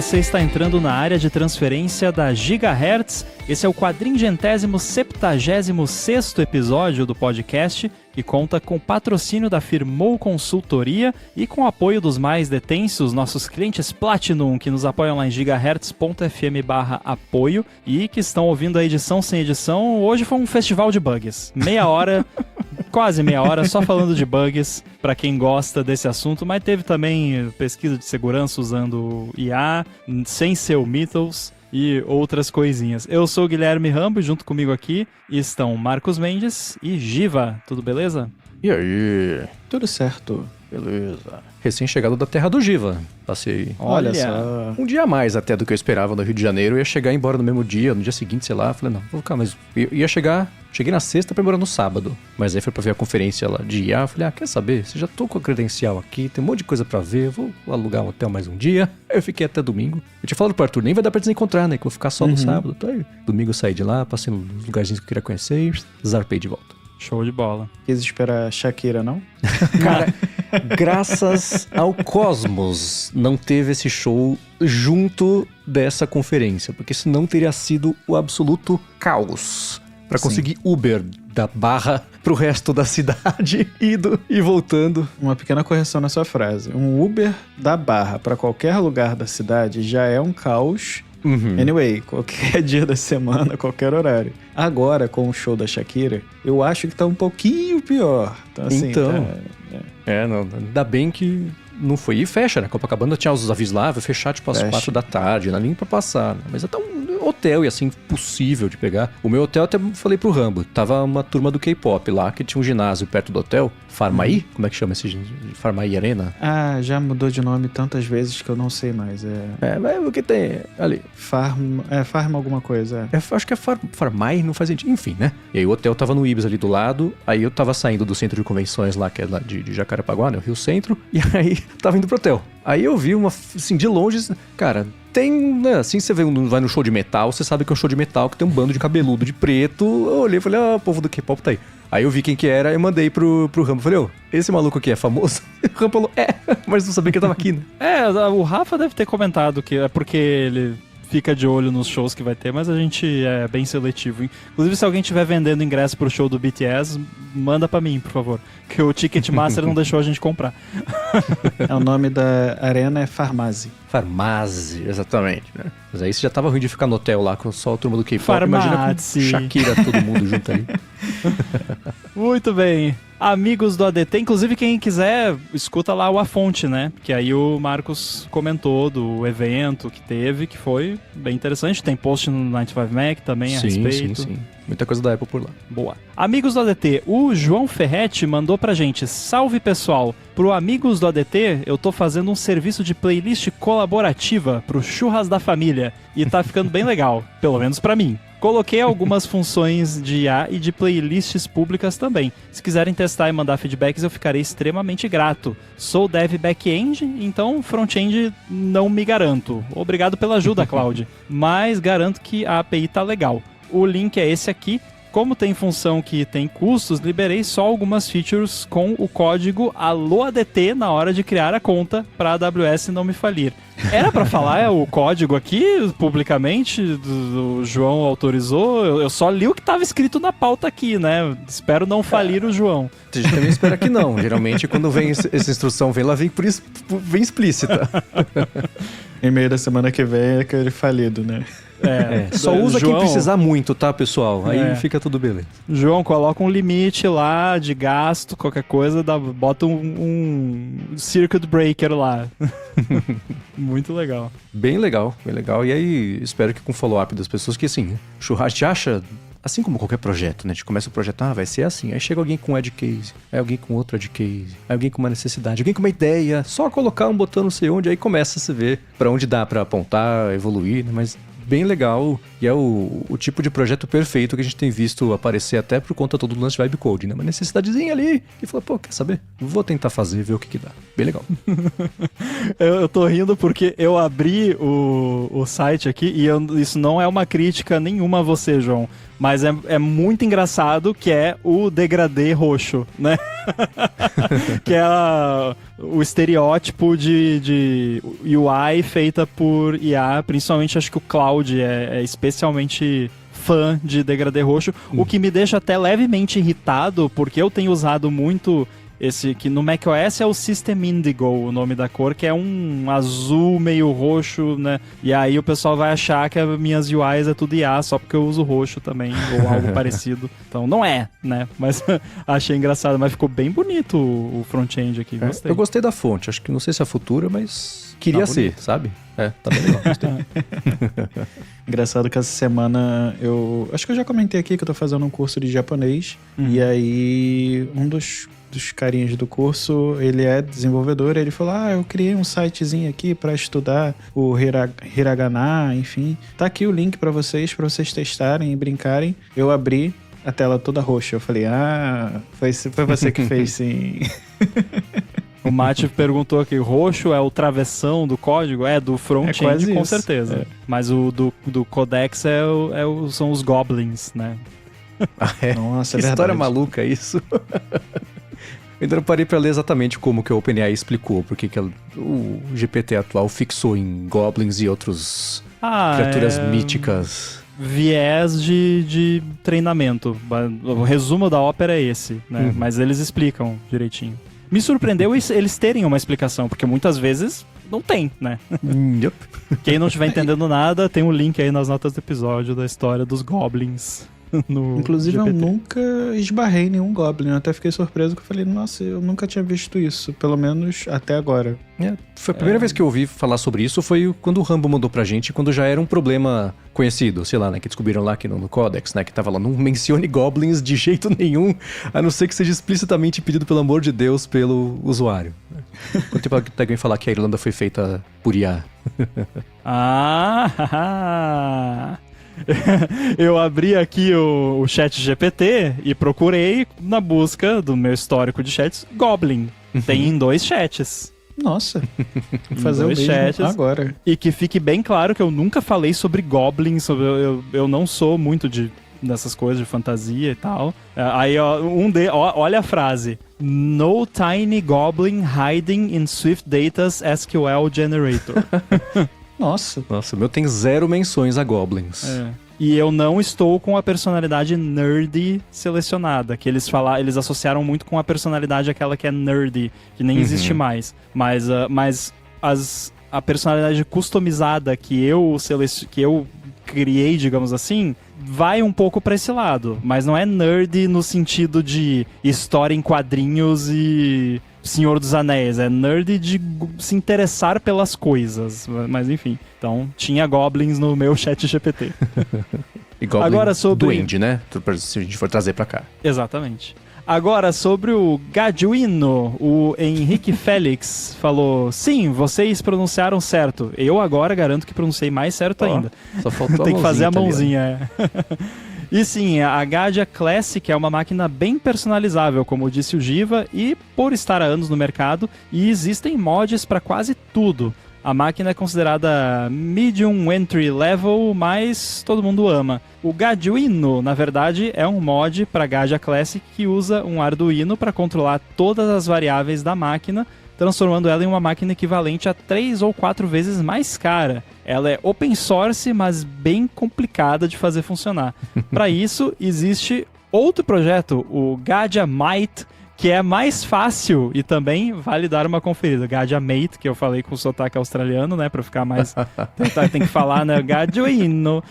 você está entrando na área de transferência da Gigahertz. Esse é o 476º episódio do podcast, que conta com o patrocínio da Firmou Consultoria e com o apoio dos mais detensos, nossos clientes Platinum, que nos apoiam lá em gigahertz.fm/apoio e que estão ouvindo a edição sem edição. Hoje foi um festival de bugs. Meia hora, quase meia hora, só falando de bugs, para quem gosta desse assunto, mas teve também pesquisa de segurança usando IA, sem ser o Mythos e outras coisinhas. Eu sou o Guilherme Rambo e junto comigo aqui estão Marcos Mendes e Giva. Tudo beleza? E aí? Tudo certo. Beleza. Recém-chegado da terra do Giva. Passei. Olha só. Um dia a mais até do que eu esperava no Rio de Janeiro. Eu ia chegar embora no mesmo dia, no dia seguinte, sei lá. Falei, não, vou ficar, mas eu ia chegar. Cheguei na sexta pra ir embora no sábado. Mas aí foi pra ver a conferência lá de IA. Falei, quer saber? Se já tô com a credencial aqui, tem um monte de coisa pra ver, vou alugar um hotel mais um dia. Aí eu fiquei até domingo. Eu tinha falado pro Arthur, nem vai dar pra desencontrar, né? Que eu vou ficar só no sábado. Então, aí, domingo eu saí de lá, passei nos lugarzinhos que eu queria conhecer e zarpei de volta. Show de bola. Quis esperar Shakira, não? Cara, graças ao Cosmos não teve esse show junto dessa conferência, porque senão teria sido o absoluto caos para conseguir Uber da Barra pro resto da cidade, indo e voltando. Uma pequena correção na sua frase. Um Uber da Barra para qualquer lugar da cidade já é um caos. Anyway, qualquer dia da semana, qualquer horário. Agora, com o show da Shakira, eu acho que tá um pouquinho pior. Então, assim, não, ainda bem que não foi. E fecha, né? Copacabana tinha os avisos lá, vai fechar tipo às 4 da tarde, não nem pra passar. Né? Mas até um hotel e assim, impossível de pegar. O meu hotel, até falei pro Rambo, tava uma turma do K-pop lá, que tinha um ginásio perto do hotel. Farmaí? Como é que chama esse ginásio? Farmaí Arena? Já mudou de nome tantas vezes que eu não sei mais. Mas o que tem ali? Farma alguma coisa. Acho que é Farmaí, não faz sentido. Enfim, né? E aí o hotel tava no Ibis ali do lado, aí eu tava saindo do centro de convenções lá, que é lá de Jacarepaguá, né? O Rio Centro, e aí tava indo pro hotel. Aí eu vi assim, de longe, cara, tem, né, assim você vai no show de metal, você sabe que é um show de metal que tem um bando de cabeludo de preto. Eu olhei e falei, o povo do K-pop tá aí. Aí eu vi quem que era e mandei pro Rambo. Falei, esse maluco aqui é famoso? O Rambo falou, mas não sabia que ele tava aqui, né? O Rafa deve ter comentado que é porque ele fica de olho nos shows que vai ter, mas a gente é bem seletivo. Inclusive, se alguém estiver vendendo ingresso pro show do BTS, manda pra mim, por favor. Que o Ticketmaster não deixou a gente comprar. O nome da arena é Farmazi. Farmazi, exatamente, né? Mas aí você já tava ruim de ficar no hotel lá com só a turma do K-pop. Imagina com Shakira, todo mundo junto ali. Muito bem. Amigos do ADT, inclusive quem quiser, escuta lá o A Fonte, né? Que aí o Marcos comentou do evento que teve, que foi bem interessante. Tem post no 95Mac também a respeito. Sim. Muita coisa da Apple por lá. Boa. Amigos do ADT, o João Ferretti mandou pra gente, salve pessoal, pro Amigos do ADT, eu tô fazendo um serviço de playlist colaborativa pro Churras da Família e tá ficando bem legal, pelo menos pra mim. Coloquei algumas funções de IA e de playlists públicas também. Se quiserem testar e mandar feedbacks, eu ficarei extremamente grato. Sou dev back-end, então front-end não me garanto. Obrigado pela ajuda, Cláudio. Mas garanto que a API tá legal. O link é esse aqui. Como tem função que tem custos, liberei só algumas features com o código ALOADT na hora de criar a conta para a AWS não me falir. Era para falar o código aqui publicamente? O João autorizou? Eu só li o que estava escrito na pauta aqui, né? Espero não falir o João. A gente também espera que não. Geralmente quando vem essa instrução, vem vem explícita. E-mail da semana que vem é aquele falido, né? Só usa João, quem precisar muito, tá, pessoal? Aí fica tudo beleza. João, coloca um limite lá de gasto, qualquer coisa, bota um circuit breaker lá. Muito legal. Bem legal. E aí, espero que com o follow-up das pessoas, que assim, o Churrasco acha, assim como qualquer projeto, né? A gente começa o projeto, vai ser assim. Aí chega alguém com um edge case, aí alguém com outro edge case, aí alguém com uma necessidade, alguém com uma ideia, só colocar um botão não sei onde, aí começa a se ver pra onde dá pra apontar, evoluir, né? Mas bem legal, e é o tipo de projeto perfeito que a gente tem visto aparecer até por conta todo do lance de vibe code, né? Uma necessidadezinha ali, e falou, quer saber? Vou tentar fazer, ver o que dá. Bem legal. eu tô rindo porque eu abri o site aqui e isso não é uma crítica nenhuma a você, João. Mas é muito engraçado que é o degradê roxo, né? Que é o estereótipo de UI feita por IA, principalmente acho que o Cloud é especialmente fã de degradê roxo, o que me deixa até levemente irritado, porque eu tenho usado muito esse, que no macOS é o System Indigo, o nome da cor, que é um azul meio roxo, né? E aí o pessoal vai achar que as minhas UIs é tudo IA, só porque eu uso roxo também, ou algo parecido. Então não é, né? Mas achei engraçado, mas ficou bem bonito o front-end aqui, gostei. Eu gostei da fonte, acho que não sei se é a futura, mas queria ser, sabe? Tá bem legal, gostei. Engraçado que essa semana acho que eu já comentei aqui que eu tô fazendo um curso de japonês, e aí um dos carinhas do curso, ele é desenvolvedor, ele falou, eu criei um sitezinho aqui pra estudar o hiragana, enfim. Tá aqui o link pra vocês testarem e brincarem. Eu abri a tela toda roxa. Eu falei, foi você que fez, sim. O Mate perguntou aqui, roxo é o travessão do código? Do front-end, com certeza. Mas o do Codex são os goblins, né? Nossa, que história maluca isso. Eu ainda não parei pra ler exatamente como que o OpenAI explicou, porque que o GPT atual fixou em goblins e outros criaturas míticas. Viés de treinamento. O resumo da ópera é esse, né? Mas eles explicam direitinho. Me surpreendeu eles terem uma explicação, porque muitas vezes não tem, né? Quem não estiver entendendo nada, tem um link aí nas notas do episódio da história dos goblins. Inclusive, GPT. eu nunca esbarrei nenhum Goblin. Eu até fiquei surpreso que eu falei, nossa, eu nunca tinha visto isso, pelo menos até agora. Foi a primeira vez que eu ouvi falar sobre isso foi quando o Rambo mandou pra gente, quando já era um problema conhecido, sei lá, né, que descobriram lá que no Codex, né, que tava lá, não mencione Goblins de jeito nenhum, a não ser que seja explicitamente pedido, pelo amor de Deus, pelo usuário. Quanto tempo alguém falar que a Irlanda foi feita por IA? Eu abri aqui o chat GPT e procurei na busca do meu histórico de chats Goblin. Tem em 2 chats. Nossa, vou fazer o mesmo chats, agora. E que fique bem claro que eu nunca falei sobre Goblin, eu não sou muito dessas coisas de fantasia e tal. Aí, olha a frase. No tiny goblin hiding in Swift Data's SQL generator. Nossa, o meu tem 0 menções a goblins. E eu não estou com a personalidade nerdy selecionada, que eles associaram muito com a personalidade aquela que é nerdy, que nem existe mais. Mas a personalidade customizada que eu criei, digamos assim, vai um pouco pra esse lado. Mas não é nerd no sentido de história em quadrinhos e Senhor dos Anéis. É nerd de se interessar pelas coisas. Mas enfim. Então, tinha goblins no meu chat GPT. E goblin agora duende, né? Se a gente for trazer pra cá. Exatamente. Agora, sobre o Gaduino, o Henrique Félix falou, sim, vocês pronunciaram certo. Eu agora garanto que pronunciei mais certo ainda. Só faltou Tem que fazer a mãozinha. E sim, a Gadia Classic é uma máquina bem personalizável, como disse o Giva, e por estar há anos no mercado, e existem mods para quase tudo. A máquina é considerada medium entry level, mas todo mundo ama. O Gaduino, na verdade, é um mod para Gadia Classic que usa um Arduino para controlar todas as variáveis da máquina, transformando ela em uma máquina equivalente a 3 ou 4 vezes mais cara. Ela é open source, mas bem complicada de fazer funcionar. Para isso, existe outro projeto, o Gadia Mate, que é mais fácil e também vale dar uma conferida. Gadia Mate, que eu falei com sotaque australiano, né? Pra ficar mais... tem que falar, né? Gaduino.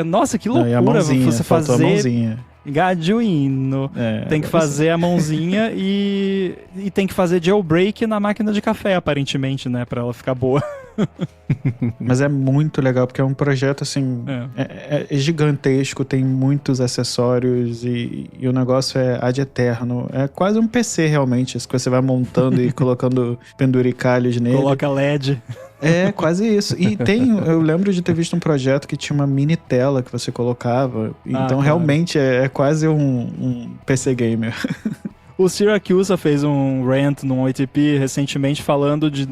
Nossa, que loucura você fazer... A mãozinha. Gaduino. Tem que fazer a mãozinha e tem que fazer jailbreak na máquina de café, aparentemente, né? Pra ela ficar boa. Mas é muito legal, porque é um projeto, assim, é gigantesco, tem muitos acessórios e o negócio é ad eterno. É quase um PC, realmente, que você vai montando e colocando penduricalhos nele. Coloca LED. É, quase isso. E eu lembro de ter visto um projeto que tinha uma mini tela que você colocava. Então, realmente, é quase um PC gamer. O Siracusa fez um rant num 8TP recentemente falando de...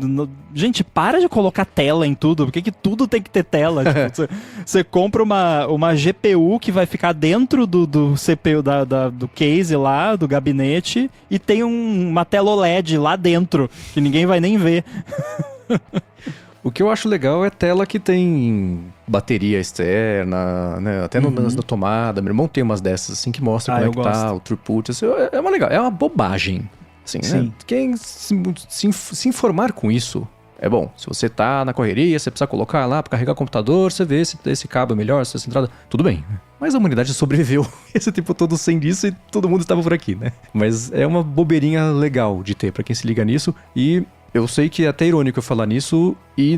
Gente, para de colocar tela em tudo. Por que tudo tem que ter tela? Tipo, você compra uma GPU que vai ficar dentro do CPU do case lá, do gabinete, e tem uma tela OLED lá dentro, que ninguém vai nem ver. O que eu acho legal é tela que tem bateria externa, né? Até na tomada. Meu irmão tem umas dessas, assim, que mostra como é que tá o throughput. Assim, é uma legal, é uma bobagem. Assim, né? Quem se informar com isso é bom. Se você tá na correria, você precisa colocar lá pra carregar o computador, você vê se esse cabo é melhor, se essa entrada... Tudo bem. Mas a humanidade sobreviveu esse tempo todo sem disso e todo mundo estava por aqui, né? Mas é uma bobeirinha legal de ter pra quem se liga nisso. E eu sei que é até irônico eu falar nisso e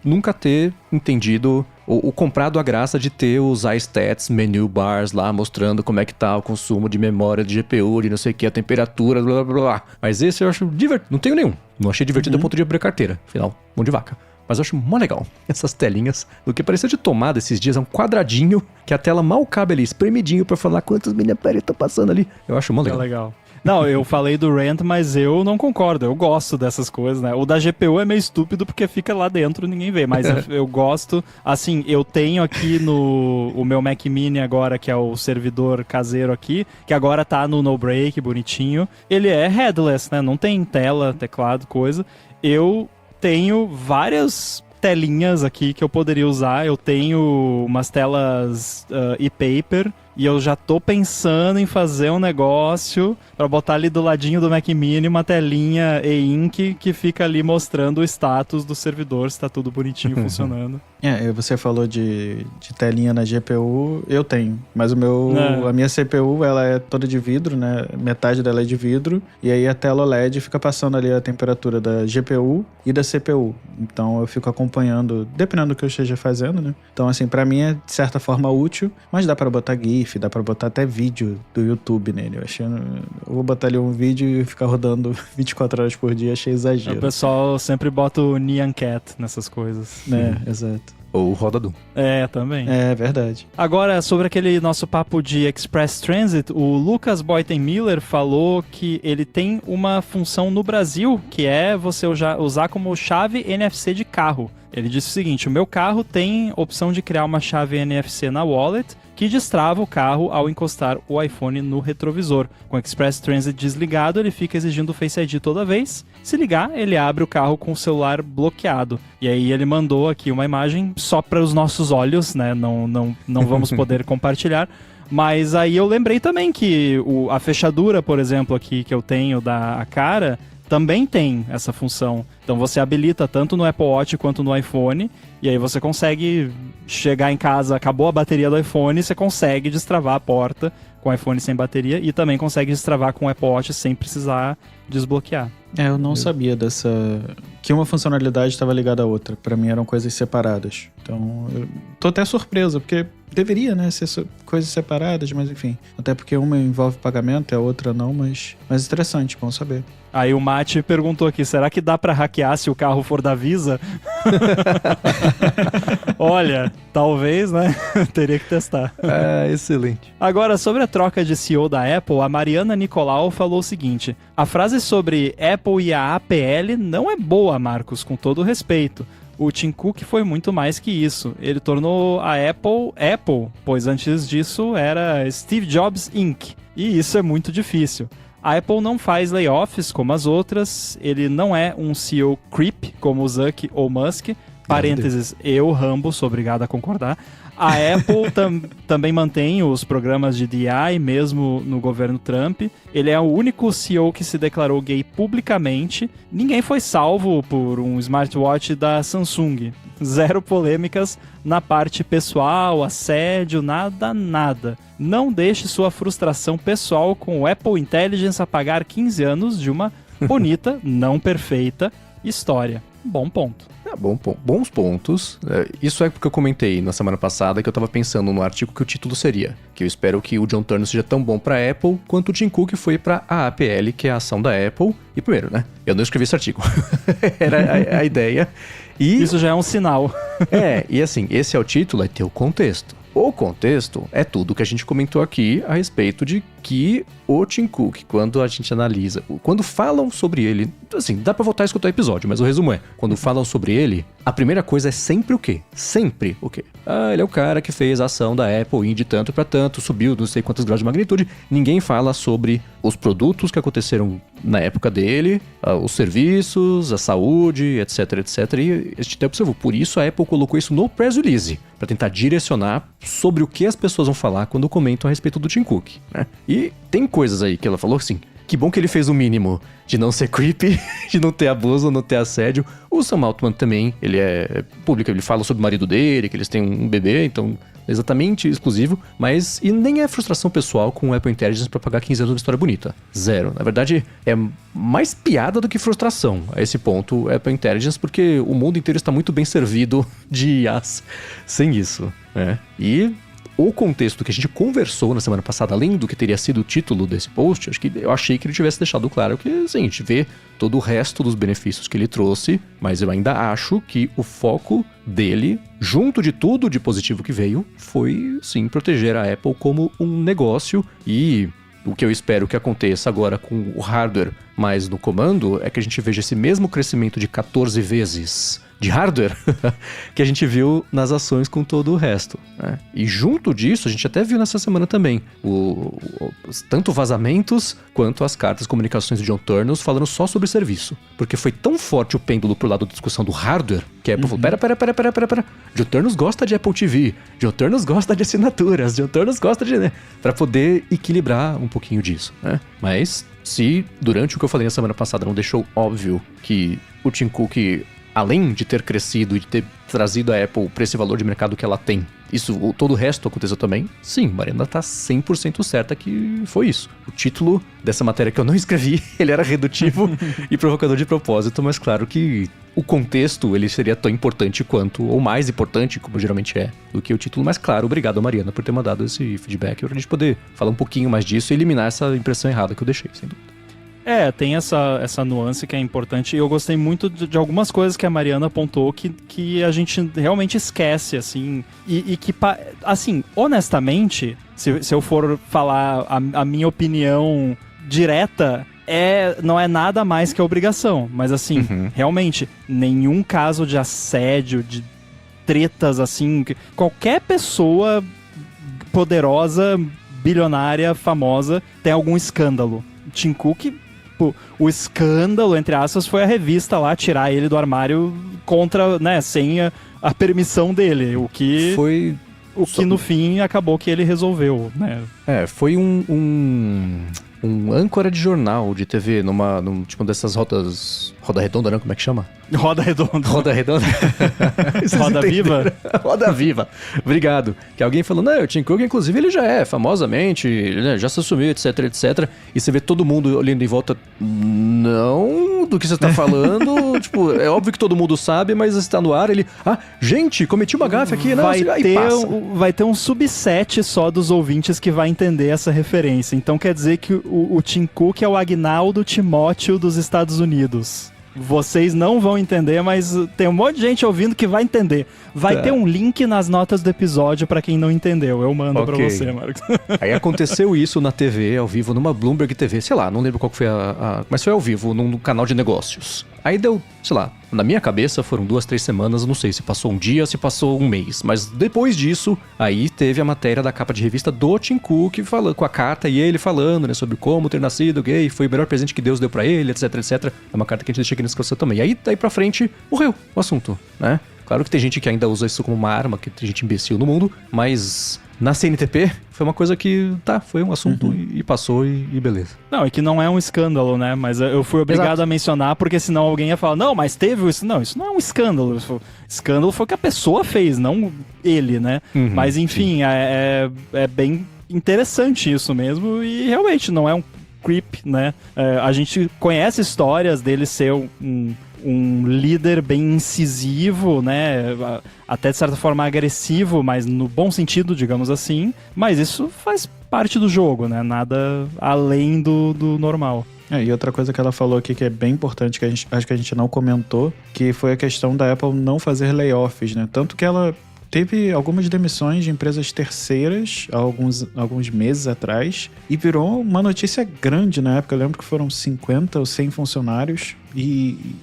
nunca ter entendido ou comprado a graça de ter os iStats menu bars lá mostrando como é que tá o consumo de memória de GPU, de não sei o que, a temperatura, blá blá blá. Mas esse eu acho divertido. Não tenho nenhum. Não achei divertido a ponto de abrir carteira. Afinal, mão de vaca. Mas eu acho mó legal essas telinhas. Do que pareceu de tomada esses dias. É um quadradinho que a tela mal cabe ali, espremidinho pra falar quantos miliamperes estão passando ali. Eu acho mó legal. É legal. Não, eu falei do rant, mas eu não concordo. Eu gosto dessas coisas, né? O da GPU é meio estúpido porque fica lá dentro, ninguém vê. Mas eu gosto. Assim, eu tenho aqui o meu Mac Mini agora, que é o servidor caseiro aqui, que agora tá no No Break, bonitinho. Ele é headless, né? Não tem tela, teclado, coisa. Eu tenho várias telinhas aqui que eu poderia usar. Eu tenho umas telas e-paper. E eu já tô pensando em fazer um negócio pra botar ali do ladinho do Mac Mini uma telinha e-ink que fica ali mostrando o status do servidor, se tá tudo bonitinho funcionando. Você falou de telinha na GPU, eu tenho. Mas a minha CPU, ela é toda de vidro, né? Metade dela é de vidro. E aí a tela OLED fica passando ali a temperatura da GPU e da CPU. Então eu fico acompanhando, dependendo do que eu esteja fazendo, né? Então assim, pra mim é de certa forma útil, mas dá pra botar GIF, dá pra botar até vídeo do YouTube nele. Eu vou botar ali um vídeo e ficar rodando 24 horas por dia, achei exagero. O pessoal sempre bota o Nyan Cat nessas coisas. Exato. Ou roda Doom. Também. É verdade. Agora, sobre aquele nosso papo de Express Transit, o Lucas Boyten-Miller falou que ele tem uma função no Brasil, que é você usar como chave NFC de carro. Ele disse o seguinte: o meu carro tem opção de criar uma chave NFC na wallet, que destrava o carro ao encostar o iPhone no retrovisor. Com o Express Transit desligado, ele fica exigindo o Face ID toda vez. Se ligar, ele abre o carro com o celular bloqueado. E aí ele mandou aqui uma imagem só para os nossos olhos, né? Não vamos poder compartilhar. Mas aí eu lembrei também que a fechadura, por exemplo, aqui que eu tenho da cara, também tem essa função. Então você habilita tanto no Apple Watch quanto no iPhone, e aí você consegue chegar em casa, acabou a bateria do iPhone, você consegue destravar a porta com o iPhone sem bateria e também consegue destravar com o Apple Watch sem precisar desbloquear. Eu não sabia que uma funcionalidade estava ligada à outra. Pra mim eram coisas separadas. Então, eu tô até surpreso, porque deveria, né, ser coisas separadas, mas enfim. Até porque uma envolve pagamento e a outra não, mas interessante, bom saber. Aí o Mate perguntou aqui, será que dá pra hackear se o carro for da Visa? Olha, talvez, né? Teria que testar. Excelente. Agora, sobre a troca de CEO da Apple, a Mariana Nicolau falou o seguinte: a frase sobre Apple e a APL não é boa, Marcos, com todo respeito. O Tim Cook foi muito mais que isso. Ele tornou a Apple, pois antes disso era Steve Jobs Inc. E isso é muito difícil. A Apple não faz layoffs como as outras, ele não é um CEO creep como o Zuck ou Musk. Parênteses, eu, Rambo, sou obrigado a concordar. A Apple também mantém os programas de DI, mesmo no governo Trump. Ele é o único CEO que se declarou gay publicamente. Ninguém foi salvo por um smartwatch da Samsung. Zero polêmicas na parte pessoal, assédio, nada. Não deixe sua frustração pessoal com o Apple Intelligence apagar 15 anos de uma bonita, não perfeita história. Bom ponto. Bons pontos. Isso é porque eu comentei na semana passada que eu tava pensando no artigo que o título seria, que eu espero que o John Turner seja tão bom pra Apple quanto o Tim Cook foi pra AAPL, que é a ação da Apple. E primeiro, né? Eu não escrevi esse artigo. Era a ideia. E isso já é um sinal. E assim, esse é o título, é ter o contexto. O contexto é tudo que a gente comentou aqui a respeito de que o Tim Cook, quando a gente analisa, quando falam sobre ele, assim, dá pra voltar a escutar o episódio, mas o resumo é, quando falam sobre ele, a primeira coisa é sempre o quê? Sempre o quê? Ah, ele é o cara que fez a ação da Apple ir de tanto pra tanto, subiu não sei quantos graus de magnitude. Ninguém fala sobre os produtos que aconteceram na época dele, os serviços, a saúde, etc, etc. E a gente até observou, por isso a Apple colocou isso no press release, pra tentar direcionar sobre o que as pessoas vão falar quando comentam a respeito do Tim Cook, né? E tem coisas aí que ela falou assim, que bom que ele fez o mínimo de não ser creepy, de não ter abuso, não ter assédio. O Sam Altman também, ele é público, ele fala sobre o marido dele, que eles têm um bebê, então exatamente exclusivo, mas e nem é frustração pessoal com o Apple Intelligence pra pagar 15 anos de uma história bonita. Zero. Na verdade, é mais piada do que frustração a esse ponto, o Apple Intelligence, porque o mundo inteiro está muito bem servido de IAs sem isso, né? E o contexto que a gente conversou na semana passada, além do que teria sido o título desse post, eu achei que ele tivesse deixado claro que, assim, a gente vê todo o resto dos benefícios que ele trouxe, mas eu ainda acho que o foco dele, junto de tudo de positivo que veio, foi, sim, proteger a Apple como um negócio. E o que eu espero que aconteça agora com o hardware mais no comando é que a gente veja esse mesmo crescimento de 14 vezes de hardware que a gente viu nas ações com todo o resto, né? E junto disso, a gente até viu nessa semana também tanto vazamentos quanto as cartas de comunicações de John Turnus falando só sobre serviço. Porque foi tão forte o pêndulo pro lado da discussão do hardware que a Apple falou, pera. John Turnus gosta de Apple TV, John Turnus gosta de assinaturas, John Turnus gosta de... né? Pra poder equilibrar um pouquinho disso, né? Mas se durante o que eu falei na semana passada não deixou óbvio que o Tim Cook, além de ter crescido e de ter trazido a Apple para esse valor de mercado que ela tem, todo o resto aconteceu também? Sim, Mariana tá 100% certa que foi isso. O título dessa matéria que eu não escrevi, ele era redutivo e provocador de propósito, mas claro que o contexto, ele seria tão importante quanto, ou mais importante, como geralmente é, do que o título. Mas claro, obrigado, Mariana, por ter mandado esse feedback, pra gente poder falar um pouquinho mais disso e eliminar essa impressão errada que eu deixei, sem dúvida. Tem essa nuance que é importante. E eu gostei muito de algumas coisas que a Mariana apontou que a gente realmente esquece, assim. E que, assim, honestamente, se eu for falar a minha opinião direta, não é nada mais que a obrigação. Mas, assim, realmente, nenhum caso de assédio, de tretas, assim, qualquer pessoa poderosa, bilionária, famosa, tem algum escândalo. Tim Cook... o escândalo, entre aspas, foi a revista lá tirar ele do armário contra, né, sem a permissão dele, o que no fim acabou que ele resolveu, né? Foi um âncora de jornal de TV num tipo dessas roda redonda, não? Como é que chama? Roda redonda. Roda redonda? Roda viva? Roda viva. Obrigado. Que alguém falou, não, o Tim Cook, inclusive, ele já é famosamente, né, já se assumiu, etc, etc. E você vê todo mundo olhando em volta, não, do que você tá falando. Tipo, é óbvio que todo mundo sabe, mas está no ar, ele, gente, cometi uma gafe aqui, não, vai ter um subset só dos ouvintes que vai entender essa referência. Então quer dizer que o Tim Cook é o Agnaldo Timóteo dos Estados Unidos. Vocês não vão entender, mas tem um monte de gente ouvindo que vai entender. Vai ter um link nas notas do episódio pra quem não entendeu. Eu mando pra você, Marcos. Aí aconteceu isso na TV, ao vivo, numa Bloomberg TV. Sei lá, não lembro qual que foi mas foi ao vivo, num canal de negócios. Aí deu, sei lá, na minha cabeça foram 2-3 semanas, não sei se passou um dia, se passou um mês. Mas depois disso, aí teve a matéria da capa de revista do Tim Cook falando, com a carta e ele falando, né, sobre como ter nascido gay, foi o melhor presente que Deus deu pra ele, etc, etc. É uma carta que a gente deixa aqui na descrição também. E aí, daí pra frente, morreu o assunto, né? Claro que tem gente que ainda usa isso como uma arma, que tem gente imbecil no mundo, mas na CNTP foi uma coisa que, foi um assunto e passou e beleza. Não, é que não é um escândalo, né? Mas eu fui obrigado a mencionar, porque senão alguém ia falar, não, mas teve isso. Não, isso não é um escândalo. Escândalo foi o que a pessoa fez, não ele, né? Mas enfim, é bem interessante isso mesmo e realmente não é um creep, né? A gente conhece histórias dele ser um líder bem incisivo, né? Até de certa forma agressivo, mas no bom sentido, digamos assim. Mas isso faz parte do jogo, né? Nada além do normal. E outra coisa que ela falou aqui que é bem importante, que acho que a gente não comentou, que foi a questão da Apple não fazer layoffs, né? Tanto que ela teve algumas demissões de empresas terceiras há alguns meses atrás e virou uma notícia grande na época. Eu lembro que foram 50 ou 100 funcionários e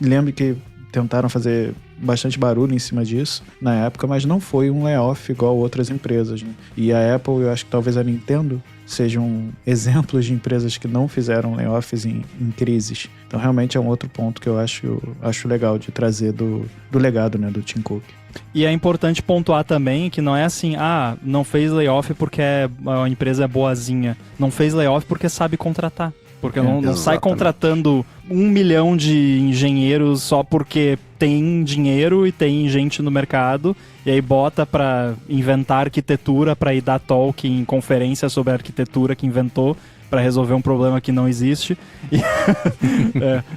lembro que tentaram fazer bastante barulho em cima disso na época, mas não foi um layoff igual outras empresas, né? E a Apple, eu acho que talvez a Nintendo sejam exemplos de empresas que não fizeram layoffs em crises. Então realmente é um outro ponto que eu acho legal de trazer do legado, né, do Tim Cook. E é importante pontuar também que não é assim, não fez layoff porque a empresa é boazinha. Não fez layoff porque sabe contratar. Porque não sai contratando 1 milhão de engenheiros só porque tem dinheiro e tem gente no mercado, e aí bota pra inventar arquitetura, pra ir dar talk em conferência sobre a arquitetura que inventou, pra resolver um problema que não existe. E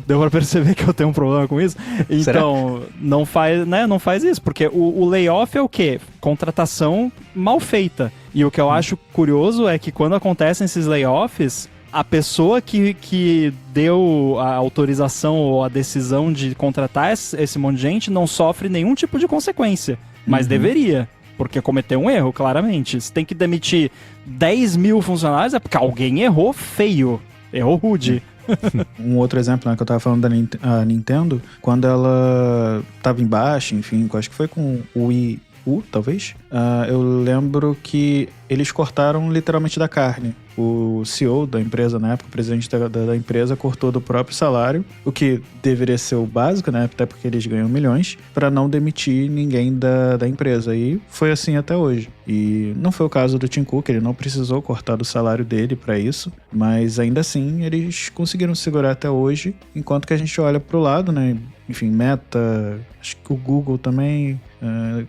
deu pra perceber que eu tenho um problema com isso. Então, não faz isso, porque o layoff é o quê? Contratação mal feita. E o que eu acho curioso é que quando acontecem esses layoffs, a pessoa que deu a autorização ou a decisão de contratar esse monte de gente não sofre nenhum tipo de consequência. Mas deveria, porque cometeu um erro, claramente. Se tem que demitir 10 mil funcionários, é porque alguém errou feio. Errou rude. Um outro exemplo, né, que eu tava falando da Nintendo, quando ela tava em baixa, enfim, acho que foi com o Wii U, talvez, eu lembro que eles cortaram literalmente da carne. O CEO da empresa, na época, o presidente da empresa, cortou do próprio salário, o que deveria ser o básico, né, até porque eles ganham milhões, para não demitir ninguém da empresa. E foi assim até hoje. E não foi o caso do Tim Cook, ele não precisou cortar do salário dele para isso, mas ainda assim eles conseguiram segurar até hoje, enquanto que a gente olha pro lado, né, enfim, Meta, acho que o Google também,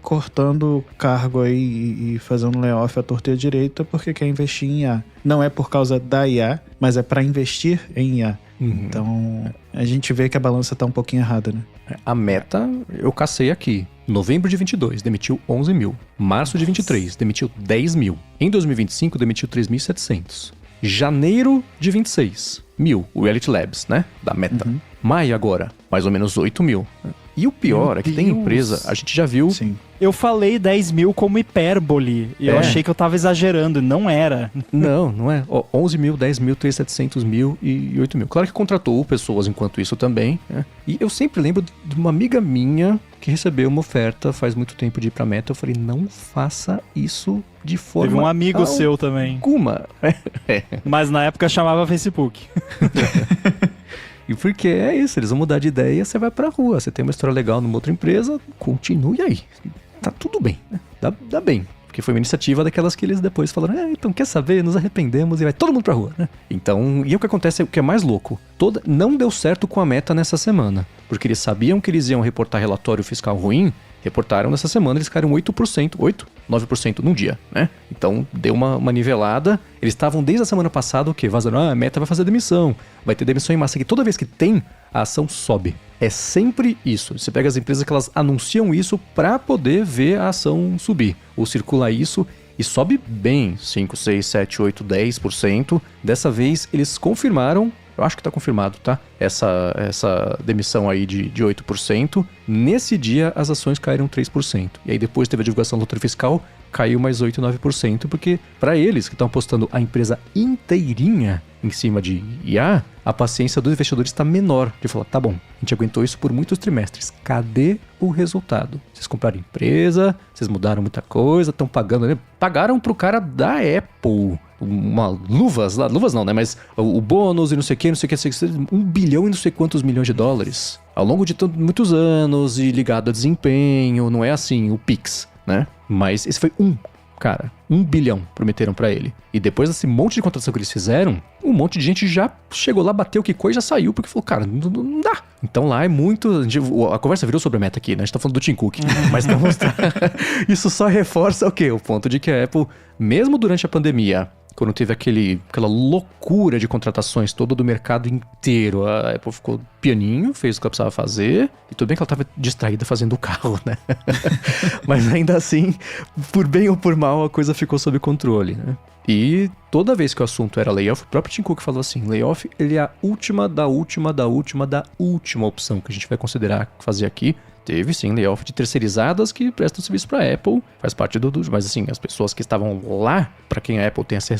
cortando cargo aí e fazendo layoff à torta e à direita porque quer investir em IA. Não é por causa da IA, mas é para investir em IA. Então, a gente vê que a balança tá um pouquinho errada, né? A Meta, eu cacei aqui. Novembro de 22, demitiu 11 mil. Março de 23, demitiu 10 mil. Em 2025, demitiu 3.700. Janeiro de 26, 1.000. O Reality Labs, né? Da Meta. Maio agora, mais ou menos 8 mil. E o pior é que tem empresa, a gente já viu... Sim. Eu falei 10 mil como hipérbole. E eu achei que eu tava exagerando. Não era. Não é. 11 mil, 10 mil, 3.700 mil e 8 mil. Claro que contratou pessoas enquanto isso também, né? E eu sempre lembro de uma amiga minha que recebeu uma oferta faz muito tempo de ir pra Meta. Eu falei, não faça isso de forma... Teve um amigo seu também. Alguma. Mas na época chamava Facebook. E porque é isso, eles vão mudar de ideia, você vai pra rua. Você tem uma história legal numa outra empresa, continue aí. Tá tudo bem, né? Dá bem. Porque foi uma iniciativa daquelas que eles depois falaram, então quer saber, nos arrependemos e vai todo mundo pra rua, né? Então, e o que acontece, o que é mais louco, não deu certo com a Meta nessa semana. Porque eles sabiam que eles iam reportar relatório fiscal ruim, reportaram nessa semana, eles caíram 8%, 9% num dia, né? Então, deu uma nivelada. Eles estavam desde a semana passada, o quê? Vazando, a Meta vai fazer demissão. Vai ter demissão em massa aqui. Toda vez que tem, a ação sobe. É sempre isso. Você pega as empresas que elas anunciam isso para poder ver a ação subir. Ou circula isso e sobe bem. 5, 6, 7, 8, 10%. Dessa vez, eles confirmaram. Eu acho que tá confirmado, tá? Essa demissão aí de 8%. Nesse dia, as ações caíram 3%. E aí depois teve a divulgação do relatório fiscal, caiu mais 8, 9%. Porque para eles que estão apostando a empresa inteirinha em cima de IA, a paciência dos investidores está menor. De falar, tá bom, a gente aguentou isso por muitos trimestres. Cadê o resultado? Vocês compraram empresa, vocês mudaram muita coisa, estão pagando... Né? Pagaram pro cara da Apple... luvas não, né? Mas o bônus e não sei o que, 1 bilhão e não sei quantos milhões de dólares. Ao longo de muitos anos e ligado a desempenho, não é assim o Pix, né? Mas esse foi 1 bilhão prometeram pra ele. E depois desse monte de contratação que eles fizeram, um monte de gente já chegou lá, bateu o que coisa e já saiu, porque falou, cara, não dá. Então lá é muito... A conversa virou sobre a Meta aqui, né? A gente tá falando do Tim Cook. Mas pra mostrar... Isso só reforça o quê? O ponto de que a Apple, mesmo durante a pandemia... Quando teve aquela loucura de contratações toda do mercado inteiro, a Apple ficou pianinho, fez o que ela precisava fazer. E tudo bem que ela estava distraída fazendo o carro, né? Mas ainda assim, por bem ou por mal, a coisa ficou sob controle, né? E toda vez que o assunto era layoff, o próprio Tim Cook falou assim, layoff ele é a última opção que a gente vai considerar fazer aqui. Teve sim layoff de terceirizadas que prestam serviço para a Apple, faz parte do... Mas assim, as pessoas que estavam lá, para quem a Apple tem essa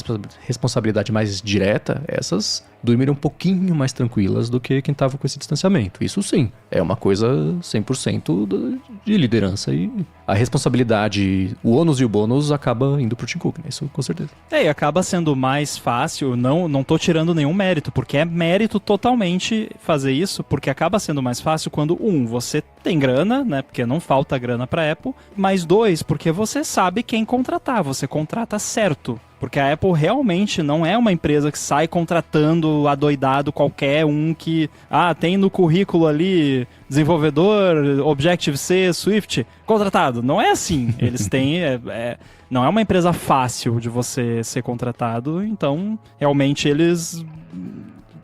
responsabilidade mais direta, essas dormiram um pouquinho mais tranquilas do que quem estava com esse distanciamento. Isso sim, é uma coisa 100% de liderança e a responsabilidade, o ônus e o bônus acaba indo pro Tim Cook, né? Isso com certeza. E acaba sendo mais fácil, não tô tirando nenhum mérito, porque é mérito totalmente fazer isso, porque acaba sendo mais fácil quando, você tem grana, né? Porque não falta grana pra Apple, mas 2, porque você sabe quem contratar, você contrata certo. Porque a Apple realmente não é uma empresa que sai contratando adoidado qualquer um que... tem no currículo ali desenvolvedor, Objective-C, Swift, contratado. Não é assim. Eles têm... não é uma empresa fácil de você ser contratado. Então, realmente,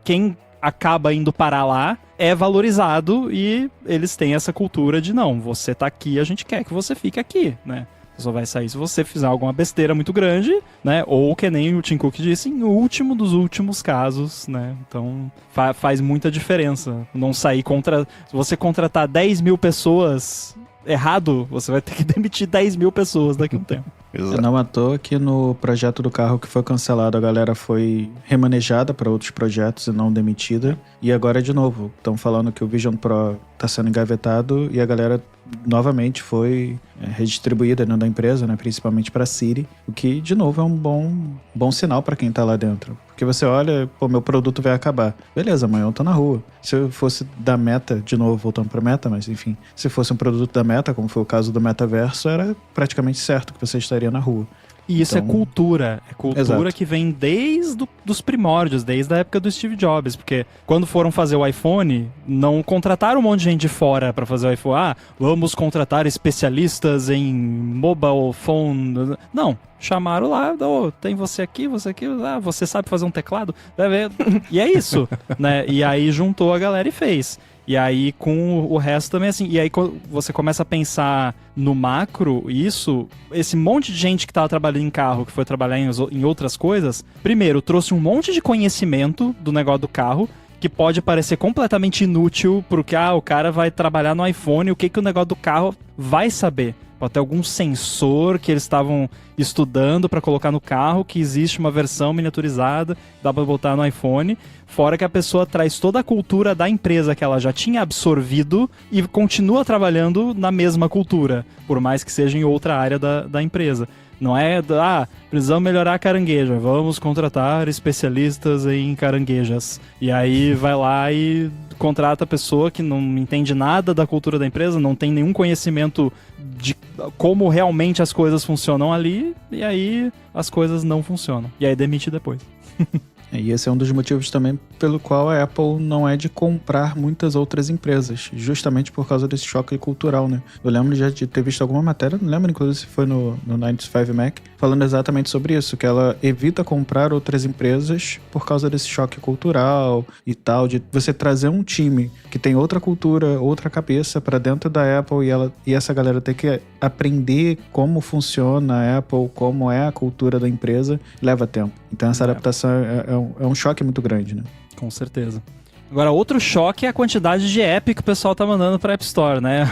quem acaba indo parar lá é valorizado e eles têm essa cultura de não, você tá aqui, a gente quer que você fique aqui, né? Só vai sair se você fizer alguma besteira muito grande, né? Ou que nem o Tim Cook disse, em último dos últimos casos, né? Então faz muita diferença não sair se você contratar 10 mil pessoas errado, você vai ter que demitir 10 mil pessoas daqui a um tempo. Exato. Não à toa que no projeto do carro que foi cancelado, a galera foi remanejada para outros projetos e não demitida. E agora, de novo, estão falando que o Vision Pro está sendo engavetado e a galera novamente foi redistribuída dentro da empresa, né, principalmente para a Siri, o que, de novo, é um bom sinal para quem está lá dentro. Porque você olha, meu produto vai acabar. Beleza, amanhã eu tô na rua. Se eu fosse da Meta, de novo, voltando para Meta, mas enfim, se fosse um produto da Meta, como foi o caso do Metaverso, era praticamente certo que você estaria na rua. E isso então, é cultura. É cultura exato. Que vem desde os primórdios, desde a época do Steve Jobs. Porque quando foram fazer o iPhone, não contrataram um monte de gente de fora para fazer o iPhone. Vamos contratar especialistas em mobile phone. Não. Chamaram lá, tem você aqui, você sabe fazer um teclado? E é isso, né? E aí juntou a galera e fez. E aí com o resto também assim. E aí você começa a pensar no macro, esse monte de gente que estava trabalhando em carro, que foi trabalhar em outras coisas, primeiro, trouxe um monte de conhecimento do negócio do carro, que pode parecer completamente inútil, porque o cara vai trabalhar no iPhone, o que o negócio do carro vai saber? Pode ter algum sensor que eles estavam estudando para colocar no carro, que existe uma versão miniaturizada, dá para botar no iPhone, fora que a pessoa traz toda a cultura da empresa que ela já tinha absorvido e continua trabalhando na mesma cultura, por mais que seja em outra área da empresa. Não é, precisamos melhorar a carangueja, vamos contratar especialistas em caranguejas. E aí vai lá e contrata a pessoa que não entende nada da cultura da empresa, não tem nenhum conhecimento de como realmente as coisas funcionam ali, e aí as coisas não funcionam. E aí demite depois. E esse é um dos motivos também pelo qual a Apple não é de comprar muitas outras empresas, justamente por causa desse choque cultural, né? Eu lembro já de ter visto alguma matéria, não lembro inclusive se foi no 95 Mac, falando exatamente sobre isso, que ela evita comprar outras empresas por causa desse choque cultural e tal, de você trazer um time que tem outra cultura, outra cabeça para dentro da Apple e essa galera ter que aprender como funciona a Apple, como é a cultura da empresa, leva tempo. Então essa adaptação é um choque muito grande, né? Com certeza. Agora, outro choque é a quantidade de app que o pessoal tá mandando pra App Store, né?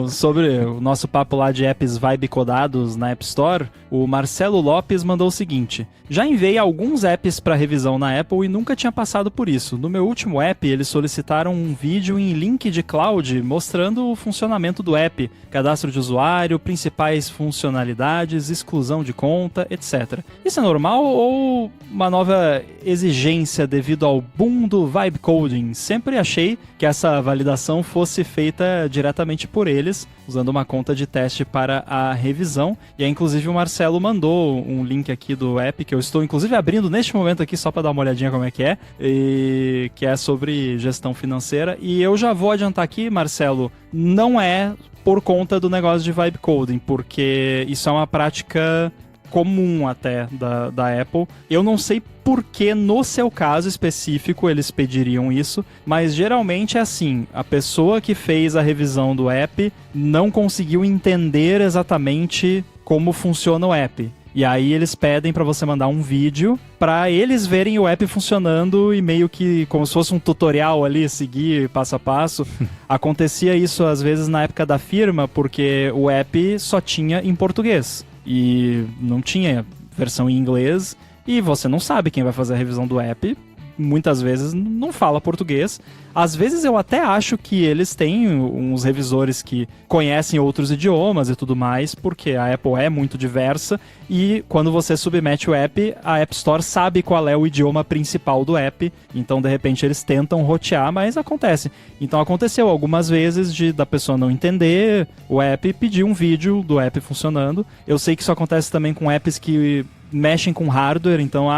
Sobre o nosso papo lá de apps vibe codados na App Store, o Marcelo Lopes mandou o seguinte: já enviei alguns apps para revisão na Apple e nunca tinha passado por isso. No meu último app, eles solicitaram um vídeo em link de cloud mostrando o funcionamento do app, cadastro de usuário, principais funcionalidades, exclusão de conta, etc. Isso é normal ou uma nova exigência devido ao boom do vibe coding? Sempre achei que essa validação fosse feita diretamente por eles, usando uma conta de teste para a revisão. E aí, inclusive, o Marcelo mandou um link aqui do app, que eu estou, inclusive, abrindo neste momento aqui, só para dar uma olhadinha como é, e que é sobre gestão financeira. E eu já vou adiantar aqui, Marcelo, não é por conta do negócio de vibe coding, porque isso é uma prática comum até da Apple. Eu não sei por que no seu caso específico eles pediriam isso, mas geralmente é assim, a pessoa que fez a revisão do app não conseguiu entender exatamente como funciona o app. E aí eles pedem pra você mandar um vídeo pra eles verem o app funcionando e meio que como se fosse um tutorial ali, seguir passo a passo. Acontecia isso às vezes na época da firma, porque o app só tinha em português e não tinha versão em inglês e você não sabe quem vai fazer a revisão do app. Muitas vezes não fala português. Às vezes eu até acho que eles têm uns revisores que conhecem outros idiomas e tudo mais, porque a Apple é muito diversa e quando você submete o app, a App Store sabe qual é o idioma principal do app, então de repente eles tentam rotear, mas acontece. Então aconteceu algumas vezes da pessoa não entender o app e pedir um vídeo do app funcionando. Eu sei que isso acontece também com apps que mexem com hardware, então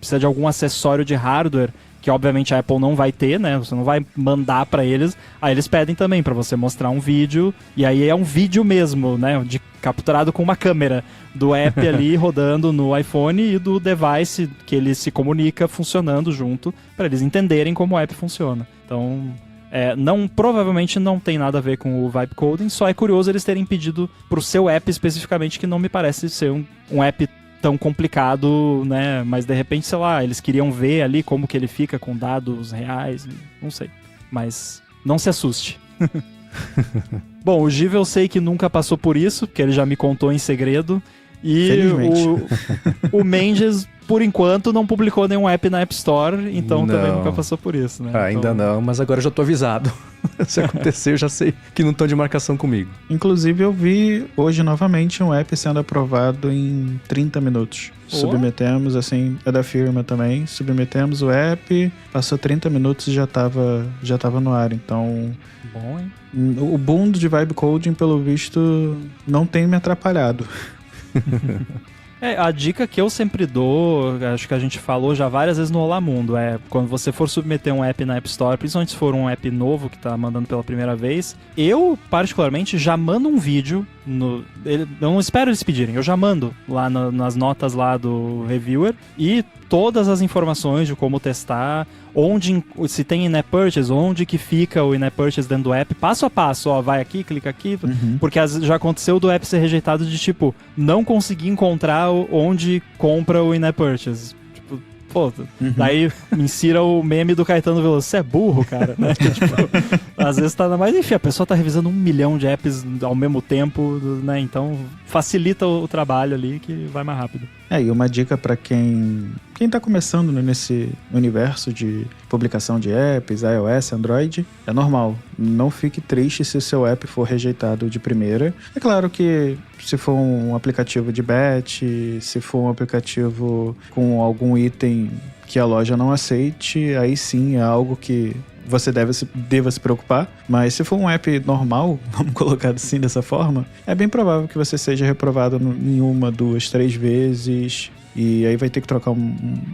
precisa de algum acessório de hardware que obviamente a Apple não vai ter, né? Você não vai mandar pra eles. Aí eles pedem também pra você mostrar um vídeo, e aí é um vídeo mesmo, né? Capturado com uma câmera do app ali rodando no iPhone e do device que ele se comunica funcionando junto, pra eles entenderem como o app funciona. Então, provavelmente não tem nada a ver com o Vibe Coding, só é curioso eles terem pedido pro seu app especificamente, que não me parece ser um app tão complicado, né? Mas de repente, sei lá, eles queriam ver ali como que ele fica com dados reais, não sei. Mas não se assuste. Bom, o Giva eu sei que nunca passou por isso, porque ele já me contou em segredo. E o Mendes, por enquanto, não publicou nenhum app na App Store, então também nunca passou por isso, né? Ainda não, mas agora eu já tô avisado. Se acontecer, eu já sei que não estão de marcação comigo. Inclusive, eu vi hoje novamente um app sendo aprovado em 30 minutos. Submetemos, assim, é da firma também. Submetemos o app, passou 30 minutos e já tava no ar. Então, bom, hein? O boom de Vibe Coding, pelo visto, não tem me atrapalhado. A dica que eu sempre dou, acho que a gente falou já várias vezes no Olá Mundo, quando você for submeter um app na App Store, principalmente se for um app novo que tá mandando pela primeira vez, eu, particularmente, já mando um vídeo, eu não espero eles pedirem, eu já mando lá nas notas lá do reviewer, e todas as informações de como testar, se tem in-app purchase, onde que fica o in-app purchase dentro do app, passo a passo, vai aqui, clica aqui, porque já aconteceu do app ser rejeitado de tipo, não conseguir encontrar onde compra o in-app purchase. Tipo, pô, daí insira o meme do Caetano Veloso, você é burro, cara, né? Tipo, às vezes tá, mas enfim, a pessoa tá revisando 1 milhão de apps ao mesmo tempo, né? Então facilita o trabalho ali que vai mais rápido. E uma dica para quem tá começando nesse universo de publicação de apps, iOS, Android, é normal. Não fique triste se o seu app for rejeitado de primeira. É claro que se for um aplicativo de batch, se for um aplicativo com algum item que a loja não aceite, aí sim é algo que você deva se preocupar, mas se for um app normal, vamos colocar assim dessa forma, é bem provável que você seja reprovado em 1, 2, 3 vezes, e aí vai ter que trocar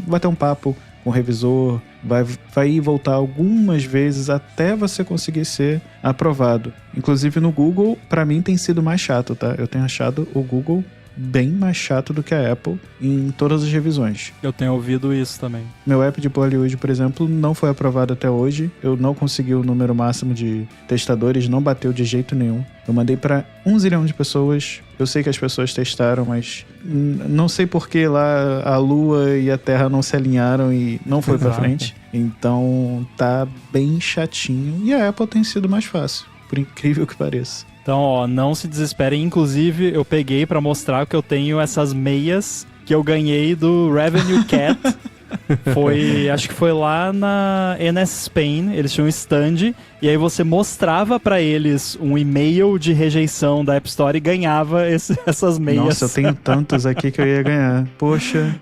vai ter um papo com o revisor, vai ir e voltar algumas vezes até você conseguir ser aprovado. Inclusive no Google, pra mim tem sido mais chato, tá? Eu tenho achado o Google bem mais chato do que a Apple em todas as revisões. Eu tenho ouvido isso também. Meu app de Bollywood, por exemplo, não foi aprovado até hoje. Eu não consegui o número máximo de testadores, não bateu de jeito nenhum. Eu mandei para 1 zilhão de pessoas. Eu sei que as pessoas testaram, mas não sei por que lá a Lua e a Terra não se alinharam e não foi para frente. Então tá bem chatinho. E a Apple tem sido mais fácil, por incrível que pareça. Então, não se desesperem. Inclusive, eu peguei pra mostrar que eu tenho essas meias que eu ganhei do Revenue Cat. Acho que foi lá na NS Spain, eles tinham um stand, e aí você mostrava pra eles um e-mail de rejeição da App Store e ganhava essas meias. Nossa, eu tenho tantos aqui que eu ia ganhar. Poxa.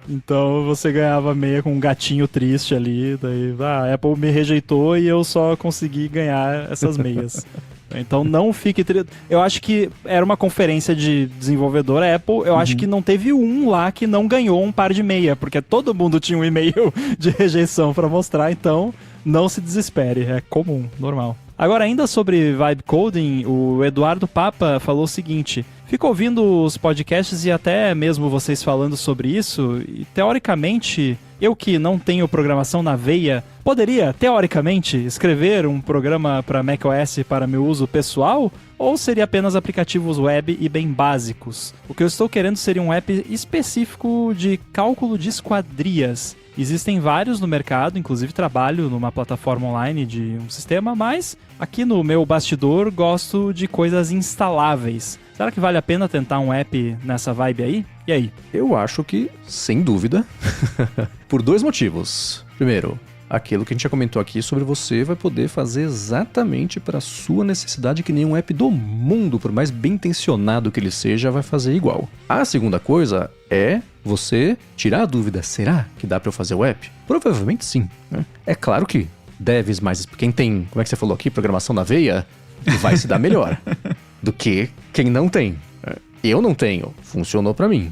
Então você ganhava meia com um gatinho triste ali, daí a Apple me rejeitou e eu só consegui ganhar essas meias. Então não fique... Eu acho que era uma conferência de desenvolvedor Apple, eu acho que não teve um lá que não ganhou um par de meia, porque todo mundo tinha um e-mail de rejeição pra mostrar, então não se desespere, é comum, normal. Agora, ainda sobre vibe coding, o Eduardo Papa falou o seguinte: fico ouvindo os podcasts e até mesmo vocês falando sobre isso, e teoricamente, eu que não tenho programação na veia, poderia, teoricamente, escrever um programa para macOS para meu uso pessoal? Ou seria apenas aplicativos web e bem básicos? O que eu estou querendo seria um app específico de cálculo de esquadrias. Existem vários no mercado, inclusive trabalho numa plataforma online de um sistema, mas aqui no meu bastidor gosto de coisas instaláveis. Será que vale a pena tentar um app nessa vibe aí? E aí? Eu acho que, sem dúvida, por 2 motivos. Primeiro, aquilo que a gente já comentou aqui sobre você vai poder fazer exatamente para a sua necessidade que nenhum app do mundo, por mais bem intencionado que ele seja, vai fazer igual. A segunda coisa é você tirar a dúvida, será que dá para eu fazer o app? Provavelmente sim, né? É claro que devs mais... Quem tem, como é que você falou aqui, programação na veia, vai se dar melhor do que quem não tem. Eu não tenho, funcionou pra mim.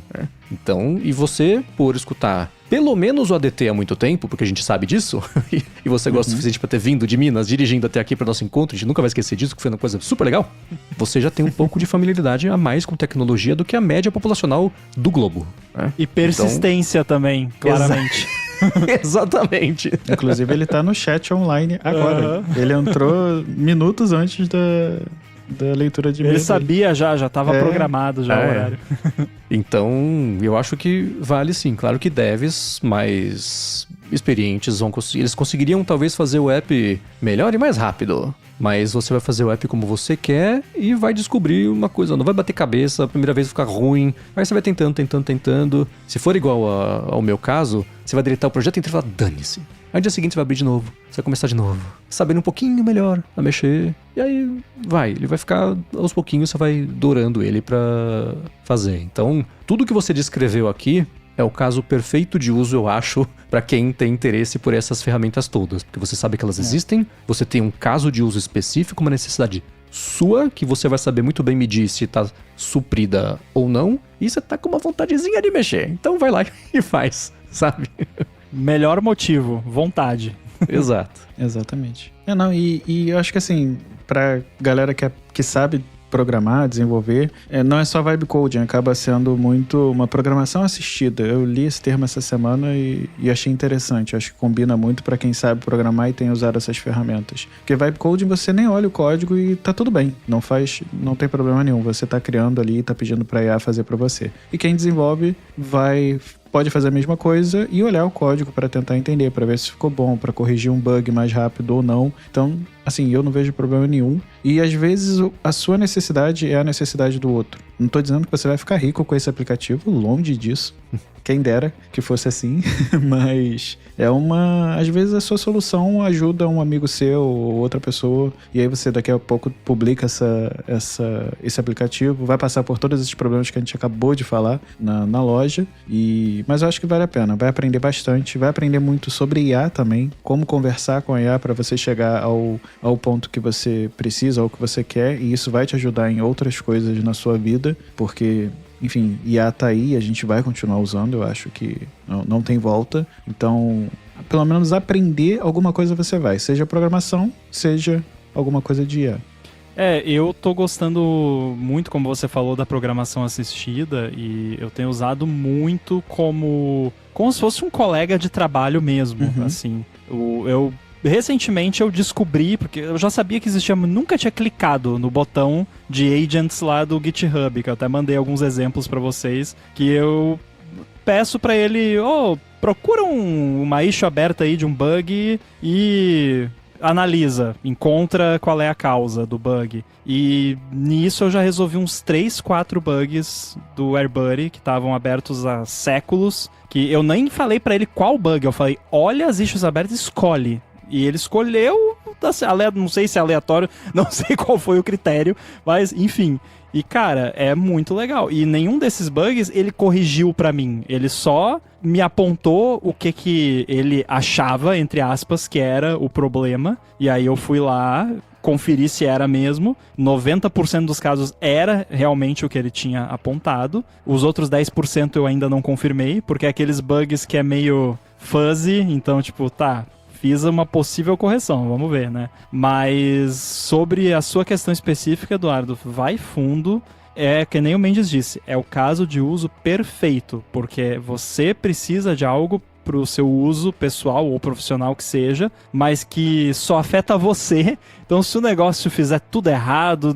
Então, e você, por escutar pelo menos o ADT há muito tempo, porque a gente sabe disso, e você gosta o suficiente pra ter vindo de Minas, dirigindo até aqui pro nosso encontro, a gente nunca vai esquecer disso, que foi uma coisa super legal, você já tem um pouco de familiaridade a mais com tecnologia do que a média populacional do globo. E persistência também, claramente. Exatamente. Inclusive, ele tá no chat online agora. Ele entrou minutos antes da leitura de e-mail. Ele sabia já tava programado já o horário. Então, eu acho que vale sim. Claro que devs mais experientes eles conseguiriam talvez fazer o app melhor e mais rápido. Mas você vai fazer o app como você quer e vai descobrir uma coisa, não vai bater cabeça, a primeira vez vai ficar ruim, aí você vai tentando. Se for igual ao meu caso, você vai deletar o projeto inteiro e falar, dane-se. Aí no dia seguinte você vai abrir de novo, você vai começar de novo, sabendo um pouquinho melhor a mexer, e aí ele vai ficar, aos pouquinhos você vai dourando ele pra fazer. Então, tudo que você descreveu aqui é o caso perfeito de uso, eu acho, para quem tem interesse por essas ferramentas todas. Porque você sabe que elas existem, você tem um caso de uso específico, uma necessidade sua, que você vai saber muito bem medir se tá suprida ou não, e você tá com uma vontadezinha de mexer. Então vai lá e faz, sabe? Melhor motivo, vontade. Exato. Exatamente. E eu acho que assim, pra galera que sabe programar, desenvolver, não é só vibe coding, acaba sendo muito uma programação assistida. Eu li esse termo essa semana e achei interessante, acho que combina muito para quem sabe programar e tem usado essas ferramentas. Porque vibe coding você nem olha o código e tá tudo bem, não tem problema nenhum, você tá criando ali e tá pedindo pra IA fazer pra você. E quem desenvolve pode fazer a mesma coisa e olhar o código para tentar entender, para ver se ficou bom, para corrigir um bug mais rápido ou não. Então, assim, eu não vejo problema nenhum. E às vezes a sua necessidade é a necessidade do outro. Não tô dizendo que você vai ficar rico com esse aplicativo, longe disso. Quem dera que fosse assim, mas às vezes a sua solução ajuda um amigo seu ou outra pessoa, e aí você daqui a pouco publica esse aplicativo, vai passar por todos esses problemas que a gente acabou de falar na loja, mas eu acho que vale a pena, vai aprender bastante, vai aprender muito sobre IA também, como conversar com a IA para você chegar ao ponto que você precisa, ao que você quer, e isso vai te ajudar em outras coisas na sua vida, porque... Enfim, IA tá aí, a gente vai continuar usando, eu acho que não tem volta. Então, pelo menos aprender alguma coisa você vai. Seja programação, seja alguma coisa de IA. Eu tô gostando muito, como você falou, da programação assistida, e eu tenho usado muito como se fosse um colega de trabalho mesmo, assim. Recentemente eu descobri, porque eu já sabia que existia, nunca tinha clicado no botão de agents lá do GitHub, que eu até mandei alguns exemplos pra vocês, que eu peço pra ele, procura uma issue aberta aí de um bug e analisa, encontra qual é a causa do bug. E nisso eu já resolvi uns 3, 4 bugs do AirBuddy que estavam abertos há séculos, que eu nem falei pra ele qual bug, eu falei, olha as issues abertas e escolhe. E ele escolheu, não sei se é aleatório, não sei qual foi o critério, mas enfim. E cara, é muito legal. E nenhum desses bugs ele corrigiu pra mim. Ele só me apontou o que ele achava, entre aspas, que era o problema. E aí eu fui lá, conferi se era mesmo. 90% dos casos era realmente o que ele tinha apontado. Os outros 10% eu ainda não confirmei, porque é aqueles bugs que é meio fuzzy, então tipo, fiz uma possível correção, vamos ver, né? Mas sobre a sua questão específica, Eduardo, vai fundo. É que nem o Mendes disse, é o caso de uso perfeito, porque você precisa de algo para o seu uso pessoal ou profissional que seja, mas que só afeta você. Então, se o negócio fizer tudo errado,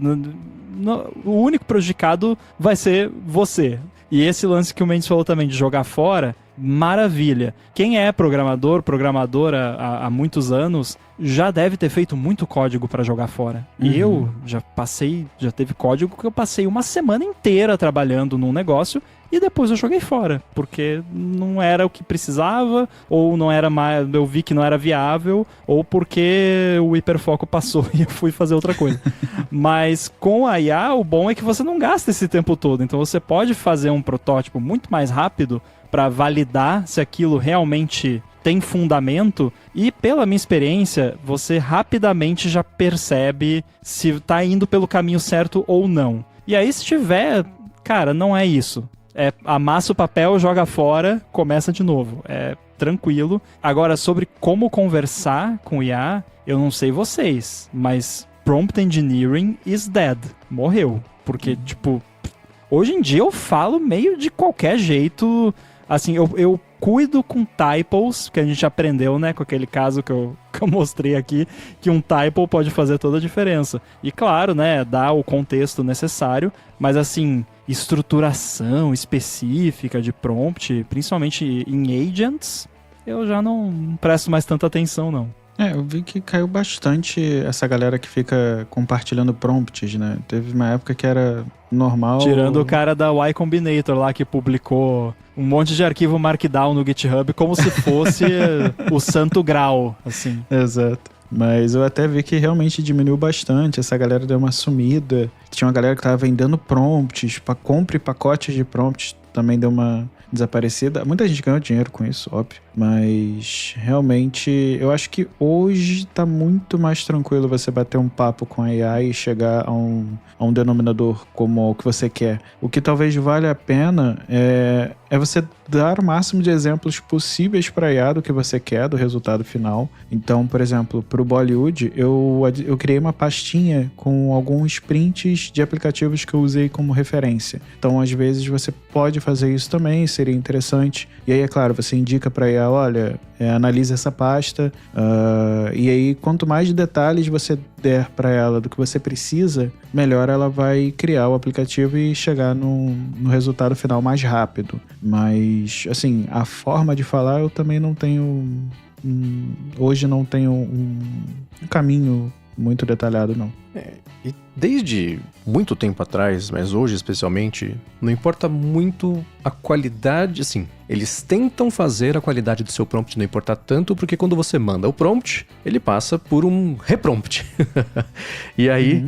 o único prejudicado vai ser você. E esse lance que o Mendes falou também de jogar fora, maravilha. Quem é programadora há muitos anos, já deve ter feito muito código para jogar fora. E eu já teve código que eu passei uma semana inteira trabalhando num negócio e depois eu joguei fora, porque não era o que precisava, ou não era mais, eu vi que não era viável, ou porque o hiperfoco passou e eu fui fazer outra coisa. Mas com a IA, o bom é que você não gasta esse tempo todo, então você pode fazer um protótipo muito mais rápido para validar se aquilo realmente tem fundamento, e pela minha experiência, você rapidamente já percebe se está indo pelo caminho certo ou não. E aí, se tiver, cara, não é isso. Amassa o papel, joga fora, começa de novo. É tranquilo. Agora, sobre como conversar com o IA, eu não sei vocês, mas prompt engineering is dead. Morreu. Porque, tipo, hoje em dia eu falo meio de qualquer jeito. Assim, eu cuido com typos, que a gente aprendeu, né, com aquele caso que eu mostrei aqui, que um typo pode fazer toda a diferença. E claro, né, dá o contexto necessário, mas assim, estruturação específica de prompt, principalmente em agents, eu já não presto mais tanta atenção, não. Eu vi que caiu bastante essa galera que fica compartilhando prompts, né? Teve uma época que era normal... Tirando o cara da Y Combinator lá, que publicou um monte de arquivo Markdown no GitHub, como se fosse o santo grau, assim. Exato. Mas eu até vi que realmente diminuiu bastante, essa galera deu uma sumida. Tinha uma galera que tava vendendo prompts, compre pacotes de prompts, também deu uma desaparecida. Muita gente ganhou dinheiro com isso, óbvio. Mas realmente eu acho que hoje tá muito mais tranquilo você bater um papo com a AI e chegar a um denominador como o que você quer. O que talvez valha a pena é você dar o máximo de exemplos possíveis para a IA do que você quer, do resultado final. Então, por exemplo, para o Bollywood, eu criei uma pastinha com alguns prints de aplicativos que eu usei como referência. Então, às vezes, você pode fazer isso também, seria interessante. E aí, é claro, você indica para a IA, olha, analise essa pasta, e aí, quanto mais detalhes você der para ela do que você precisa, melhor ela vai criar o aplicativo e chegar no resultado final mais rápido. Mas, assim, a forma de falar eu também não tenho... hoje não tenho um caminho muito detalhado, não. E desde muito tempo atrás, mas hoje especialmente, não importa muito a qualidade, assim, eles tentam fazer a qualidade do seu prompt não importar tanto, porque quando você manda o prompt, ele passa por um reprompt. E aí...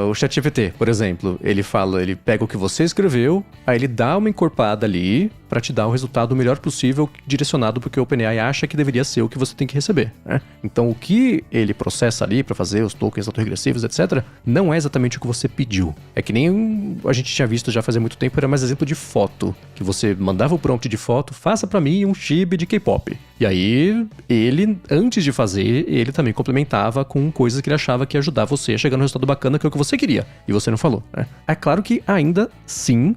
o ChatGPT, por exemplo, ele pega o que você escreveu, aí ele dá uma encorpada ali para te dar o resultado o melhor possível, direcionado porque o OpenAI acha que deveria ser o que você tem que receber, né? Então, o que ele processa ali para fazer os tokens autorregressivos, etc., não é exatamente o que você pediu. É que nem a gente tinha visto já fazia muito tempo, era mais exemplo de foto, que você mandava o prompt de foto, faça para mim um chibi de K-pop. E aí, ele, antes de fazer, ele também complementava com coisas que ele achava que ia ajudar você a chegar no resultado bacana, que é o que você queria, e você não falou, né? É claro que ainda sim,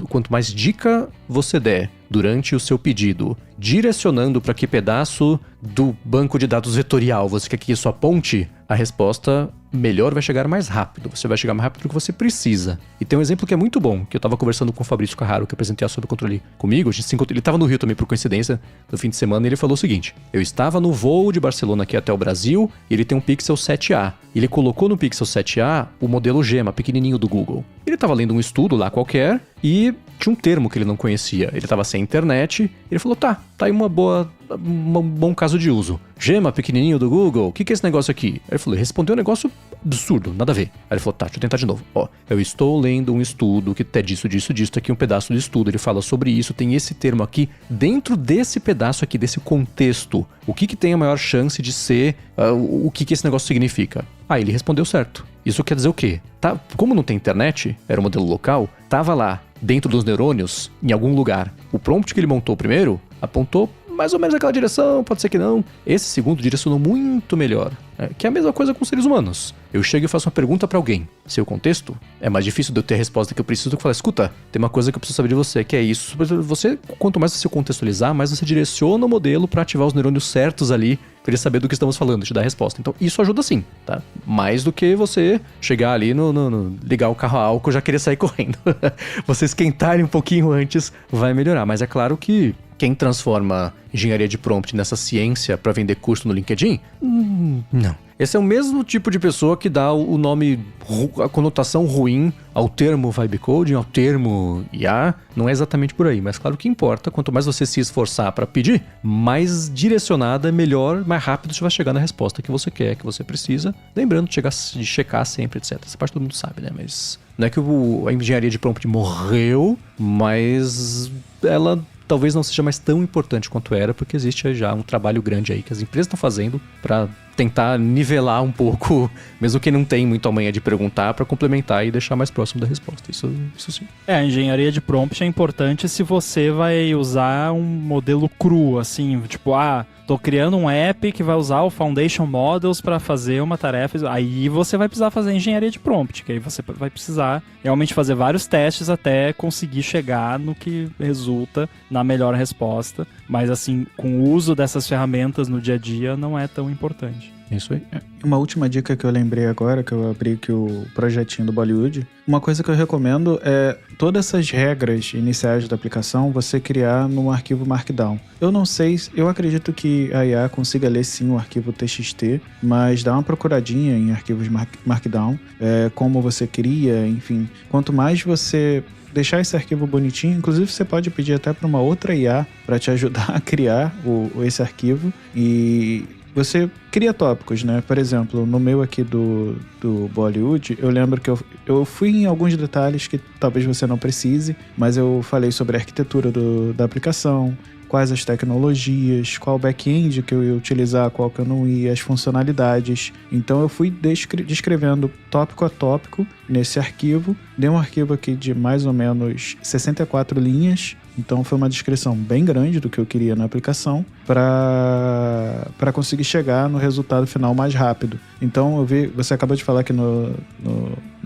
quanto mais dica você der durante o seu pedido, direcionando para que pedaço do banco de dados vetorial você quer que isso aponte, a resposta melhor vai chegar mais rápido. Você vai chegar mais rápido do que você precisa. E tem um exemplo que é muito bom, que eu tava conversando com o Fabrício Carraro, que apresentei a Sob Controle comigo. Ele tava no Rio também por coincidência, no fim de semana, e ele falou o seguinte: eu estava no voo de Barcelona aqui até o Brasil, e ele tem um Pixel 7a. Ele colocou no Pixel 7a o modelo Gemma, pequenininho do Google. Ele tava lendo um estudo lá qualquer, e tinha um termo que ele não conhecia. Ele tava sem internet, ele falou, tá aí um bom caso de uso. Gemma, pequenininho do Google, o que é esse negócio aqui? Aí ele falou, respondeu um negócio absurdo, nada a ver. Aí ele falou, tá, deixa eu tentar de novo. Eu estou lendo um estudo que é disso, aqui um pedaço do estudo, ele fala sobre isso, tem esse termo aqui, dentro desse pedaço aqui, desse contexto, o que tem a maior chance de ser, o que esse negócio significa? Aí ele respondeu certo. Isso quer dizer o quê? Como não tem internet, era um modelo local, tava lá, dentro dos neurônios, em algum lugar. O prompt que ele montou primeiro apontou mais ou menos aquela direção, pode ser que não. Esse segundo direcionou muito melhor. Que é a mesma coisa com os seres humanos. Eu chego e faço uma pergunta pra alguém. Seu contexto, é mais difícil de eu ter a resposta que eu preciso do que falar, escuta, tem uma coisa que eu preciso saber de você, que é isso. Você, quanto mais você contextualizar, mais você direciona o modelo pra ativar os neurônios certos ali, pra ele saber do que estamos falando, te dar a resposta. Então, isso ajuda sim, tá? Mais do que você chegar ali ligar o carro a álcool e já querer sair correndo. Você esquentar um pouquinho antes vai melhorar. Mas é claro que quem transforma engenharia de prompt nessa ciência pra vender curso no LinkedIn? Não. Esse é o mesmo tipo de pessoa que dá o nome, a conotação ruim ao termo vibe coding, ao termo IA. Não é exatamente por aí, mas claro que importa. Quanto mais você se esforçar pra pedir, mais direcionada, melhor, mais rápido você vai chegar na resposta que você quer, que você precisa. Lembrando de checar sempre, etc. Essa parte todo mundo sabe, né? Mas não é que a engenharia de prompt morreu, mas ela talvez não seja mais tão importante quanto era, porque existe já um trabalho grande aí que as empresas estão fazendo para tentar nivelar um pouco, mesmo que não tem muito a manha de perguntar, para complementar e deixar mais próximo da resposta. Isso sim. A engenharia de prompt é importante se você vai usar um modelo cru, assim, tipo, tô criando um app que vai usar o Foundation Models para fazer uma tarefa. Aí você vai precisar fazer engenharia de prompt, que aí você vai precisar realmente fazer vários testes até conseguir chegar no que resulta na melhor resposta. Mas assim, com o uso dessas ferramentas no dia a dia não é tão importante. Isso aí. Uma última dica que eu lembrei agora, que eu abri aqui o projetinho do Bollywood, uma coisa que eu recomendo é todas essas regras iniciais da aplicação você criar num arquivo Markdown. Eu não sei, eu acredito que a IA consiga ler sim o arquivo TXT, mas dá uma procuradinha em arquivos Markdown, como você cria, enfim. Quanto mais você deixar esse arquivo bonitinho, inclusive você pode pedir até para uma outra IA para te ajudar a criar esse arquivo e você cria tópicos, né? Por exemplo, no meu aqui do Bollywood, eu lembro que eu fui em alguns detalhes que talvez você não precise, mas eu falei sobre a arquitetura da aplicação, quais as tecnologias, qual back-end que eu ia utilizar, qual que eu não ia, as funcionalidades. Então eu fui descrevendo tópico a tópico nesse arquivo. Dei um arquivo aqui de mais ou menos 64 linhas, então foi uma descrição bem grande do que eu queria na aplicação para conseguir chegar no resultado final mais rápido. Então eu vi, você acabou de falar aqui no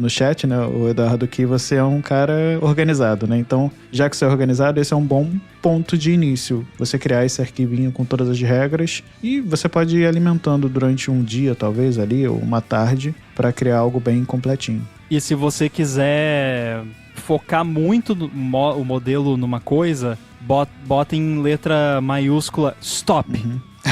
chat, né, o Eduardo, que você é um cara organizado, né? Então, já que você é organizado, esse é um bom ponto de início. Você criar esse arquivinho com todas as regras e você pode ir alimentando durante um dia, talvez, ali, ou uma tarde, para criar algo bem completinho. E se você quiser focar muito o modelo numa coisa, bota em letra maiúscula stop,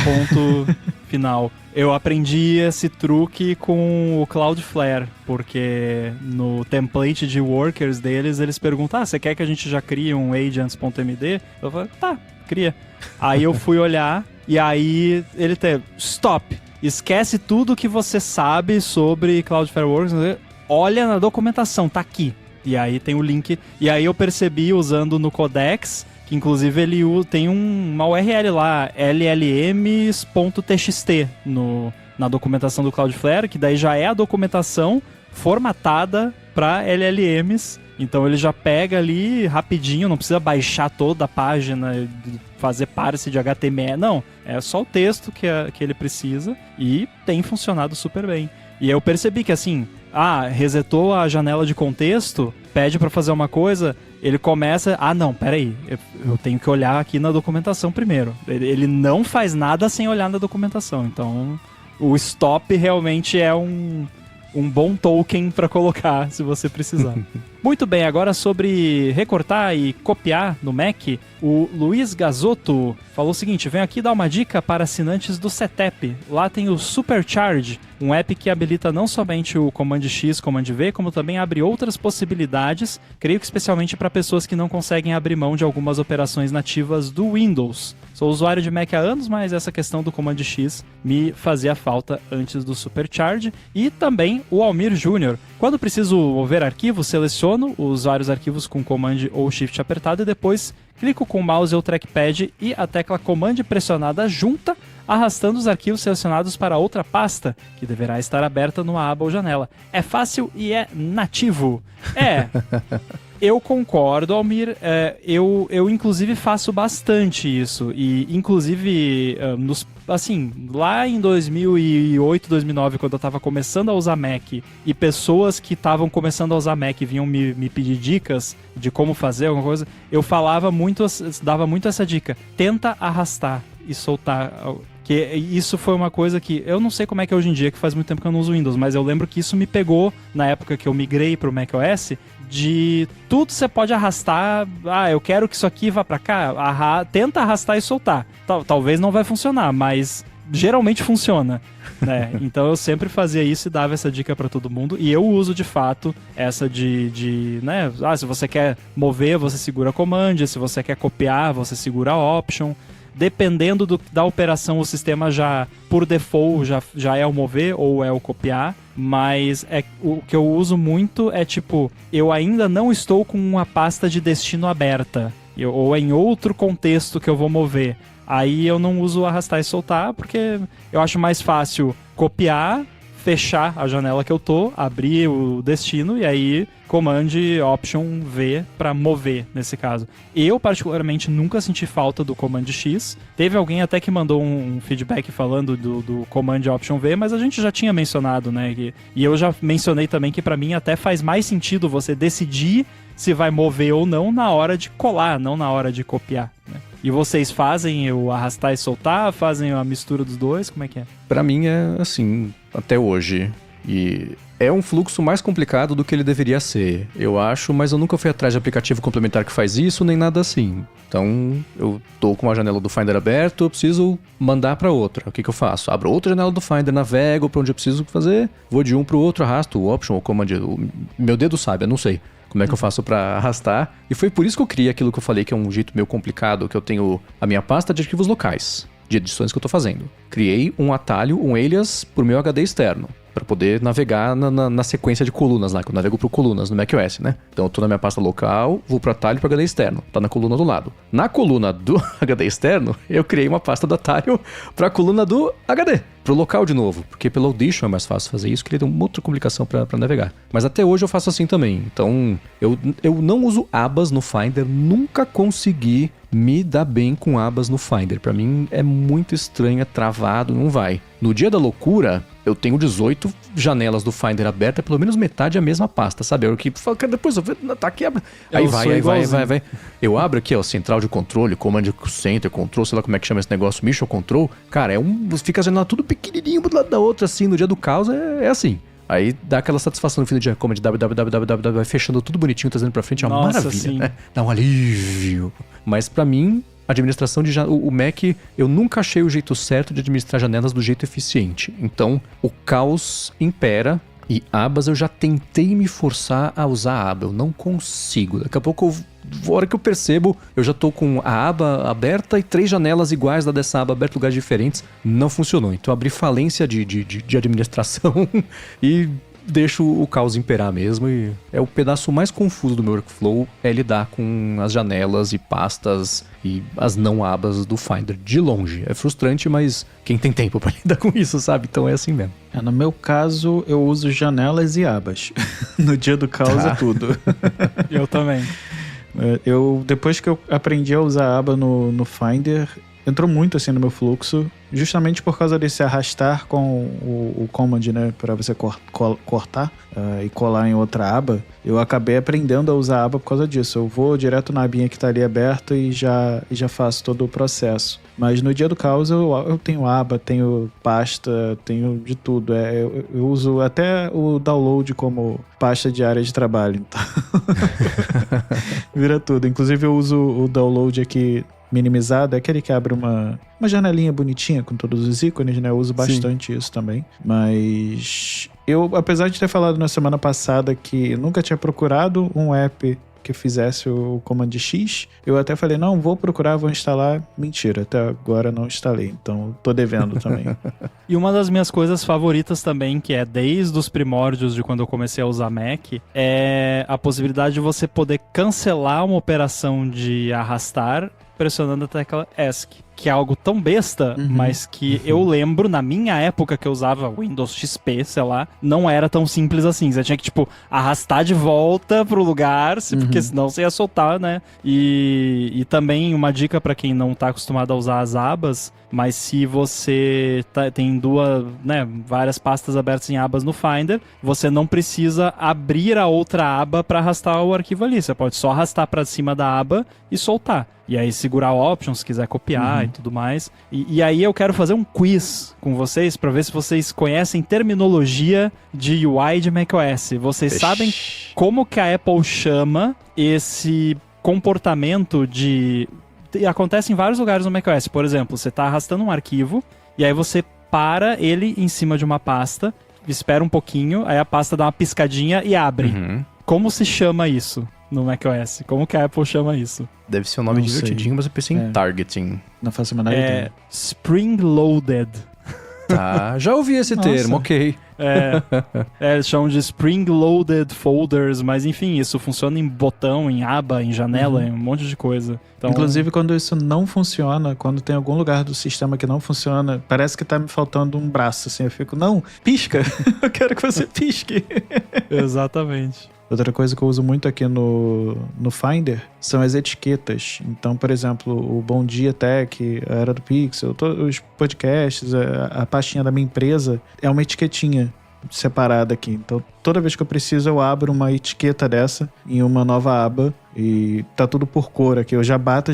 ponto final. Eu aprendi esse truque com o Cloudflare, porque no template de workers deles, eles perguntam, você quer que a gente já crie um agents.md? Eu falei, tá, cria. Aí eu fui olhar, e aí ele tem stop, esquece tudo que você sabe sobre Cloudflare Workers, olha na documentação, tá aqui. E aí tem o link. E aí eu percebi usando no Codex, que inclusive ele tem uma URL lá, llms.txt na documentação do Cloudflare, que daí já é a documentação formatada para LLMs. Então ele já pega ali rapidinho, não precisa baixar toda a página, fazer parse de HTML, não. É só o texto que ele precisa e tem funcionado super bem. E eu percebi que assim, resetou a janela de contexto, pede para fazer uma coisa, ele começa, não, peraí, eu tenho que olhar aqui na documentação primeiro. Ele não faz nada sem olhar na documentação, então o stop realmente é um bom token para colocar se você precisar. Muito bem, agora sobre recortar e copiar no Mac, o Luiz Gazotto falou o seguinte, vem aqui dar uma dica para assinantes do CETEP. Lá tem o Supercharge, um app que habilita não somente o Command X, Command V, como também abre outras possibilidades, creio que especialmente para pessoas que não conseguem abrir mão de algumas operações nativas do Windows. Sou usuário de Mac há anos, mas essa questão do Command X me fazia falta antes do Supercharge. E também o Almir Júnior. Quando preciso mover arquivos, seleciono os vários arquivos com Command ou Shift apertado e depois clico com o mouse ou trackpad e a tecla Command pressionada junta, arrastando os arquivos selecionados para outra pasta, que deverá estar aberta numa aba ou janela. É fácil e é nativo. Eu concordo, Almir. Eu inclusive faço bastante isso. E, inclusive, lá em 2008, 2009, quando eu tava começando a usar Mac, e pessoas que estavam começando a usar Mac vinham me pedir dicas de como fazer alguma coisa, eu dava muito essa dica. Tenta arrastar e soltar. Que isso foi uma coisa que eu não sei como é que é hoje em dia, que faz muito tempo que eu não uso Windows, mas eu lembro que isso me pegou na época que eu migrei pro macOS, de tudo você pode arrastar. Eu quero que isso aqui vá pra cá, tenta arrastar e soltar. Talvez não vai funcionar, mas geralmente funciona, né? Então eu sempre fazia isso e dava essa dica pra todo mundo, e eu uso de fato essa né? Se você quer mover, você segura Command, se você quer copiar, você segura Option. Dependendo da operação, o sistema já, por default, já é o mover ou é o copiar. Mas o que eu uso muito é tipo, eu ainda não estou com uma pasta de destino aberta. Ou em outro contexto que eu vou mover. Aí eu não uso arrastar e soltar, porque eu acho mais fácil copiar, fechar a janela que eu tô, abrir o destino e aí Command Option V para mover, nesse caso. Eu, particularmente, nunca senti falta do Command X. Teve alguém até que mandou um feedback falando do Command Option V, mas a gente já tinha mencionado, né? E eu já mencionei também que para mim até faz mais sentido você decidir se vai mover ou não na hora de colar, não na hora de copiar, né? E vocês fazem o arrastar e soltar? Fazem a mistura dos dois? Como é que é? Pra mim é assim, até hoje. E é um fluxo mais complicado do que ele deveria ser, eu acho, mas eu nunca fui atrás de aplicativo complementar que faz isso, nem nada assim. Então, eu tô com a janela do Finder aberto, eu preciso mandar pra outra. O que eu faço? Abro outra janela do Finder, navego pra onde eu preciso fazer, vou de um pro outro, arrasto o Option ou Command. Meu dedo sabe, eu não sei como é que eu faço pra arrastar. E foi por isso que eu criei aquilo que eu falei, que é um jeito meio complicado, que eu tenho a minha pasta de arquivos locais, de edições que eu tô fazendo. Criei um atalho, um alias, pro meu HD externo, para poder navegar na sequência de colunas lá, que eu navego por colunas no macOS, né? Então eu tô na minha pasta local, vou pro atalho pro HD externo, tá na coluna do lado. Na coluna do HD externo, eu criei uma pasta do atalho pra coluna do HD, pro local de novo, porque pelo Audition é mais fácil fazer isso, que ele tem uma outra complicação pra navegar. Mas até hoje eu faço assim também. Então eu não uso abas no Finder, nunca consegui me dar bem com abas no Finder. Pra mim é muito estranho, é travado, não vai. No dia da loucura, eu tenho 18 janelas do Finder abertas, pelo menos metade é a mesma pasta, sabe? Eu que depois eu tá aqui, aí vai. Eu abro aqui, ó, central de controle, Command Center, Control, sei lá como é que chama esse negócio, Mission Control. Cara, fica a janela tudo pequenininho do lado da outra, assim, no dia do caos é assim. Aí dá aquela satisfação no fim do dia, Command www, vai fechando tudo bonitinho, trazendo pra frente, é uma maravilha, sim, né? Dá um alívio. Mas pra mim, administração o Mac, eu nunca achei o jeito certo de administrar janelas do jeito eficiente. Então, o caos impera. E abas, eu já tentei me forçar a usar a aba, eu não consigo. Daqui a pouco, a hora que eu percebo, eu já tô com a aba aberta e 3 janelas iguais da dessa aba aberta em lugares diferentes. Não funcionou. Então, eu abri falência de administração e deixo o caos imperar mesmo. E é o pedaço mais confuso do meu workflow, é lidar com as janelas e pastas e as não abas do Finder de longe. É frustrante, mas quem tem tempo pra lidar com isso, sabe? Então é assim mesmo. No meu caso, eu uso janelas e abas. No dia do caos é tudo. Eu também. Depois que eu aprendi a usar a aba no Finder, entrou muito assim no meu fluxo, justamente por causa desse arrastar com o Command, né, para você cortar e colar em outra aba. Eu acabei aprendendo a usar a aba por causa disso. Eu vou direto na abinha que tá ali aberta e já faço todo o processo. Mas no dia do caos eu tenho aba, tenho pasta, tenho de tudo. Eu uso até o download como pasta de área de trabalho. Então vira tudo. Inclusive eu uso o download aqui minimizado, é aquele que abre uma janelinha bonitinha com todos os ícones, né? Eu uso bastante isso também. Mas eu, apesar de ter falado na semana passada que nunca tinha procurado um app que fizesse o Command X, eu até falei, não, vou procurar, vou instalar. Mentira, até agora não instalei, então tô devendo também. E uma das minhas coisas favoritas também, que é desde os primórdios de quando eu comecei a usar Mac, é a possibilidade de você poder cancelar uma operação de arrastar pressionando a tecla ESC, que é algo tão besta, mas que eu lembro, na minha época que eu usava Windows XP, sei lá, não era tão simples assim. Você tinha que, tipo, arrastar de volta pro lugar, porque senão você ia soltar, né? E também uma dica pra quem não tá acostumado a usar as abas, mas se você tem várias pastas abertas em abas no Finder, você não precisa abrir a outra aba para arrastar o arquivo ali. Você pode só arrastar para cima da aba e soltar. E aí segurar o Option se quiser copiar e tudo mais. E aí eu quero fazer um quiz com vocês para ver se vocês conhecem terminologia de UI de macOS. Vocês sabem como que a Apple chama esse comportamento de... Acontece em vários lugares no macOS. Por exemplo, você está arrastando um arquivo e aí você para ele em cima de uma pasta, espera um pouquinho, aí a pasta dá uma piscadinha e abre. Como se chama isso no macOS? Como que a Apple chama isso? Deve ser um nome divertidinho, mas eu pensei em targeting. Não faço a menor ideia. Spring Loaded. Tá, já ouvi esse termo, ok. Eles chamam de Spring Loaded Folders, mas enfim, isso funciona em botão, em aba, em janela, em um monte de coisa. Então... Inclusive, quando isso não funciona, quando tem algum lugar do sistema que não funciona, parece que tá me faltando um braço, assim. Eu fico, não, pisca! Eu quero que você pisque! Exatamente. Outra coisa que eu uso muito aqui no Finder são as etiquetas. Então, por exemplo, o Bom Dia Tech, a Era do Pixel, os podcasts, a pastinha da minha empresa é uma etiquetinha separada aqui. Então, toda vez que eu preciso, eu abro uma etiqueta dessa em uma nova aba e tá tudo por cor aqui. Eu já bato,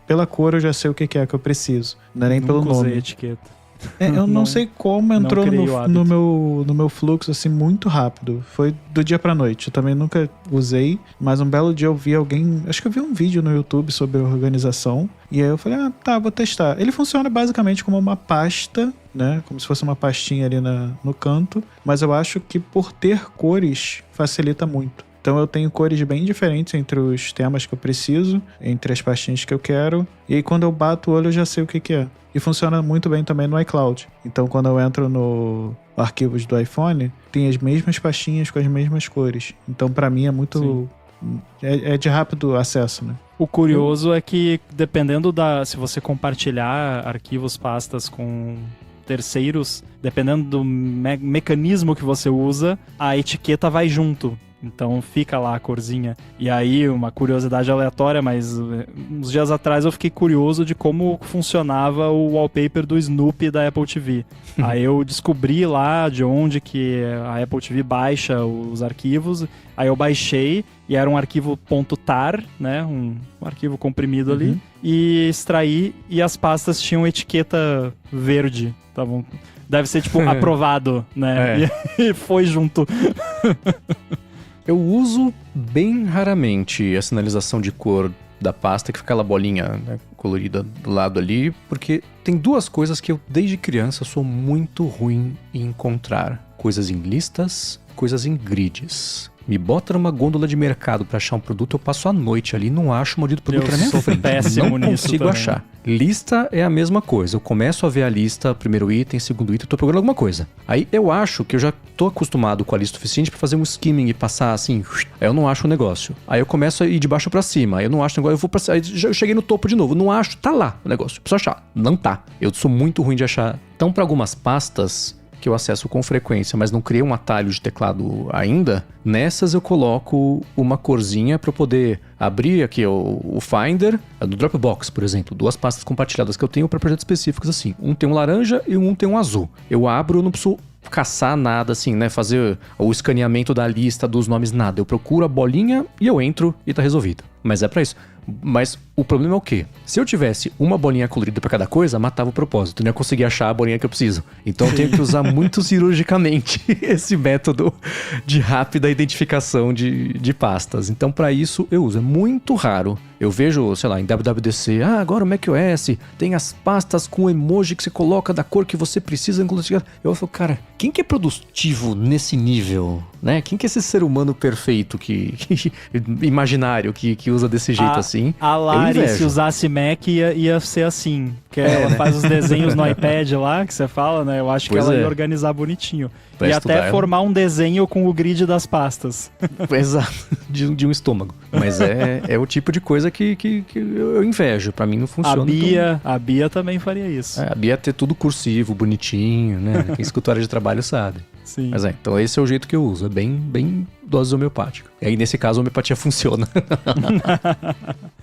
pela cor eu já sei o que é que eu preciso. Não é nem pelo nome. Usei etiqueta. Eu não sei como entrou no meu fluxo assim muito rápido. Foi do dia pra noite. Eu também nunca usei, mas um belo dia eu vi alguém... Acho que eu vi um vídeo no YouTube sobre organização. E aí eu falei, vou testar. Ele funciona basicamente como uma pasta, né? Como se fosse uma pastinha ali no canto. Mas eu acho que por ter cores facilita muito. Então eu tenho cores bem diferentes entre os temas que eu preciso, entre as pastinhas que eu quero. E aí quando eu bato o olho eu já sei o que é. E funciona muito bem também no iCloud. Então quando eu entro no arquivos do iPhone, tem as mesmas pastinhas com as mesmas cores. Então pra mim é muito... É de rápido acesso, né? O curioso é que dependendo se você compartilhar arquivos, pastas com terceiros, dependendo do mecanismo que você usa, a etiqueta vai junto. Então fica lá a corzinha. E aí, uma curiosidade aleatória, mas uns dias atrás eu fiquei curioso de como funcionava o wallpaper do Snoopy da Apple TV. Aí eu descobri lá de onde que a Apple TV baixa os arquivos. Aí eu baixei e era um arquivo .tar, né? Um arquivo comprimido ali. E extraí e as pastas tinham etiqueta verde. Tavam... Deve ser tipo aprovado, né? E foi junto. Eu uso bem raramente a sinalização de cor da pasta, que fica aquela bolinha, né, colorida do lado ali, porque tem duas coisas que eu, desde criança, sou muito ruim em encontrar. Coisas em listas, coisas em grids. Me bota numa gôndola de mercado pra achar um produto, eu passo a noite ali, não acho o maldito produto na minha frente. Péssimo não consigo achar. Lista é a mesma coisa. Eu começo a ver a lista, primeiro item, segundo item, eu tô procurando alguma coisa. Aí eu acho que eu já tô acostumado com a lista suficiente pra fazer um skimming e passar assim. Aí eu não acho o negócio. Aí eu começo a ir de baixo pra cima. Aí eu não acho o negócio, eu vou pra cima. Aí eu cheguei no topo de novo. Não acho, tá lá o negócio. Preciso achar. Não tá. Eu sou muito ruim de achar. Então, pra algumas pastas que eu acesso com frequência, mas não criei um atalho de teclado ainda, nessas eu coloco uma corzinha para eu poder abrir aqui o Finder, do Dropbox, por exemplo, duas pastas compartilhadas que eu tenho para projetos específicos assim. Um tem um laranja e um tem um azul. Eu abro, eu não preciso caçar nada assim, né? Fazer o escaneamento da lista dos nomes, nada. Eu procuro a bolinha e eu entro e tá resolvido. Mas é pra isso. Mas o problema é o quê? Se eu tivesse uma bolinha colorida pra cada coisa, matava o propósito. Eu não ia conseguir achar a bolinha que eu preciso. Então eu tenho que usar muito cirurgicamente esse método de rápida identificação de pastas. Então pra isso eu uso. É muito raro. Eu vejo, sei lá, em WWDC, agora o macOS tem as pastas com emoji que você coloca da cor que você precisa. Eu falo, cara, quem que é produtivo nesse nível? né? Quem que é esse ser humano perfeito, imaginário, que usa desse jeito assim? A Lari, se usasse Mac, ia ser assim. Que ela faz os desenhos no iPad lá, que você fala, né? Eu acho que ela ia organizar bonitinho. Pra e estudar, até formar um desenho com o grid das pastas. Exato, de um estômago. Mas é o tipo de coisa que eu invejo. Pra mim não funciona. A Bia também faria isso. A Bia ia ter tudo cursivo, bonitinho, né? Quem escuta área de trabalho sabe. Sim. Mas então esse é o jeito que eu uso. É bem dose homeopática. E aí nesse caso a homeopatia funciona.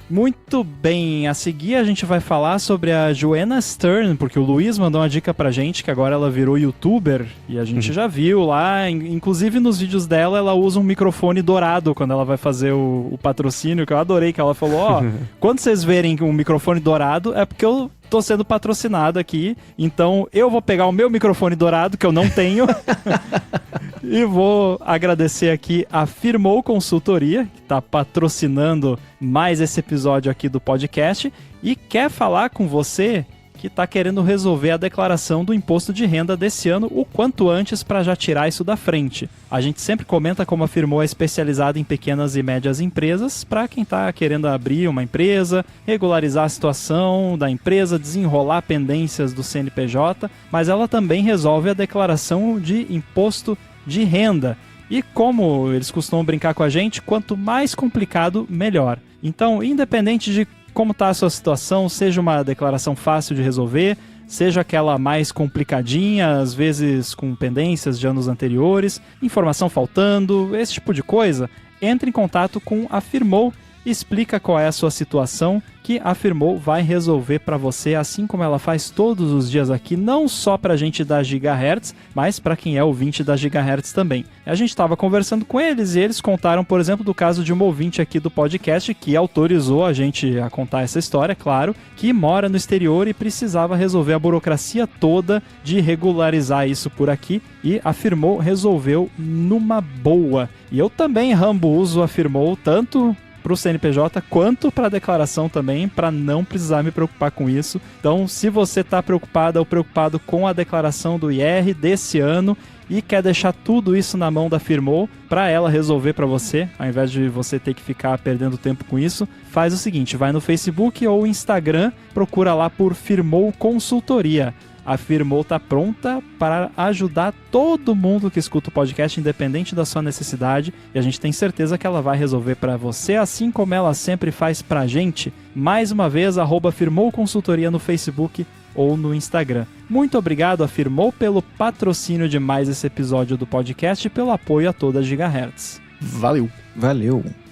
Muito bem, a seguir a gente vai falar sobre a Joanna Stern, porque o Luiz mandou uma dica pra gente que agora ela virou youtuber e a gente já viu lá, inclusive nos vídeos dela ela usa um microfone dourado quando ela vai fazer o patrocínio, que eu adorei, que ela falou, quando vocês verem um microfone dourado é porque eu tô sendo patrocinado aqui, então eu vou pegar o meu microfone dourado, que eu não tenho, e vou agradecer aqui a Firmou Consultoria, que tá patrocinando mais esse episódio aqui do podcast, e quer falar com você que está querendo resolver a declaração do imposto de renda desse ano o quanto antes para já tirar isso da frente. A gente sempre comenta como a Firmou é especializada em pequenas e médias empresas para quem está querendo abrir uma empresa, regularizar a situação da empresa, desenrolar pendências do CNPJ, mas ela também resolve a declaração de imposto de renda. E como eles costumam brincar com a gente, quanto mais complicado, melhor. Então, independente de como está a sua situação, seja uma declaração fácil de resolver, seja aquela mais complicadinha, às vezes com pendências de anos anteriores, informação faltando, esse tipo de coisa, entre em contato com a Firmou, explica qual é a sua situação, que a Firmou vai resolver para você, assim como ela faz todos os dias aqui, não só para a gente da Gigahertz, mas para quem é ouvinte da Gigahertz também. A gente estava conversando com eles e eles contaram, por exemplo, do caso de uma ouvinte aqui do podcast que autorizou a gente a contar essa história, claro, que mora no exterior e precisava resolver a burocracia toda de regularizar isso por aqui, e a Firmou resolveu numa boa. E eu também, Rambo, uso a Firmou tanto para o CNPJ quanto para a declaração também, para não precisar me preocupar com isso. Então, se você está preocupada ou preocupado com a declaração do IR desse ano e quer deixar tudo isso na mão da Firmou para ela resolver para você, ao invés de você ter que ficar perdendo tempo com isso, faz o seguinte, vai no Facebook ou Instagram, procura lá por Firmou Consultoria. A Firmou está pronta para ajudar todo mundo que escuta o podcast, independente da sua necessidade, e a gente tem certeza que ela vai resolver para você, assim como ela sempre faz para a gente. Mais uma vez, @Firmou Consultoria no Facebook ou no Instagram. Muito obrigado a Firmou pelo patrocínio de mais esse episódio do podcast e pelo apoio a toda a Gigahertz. Valeu.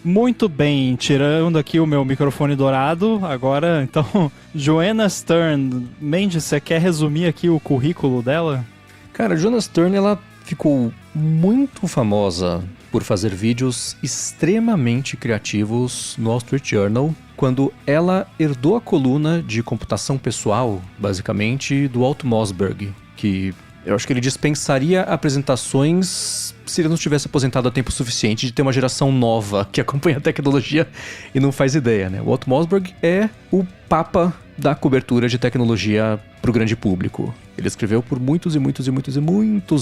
Muito bem, tirando aqui o meu microfone dourado, agora, então, Joanna Stern. Mendes, você quer resumir aqui o currículo dela? Cara, a Joanna Stern, ela ficou muito famosa por fazer vídeos extremamente criativos no Wall Street Journal, quando ela herdou a coluna de computação pessoal, basicamente, do Walt Mossberg, que eu acho que ele dispensaria apresentações se ele não tivesse aposentado a tempo suficiente de ter uma geração nova que acompanha a tecnologia e não faz ideia, né? O Walt Mossberg é o papa da cobertura de tecnologia para o grande público. Ele escreveu por muitos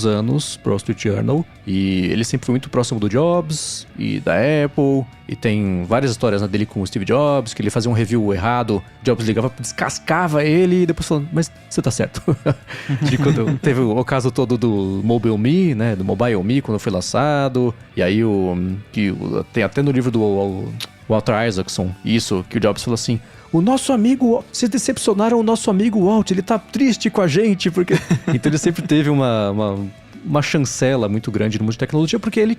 anos para o Wall Street Journal e ele sempre foi muito próximo do Jobs e da Apple, e tem várias histórias dele com o Steve Jobs, que ele fazia um review errado, Jobs ligava, descascava ele e depois falando, mas você tá certo. De quando teve o caso todo do Mobile Me, né, do Mobile Me, quando foi lançado, e aí tem até no livro do Walter Isaacson, isso, que o Jobs falou assim, o nosso amigo, vocês decepcionaram o nosso amigo Walt, ele tá triste com a gente, porque... Então ele sempre teve uma chancela muito grande no mundo de tecnologia, porque ele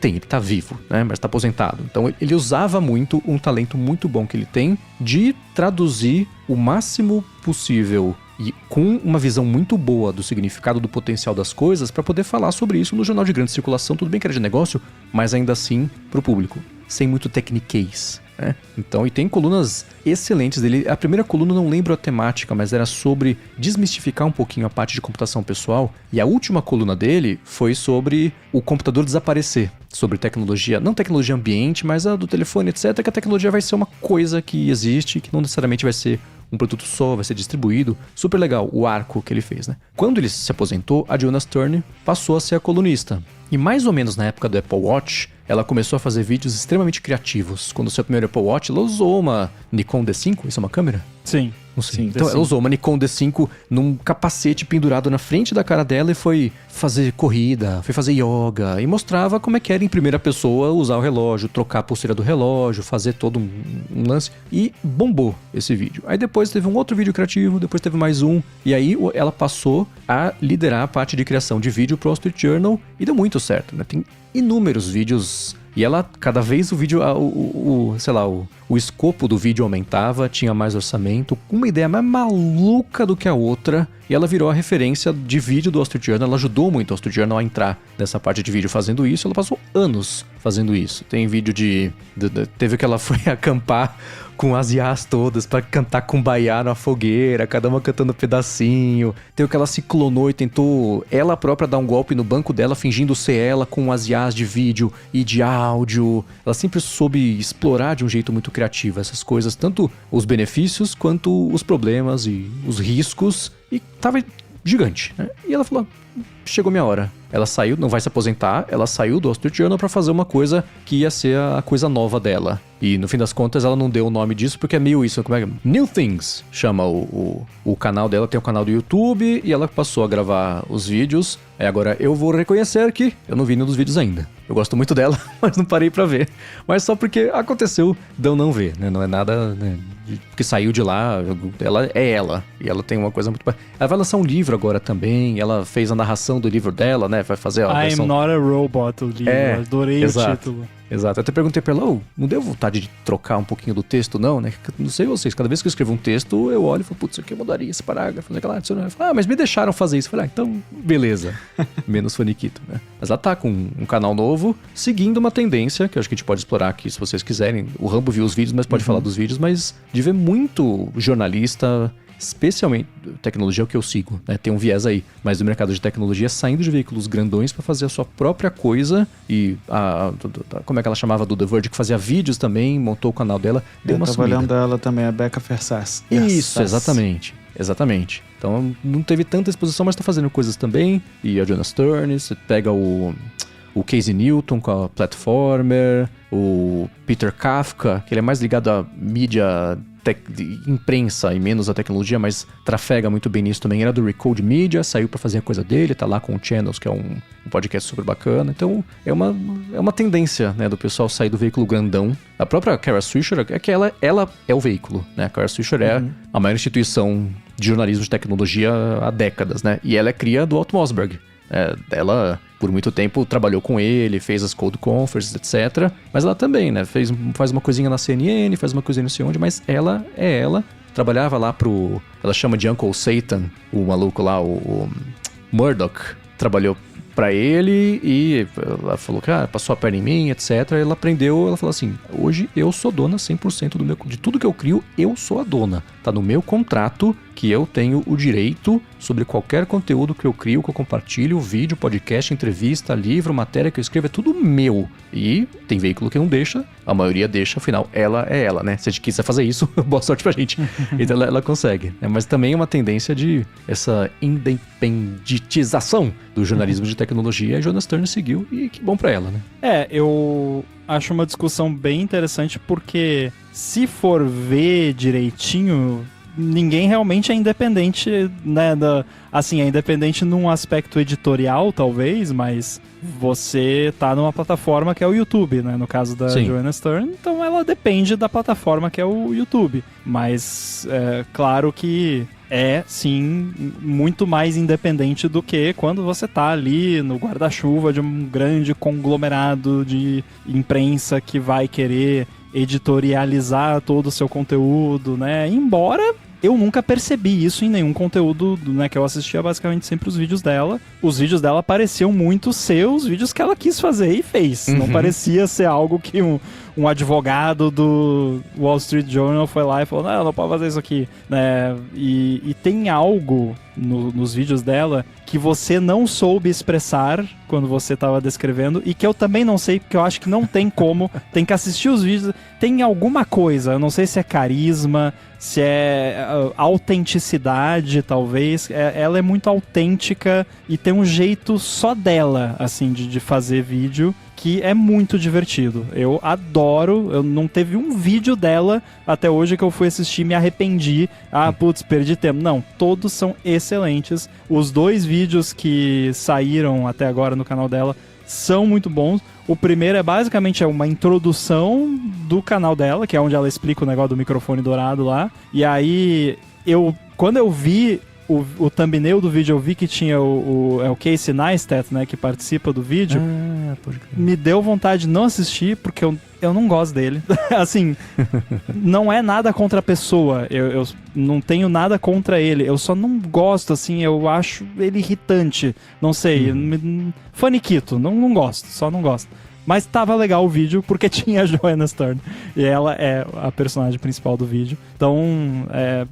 ele tá vivo, né, mas tá aposentado. Então ele usava muito um talento muito bom que ele tem de traduzir o máximo possível e com uma visão muito boa do significado, do potencial das coisas, para poder falar sobre isso no jornal de grande circulação. Tudo bem que era de negócio, mas ainda assim pro público, sem muito tecniquez, né? Então, e tem colunas excelentes dele. A primeira coluna, não lembro a temática, mas era sobre desmistificar um pouquinho a parte de computação pessoal. E a última coluna dele foi sobre o computador desaparecer, sobre tecnologia, não tecnologia ambiente, mas a do telefone, etc. Que a tecnologia vai ser uma coisa que existe, que não necessariamente vai ser um produto só, vai ser distribuído. Super legal o arco que ele fez, né? Quando ele se aposentou, a Joanna Stern passou a ser a colunista. E mais ou menos na época do Apple Watch, ela começou a fazer vídeos extremamente criativos. Quando o seu primeiro Apple Watch, ela usou uma Nikon D5, isso é uma câmera? Sim. Não sei. Sim, então, ela usou uma Nikon D5 num capacete pendurado na frente da cara dela e foi fazer corrida, foi fazer yoga e mostrava como é que era em primeira pessoa usar o relógio, trocar a pulseira do relógio, fazer todo um lance. E bombou esse vídeo. Aí depois teve um outro vídeo criativo, depois teve mais um. E aí ela passou a liderar a parte de criação de vídeo pro Wall Street Journal e deu muito certo, né? Tem inúmeros vídeos. E ela, cada vez o vídeo, o escopo do vídeo aumentava, tinha mais orçamento, uma ideia mais maluca do que a outra, e ela virou a referência de vídeo do Wall Street Journal, ela ajudou muito o Wall Street Journal a entrar nessa parte de vídeo fazendo isso, ela passou anos fazendo isso. Tem vídeo teve que ela foi acampar com as iás todas pra cantar Kumbaya na fogueira, cada uma cantando um pedacinho. Tem o que ela se clonou e tentou ela própria dar um golpe no banco dela, fingindo ser ela com as iás de vídeo e de áudio. Ela sempre soube explorar de um jeito muito criativo essas coisas, tanto os benefícios quanto os problemas e os riscos. E tava gigante, né? E ela falou, chegou minha hora. Ela saiu, não vai se aposentar, ela saiu do Wall Street Journal pra fazer uma coisa que ia ser a coisa nova dela. E no fim das contas ela não deu o nome disso porque é meio isso, como é que é? New Things chama o canal dela, tem um canal do YouTube e ela passou a gravar os vídeos. Aí agora eu vou reconhecer que eu não vi nenhum dos vídeos ainda. Eu gosto muito dela, mas não parei pra ver. Mas só porque aconteceu de eu não ver, né? Não é nada, né, porque saiu de lá, ela é ela. E ela tem uma coisa muito... Ela vai lançar um livro agora também, ela fez a narração do livro dela, né? Vai fazer a versão... I'm Not a Robot, o livro. Adorei exato. o título. Exato. Eu até perguntei pra ela, não deu vontade de trocar um pouquinho do texto, não, né? Não sei vocês, cada vez que eu escrevo um texto, eu olho e falo, putz, isso aqui eu mudaria esse parágrafo, aquela adicional. Mas me deixaram fazer isso. Eu falei, então, beleza. Menos faniquito, né? Mas ela tá com um canal novo, seguindo uma tendência, que eu acho que a gente pode explorar aqui, se vocês quiserem. O Rambo viu os vídeos, mas pode falar dos vídeos, mas de ver muito jornalista... Especialmente, tecnologia é o que eu sigo, né? Tem um viés aí, mas do mercado de tecnologia saindo de veículos grandões para fazer a sua própria coisa. E como é que ela chamava do The Verge, que fazia vídeos também, montou o canal dela, deu uma sumida. Eu tava olhando ela também, a Becca Versas. Isso, exatamente. Então não teve tanta exposição, mas tá fazendo coisas também. E a Joanna Stern, você pega o Casey Newton com a Platformer, o Peter Kafka, que ele é mais ligado à mídia de imprensa e menos a tecnologia, mas trafega muito bem nisso também. Era do Recode Media, saiu pra fazer a coisa dele, tá lá com o Channels, que é um podcast super bacana. Então é uma tendência, né, do pessoal sair do veículo grandão. A própria Kara Swisher é que ela é o veículo, né? A Kara Swisher é a maior instituição de jornalismo de tecnologia há décadas, né? E ela é cria do Otto Mossberg. Ela, por muito tempo, trabalhou com ele, fez as Code Conferences, etc. Mas ela também, né? Faz uma coisinha na CNN, faz uma coisinha não sei onde, mas ela é ela. Trabalhava lá ela chama de Uncle Satan, o maluco lá, o Murdoch. Trabalhou pra ele e ela falou que passou a perna em mim, etc. Ela aprendeu, ela falou assim, hoje eu sou dona 100% de tudo que eu crio, eu sou a dona. Tá no meu contrato que eu tenho o direito sobre qualquer conteúdo que eu crio, que eu compartilho, vídeo, podcast, entrevista, livro, matéria que eu escrevo, é tudo meu. E tem veículo que não deixa, a maioria deixa, afinal, ela é ela, né? Se a gente quiser fazer isso, boa sorte pra gente. Então ela consegue, né? Mas também é uma tendência de essa independentização do jornalismo de tecnologia, e a Joanna Stern seguiu, e que bom pra ela, né? Eu acho uma discussão bem interessante, porque se for ver direitinho, ninguém realmente é independente, né? Assim, é independente num aspecto editorial, talvez, mas você tá numa plataforma que é o YouTube, né? No caso da Joanna Stern, então ela depende da plataforma que é o YouTube. Mas, claro que é, sim, muito mais independente do que quando você tá ali no guarda-chuva de um grande conglomerado de imprensa que vai querer editorializar todo o seu conteúdo, né? Embora eu nunca percebi isso em nenhum conteúdo, né, que eu assistia basicamente sempre os vídeos dela. Os vídeos dela pareciam muito ser os vídeos que ela quis fazer e fez. Não parecia ser algo que um advogado do Wall Street Journal foi lá e falou, não pode fazer isso aqui, né? E tem algo nos vídeos dela que você não soube expressar quando você estava descrevendo e que eu também não sei, porque eu acho que não tem como, tem que assistir os vídeos, tem alguma coisa, eu não sei se é carisma, se é autenticidade, talvez, ela é muito autêntica e tem um jeito só dela, assim, de fazer vídeo, que é muito divertido. Eu adoro, eu não teve um vídeo dela até hoje que eu fui assistir e me arrependi. Putz, perdi tempo. Não, todos são excelentes. Os 2 vídeos que saíram até agora no canal dela são muito bons. O primeiro é basicamente uma introdução do canal dela, que é onde ela explica o negócio do microfone dourado lá. E aí, quando eu vi o thumbnail do vídeo, eu vi que tinha o Casey Neistat, né, que participa do vídeo. Pode crer. Me deu vontade de não assistir, porque eu não gosto dele. Assim, não é nada contra a pessoa. Eu não tenho nada contra ele. Eu só não gosto, assim, eu acho ele irritante. Não sei, faniquito, não gosto, só não gosto. Mas tava legal o vídeo porque tinha a Joanna Stern. E ela é a personagem principal do vídeo. Então, é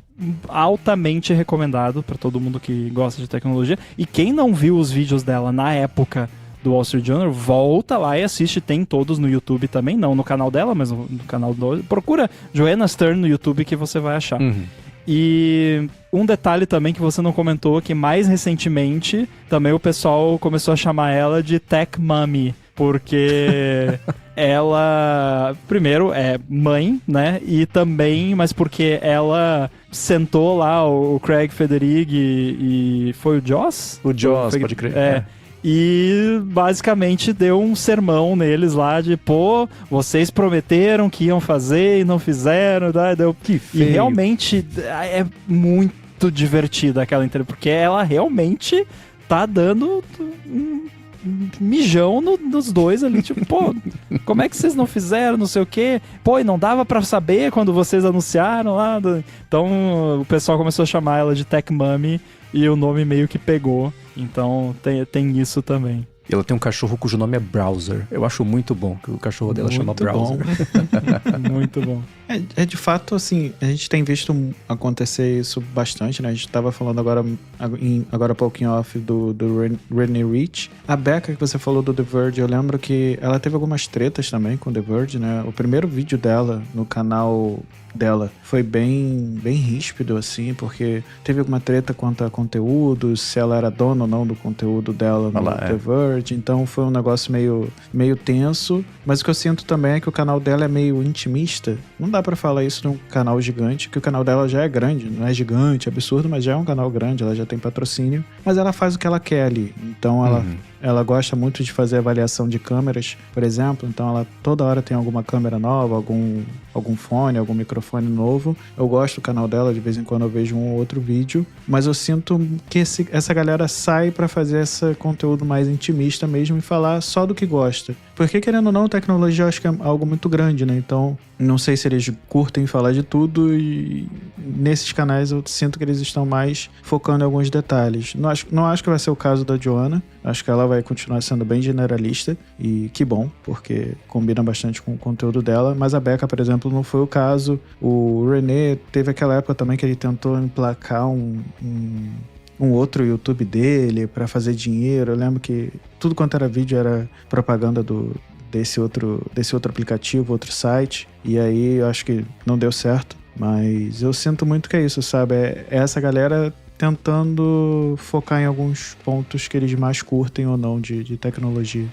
altamente recomendado pra todo mundo que gosta de tecnologia. E quem não viu os vídeos dela na época do Wall Street Journal, volta lá e assiste. Tem todos no YouTube também. Não no canal dela, mas no canal do... Procura Joanna Stern no YouTube que você vai achar. E um detalhe também que você não comentou, que mais recentemente também o pessoal começou a chamar ela de Tech Mommy. Porque ela, primeiro, é mãe, né? E também, mas porque ela sentou lá o Craig Federighi e foi o Joss? O Joss, pode crer. E basicamente deu um sermão neles lá de, vocês prometeram que iam fazer e não fizeram, tá? Que feio. E realmente é muito divertida aquela entrevista, porque ela realmente tá dando mijão nos 2 ali, tipo, como é que vocês não fizeram, não sei o quê, e não dava pra saber quando vocês anunciaram lá, então o pessoal começou a chamar ela de Tech Mommy e o nome meio que pegou, então tem isso também. E ela tem um cachorro cujo nome é Browser. Eu acho muito bom que o cachorro dela chama Browser. Muito bom. É de fato, assim, a gente tem visto acontecer isso bastante, né? A gente tava falando agora há pouquinho off do René Rich. A Becca, que você falou do The Verge, eu lembro que ela teve algumas tretas também com The Verge, né? O primeiro vídeo dela no canal dela foi bem ríspido, assim, porque teve alguma treta quanto a conteúdo, se ela era dona ou não do conteúdo dela no The Verge, então foi um negócio meio tenso, mas o que eu sinto também é que o canal dela é meio intimista. Não dá pra falar isso num canal gigante, que o canal dela já é grande, não é gigante, absurdo, mas já é um canal grande, ela já tem patrocínio, mas ela faz o que ela quer ali, então ela gosta muito de fazer avaliação de câmeras, por exemplo, então ela toda hora tem alguma câmera nova, algum fone, algum microfone novo. Eu gosto do canal dela, de vez em quando eu vejo um ou outro vídeo, mas eu sinto que essa galera sai pra fazer esse conteúdo mais intimista mesmo e falar só do que gosta. Porque, querendo ou não, tecnologia eu acho que é algo muito grande, né? Então, não sei se eles curtem falar de tudo e nesses canais eu sinto que eles estão mais focando em alguns detalhes. Não acho que vai ser o caso da Joanna. Acho que ela vai continuar sendo bem generalista e que bom, porque combina bastante com o conteúdo dela. Mas a Becca, por exemplo, não foi o caso. O René teve aquela época também que ele tentou emplacar um outro YouTube dele pra fazer dinheiro. Eu lembro que tudo quanto era vídeo era propaganda desse outro aplicativo, outro site. E aí eu acho que não deu certo. Mas eu sinto muito que é isso, sabe? É essa galera tentando focar em alguns pontos que eles mais curtem ou não de tecnologia.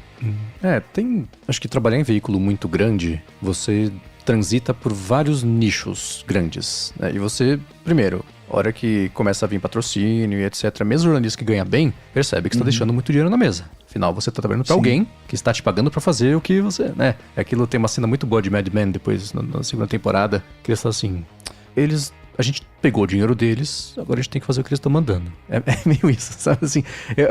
Acho que trabalhar em veículo muito grande, você transita por vários nichos grandes, né? E você, primeiro, hora que começa a vir patrocínio e etc, mesmo jornalista que ganha bem, percebe que está deixando muito dinheiro na mesa. Afinal, você está trabalhando para alguém que está te pagando para fazer o que você, né? Aquilo tem uma cena muito boa de Mad Men depois, na segunda temporada, que eles falam assim, a gente pegou o dinheiro deles, agora a gente tem que fazer o que eles estão mandando. É meio isso, sabe assim?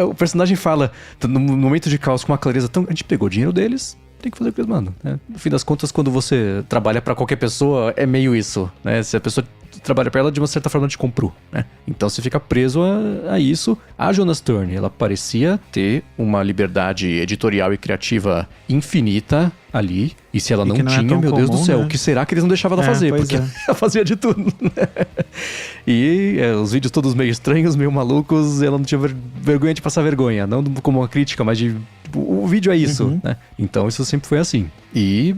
O personagem fala, no momento de caos, com uma clareza tão... A gente pegou o dinheiro deles, tem que fazer o que eles mandam, né? No fim das contas, quando você trabalha pra qualquer pessoa, é meio isso, né? Se a pessoa trabalha pra ela, de uma certa forma, te comprou, né? Então você fica preso a isso. A Joanna Stern, ela parecia ter uma liberdade editorial e criativa infinita ali. E se ela não que não é tinha, tão meu Deus do comum, céu, né? o que será que eles não deixavam ela fazer? pois Porque é. ela fazia de tudo. E os vídeos todos meio estranhos, meio malucos, ela não tinha vergonha de passar vergonha. Não como uma crítica, mas de... O vídeo é isso, né? Então isso sempre foi assim. E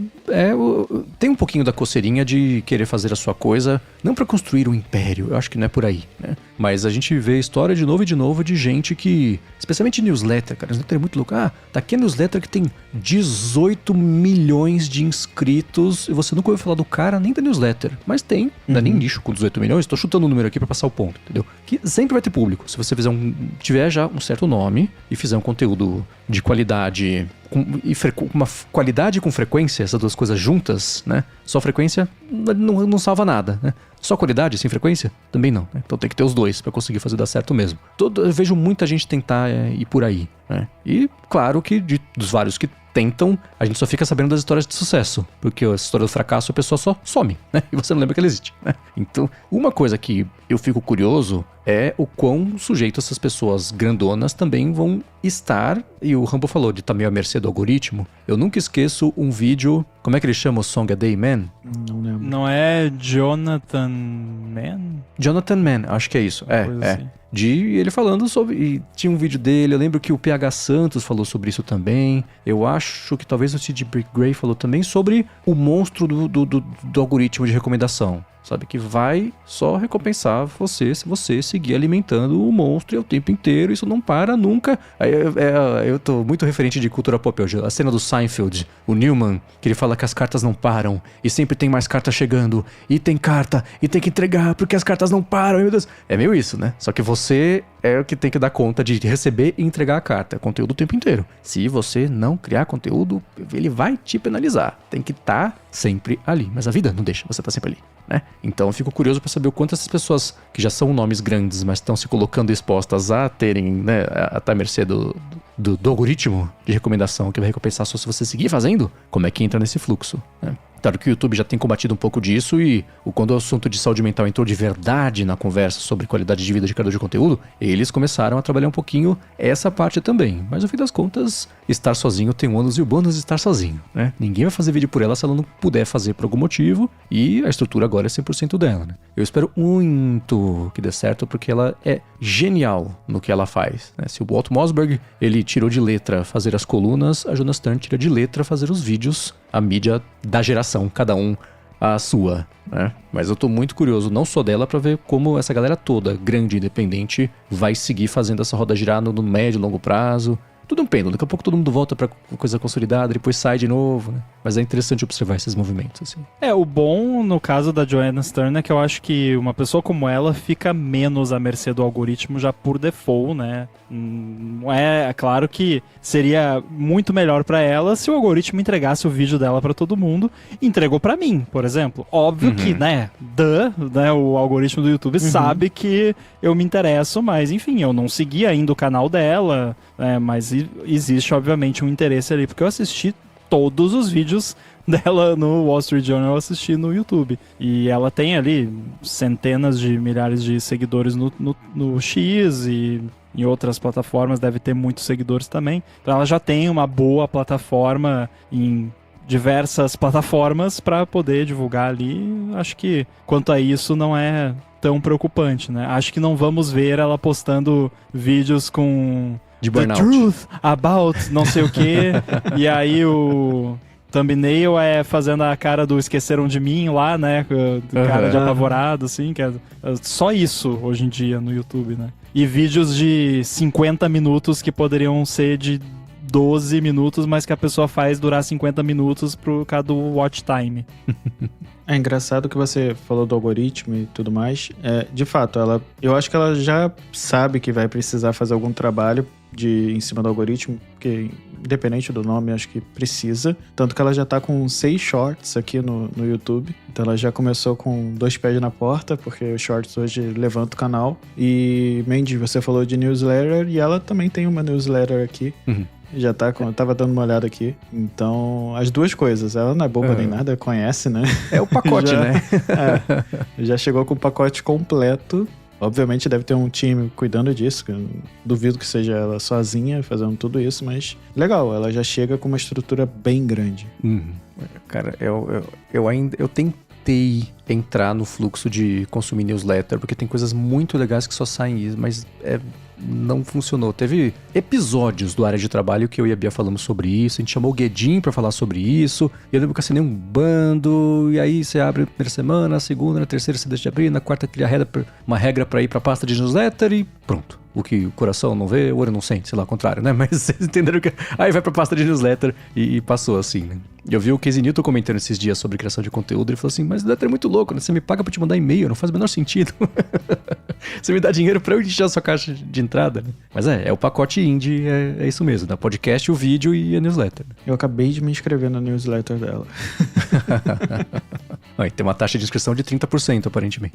tem um pouquinho da coceirinha de querer fazer a sua coisa, não pra construir um império, eu acho que não é por aí, né? Mas a gente vê história de novo e de novo de gente que, especialmente newsletter, cara, newsletter é muito louco. Tá aqui a newsletter que tem 18 milhões de inscritos e você nunca ouviu falar do cara nem da newsletter, mas tem, não é nem nicho com 18 milhões, tô chutando o número aqui pra passar o ponto, entendeu? Que sempre vai ter público, se você tiver já um certo nome e fizer um conteúdo de qualidade uma qualidade com frequência, essas duas coisas juntas, né? Só frequência não salva nada, né? Só qualidade sem frequência? Também não, né? Então tem que ter os dois pra conseguir fazer dar certo mesmo. Eu vejo muita gente tentar ir por aí, né? E claro que dos vários que tentam, a gente só fica sabendo das histórias de sucesso, porque a história do fracasso a pessoa só some, né? E você não lembra que ela existe, né? Então, uma coisa que eu fico curioso é o quão sujeito essas pessoas grandonas também vão estar, e o Rambo falou de estar meio à mercê do algoritmo. Eu nunca esqueço um vídeo, como é que ele chama o Song a Day Man? Não lembro. Não é Jonathan Mann? Jonathan Mann, acho que é isso. Assim. De ele falando sobre... E tinha um vídeo dele, eu lembro que o PH Santos falou sobre isso também. Eu acho que talvez o C.J. Gray falou também sobre o monstro do algoritmo de recomendação. Sabe, que vai só recompensar você se você seguir alimentando o monstro o tempo inteiro. Isso não para nunca. Eu tô muito referente de cultura pop hoje. A cena do Seinfeld, o Newman, que ele fala que as cartas não param e sempre tem mais cartas chegando. E tem carta, e tem que entregar porque as cartas não param. Meu Deus. É meio isso, né? Só que você é o que tem que dar conta de receber e entregar a carta. Conteúdo o tempo inteiro. Se você não criar conteúdo, ele vai te penalizar. Tem que estar sempre ali. Mas a vida não deixa você estar sempre ali, né? Então eu fico curioso para saber o quanto essas pessoas que já são nomes grandes, mas estão se colocando expostas a terem, né, a estar à mercê do algoritmo de recomendação que vai recompensar só se você seguir fazendo, como é que entra nesse fluxo, né? Claro que o YouTube já tem combatido um pouco disso e quando o assunto de saúde mental entrou de verdade na conversa sobre qualidade de vida de criador de conteúdo, eles começaram a trabalhar um pouquinho essa parte também. Mas no fim das contas, estar sozinho tem um ônus e o bônus de estar sozinho, né? Ninguém vai fazer vídeo por ela se ela não puder fazer por algum motivo e a estrutura agora é 100% dela, né? Eu espero muito que dê certo porque ela é genial no que ela faz, né? Se o Walt Mossberg, ele tirou de letra fazer as colunas, a Jonas Stern tira de letra fazer os vídeos, a mídia da geração, cada um a sua, né? Mas eu tô muito curioso, não só dela, pra ver como essa galera toda, grande e independente, vai seguir fazendo essa roda girar no médio e longo prazo. Tudo um pêndulo, daqui a pouco todo mundo volta pra coisa consolidada, depois sai de novo, né? Mas é interessante observar esses movimentos, assim. O bom no caso da Joanna Stern é que eu acho que uma pessoa como ela fica menos à mercê do algoritmo já por default, né? É claro que seria muito melhor pra ela se o algoritmo entregasse o vídeo dela pra todo mundo. Entregou pra mim, por exemplo. Óbvio que, né, o algoritmo do YouTube sabe que eu me interesso, mas enfim, eu não segui ainda o canal dela, mas existe obviamente um interesse ali, porque eu assisti todos os vídeos dela no Wall Street Journal, eu assisti no YouTube. E ela tem ali centenas de milhares de seguidores no X e em outras plataformas deve ter muitos seguidores também. Então ela já tem uma boa plataforma em diversas plataformas para poder divulgar ali. Acho que quanto a isso não é tão preocupante, né? Acho que não vamos ver ela postando vídeos com de The burnout. Truth About não sei o que, e aí o thumbnail é fazendo a cara do Esqueceram de Mim lá, né? Do cara de apavorado, assim, que é só isso hoje em dia no YouTube, né? E vídeos de 50 minutos que poderiam ser de 12 minutos, mas que a pessoa faz durar 50 minutos por causa do watch time. É engraçado que você falou do algoritmo e tudo mais. De fato, eu acho que ela já sabe que vai precisar fazer algum trabalho em cima do algoritmo, porque independente do nome, acho que precisa. Tanto que ela já tá com 6 shorts aqui no YouTube. Então ela já começou com 2 pés na porta, porque os shorts hoje levantam o canal. E, Mandy, você falou de newsletter, e ela também tem uma newsletter aqui. Já tá eu tava dando uma olhada aqui. Então, as duas coisas. Ela não é boba nem nada, conhece, né? É o pacote, né? Já chegou com o pacote completo. Obviamente deve ter um time cuidando disso, que eu duvido que seja ela sozinha fazendo tudo isso, mas legal, ela já chega com uma estrutura bem grande. Cara, eu tentei entrar no fluxo de consumir newsletter, porque tem coisas muito legais que só saem, mas não funcionou. Teve episódios do Área de Trabalho que eu e a Bia falamos sobre isso, a gente chamou o Guedin pra falar sobre isso, e eu lembro que eu assinei um bando, e aí você abre a primeira semana, a segunda, na terceira você deixa de abrir, na quarta cria uma regra pra ir pra pasta de newsletter e pronto. O que o coração não vê, o olho não sente, sei lá, ao contrário, né? Mas vocês entenderam que... Aí vai pra pasta de newsletter e passou assim, né? Eu vi o Casey Newton comentando esses dias sobre criação de conteúdo, ele falou assim, mas o newsletter é muito louco, né? Você me paga pra te mandar e-mail, não faz o menor sentido. Você me dá dinheiro pra eu encher a sua caixa de entrada, né? Mas é o pacote indie, é isso mesmo, né? Podcast, o vídeo e a newsletter. Eu acabei de me inscrever na newsletter dela. Tem uma taxa de inscrição de 30%, aparentemente.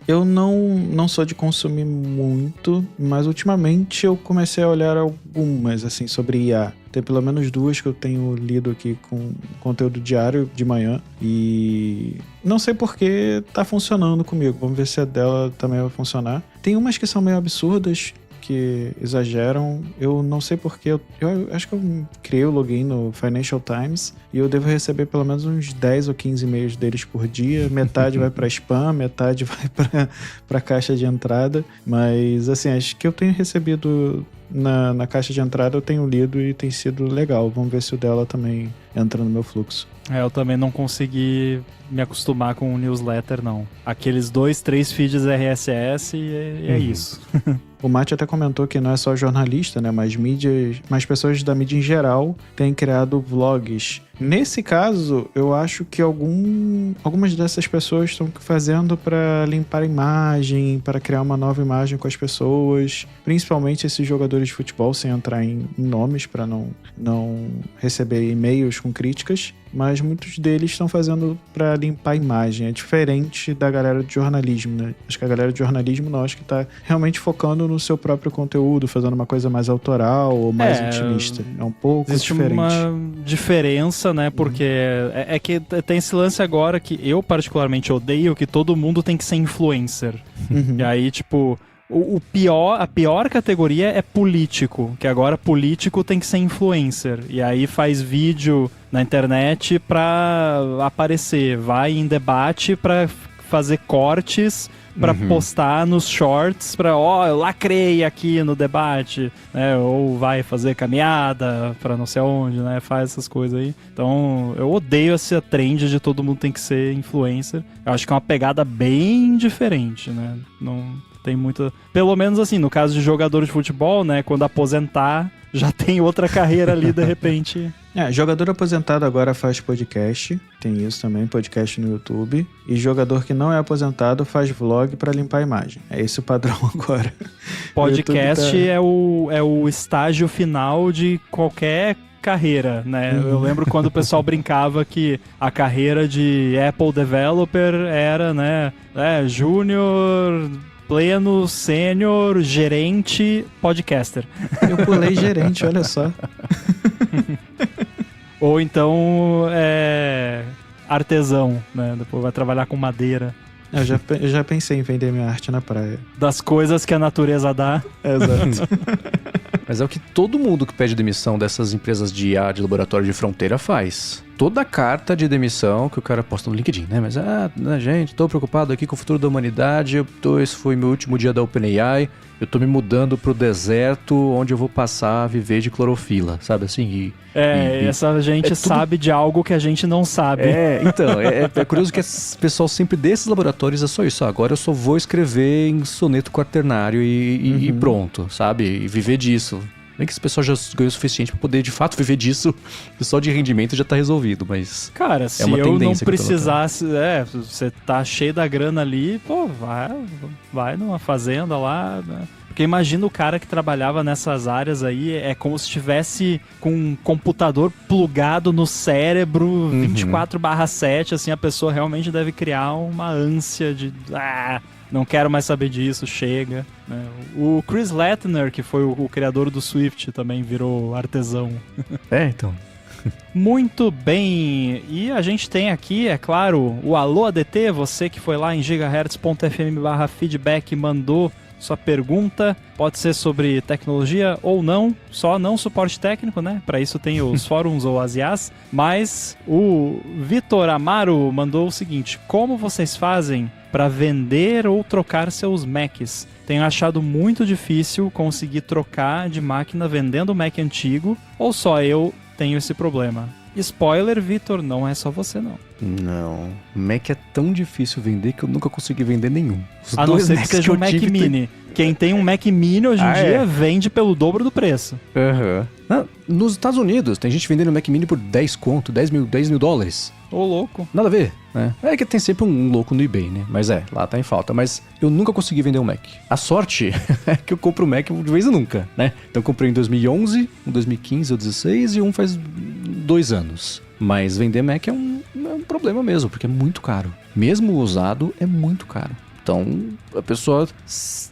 Eu não sou de consumir muito, mas ultimamente eu comecei a olhar algumas, assim, sobre IA. Tem pelo menos 2 que eu tenho lido aqui com conteúdo diário de manhã e não sei porque tá funcionando comigo. Vamos ver se a dela também vai funcionar. Tem umas que são meio absurdas, que exageram. Eu não sei porquê. Eu acho que eu criei o login no Financial Times e eu devo receber pelo menos uns 10 ou 15 e-mails deles por dia. Metade vai para spam, metade vai para caixa de entrada. Mas, assim, acho que eu tenho recebido na caixa de entrada, eu tenho lido e tem sido legal. Vamos ver se o dela também entra no meu fluxo. Eu também não consegui me acostumar com o newsletter, não. Aqueles 2, 3 feeds RSS e é isso. O Mate até comentou que não é só jornalista, né? Mas pessoas da mídia em geral têm criado vlogs. Nesse caso, eu acho que algumas dessas pessoas estão fazendo para limpar a imagem, para criar uma nova imagem com as pessoas. Principalmente esses jogadores de futebol, sem entrar em nomes, para não receber e-mails com críticas. Mas muitos deles estão fazendo para limpar a imagem. É diferente da galera de jornalismo, né? Acho que a galera de jornalismo não, acho que tá realmente focando no seu próprio conteúdo, fazendo uma coisa mais autoral ou mais intimista. É um pouco diferente. Existe uma diferença, né? Porque é que tem esse lance agora que eu particularmente odeio, que todo mundo tem que ser influencer. E aí, tipo... A pior categoria é político, que agora político tem que ser influencer. E aí faz vídeo na internet pra aparecer, vai em debate pra fazer cortes, pra postar nos shorts, pra, eu lacrei aqui no debate, né? Ou vai fazer caminhada pra não sei onde, né? Faz essas coisas aí. Então, eu odeio essa trend de todo mundo tem que ser influencer. Eu acho que é uma pegada bem diferente, né? Não... Tem muita... Pelo menos assim, no caso de jogador de futebol, né? Quando aposentar, já tem outra carreira ali, de repente. Jogador aposentado agora faz podcast. Tem isso também, podcast no YouTube. E jogador que não é aposentado faz vlog pra limpar a imagem. É esse o padrão agora. Podcast é o estágio final de qualquer carreira, né? Eu lembro quando o pessoal brincava que a carreira de Apple Developer era, né? Júnior... pleno, sênior, gerente, podcaster. Eu pulei gerente, olha só. Ou então artesão, né? Depois vai trabalhar com madeira. Eu já pensei em vender minha arte na praia. Das coisas que a natureza dá. Exato. Mas é o que todo mundo que pede demissão dessas empresas de IA de laboratório de fronteira faz. Toda carta de demissão que o cara posta no LinkedIn, né? Mas, gente, tô preocupado aqui com o futuro da humanidade, esse foi meu último dia da OpenAI, eu tô me mudando pro deserto onde eu vou passar a viver de clorofila, sabe assim? Essa gente sabe de algo que a gente não sabe. Então, é curioso que esse pessoal sempre desses laboratórios é só isso. Agora eu só vou escrever em soneto quaternário e pronto, sabe? E viver disso. Nem que esse pessoal já ganhou o suficiente pra poder, de fato, viver disso. Só de rendimento já tá resolvido, mas... Cara, se eu não precisasse... você tá cheio da grana ali, pô, vai numa fazenda lá, né? Porque imagina o cara que trabalhava nessas áreas aí, é como se estivesse com um computador plugado no cérebro 24/7, assim, a pessoa realmente deve criar uma ânsia de... não quero mais saber disso, chega. Né? O Chris Lattner, que foi o criador do Swift, também virou artesão. Então. Muito bem, e a gente tem aqui, é claro, o Alô ADT, você que foi lá em gigahertz.fm/feedback e mandou sua pergunta, pode ser sobre tecnologia ou não, só não suporte técnico, né? Para isso tem os fóruns ou as IAs, mas o Vitor Amaro mandou o seguinte: como vocês fazem para vender ou trocar seus Macs? Tenho achado muito difícil conseguir trocar de máquina vendendo o Mac antigo, ou só eu tenho esse problema? Spoiler, Vitor, não é só você não. Não, Mac é tão difícil vender que eu nunca consegui vender nenhum. A não ser que seja um Mac Mini. Quem tem um Mac Mini hoje em dia vende pelo dobro do preço. Nos Estados Unidos, tem gente vendendo Mac Mini por 10 conto, 10 mil dólares. Ô, louco. Nada a ver, né? É que tem sempre um louco no eBay, né? Mas lá tá em falta. Mas eu nunca consegui vender um Mac. A sorte é que eu compro o Mac de vez em nunca, né? Então eu comprei em 2011, um 2015 ou 2016 e um faz 2 anos. Mas vender Mac é um problema mesmo, porque é muito caro. Mesmo usado, é muito caro. Então, a pessoa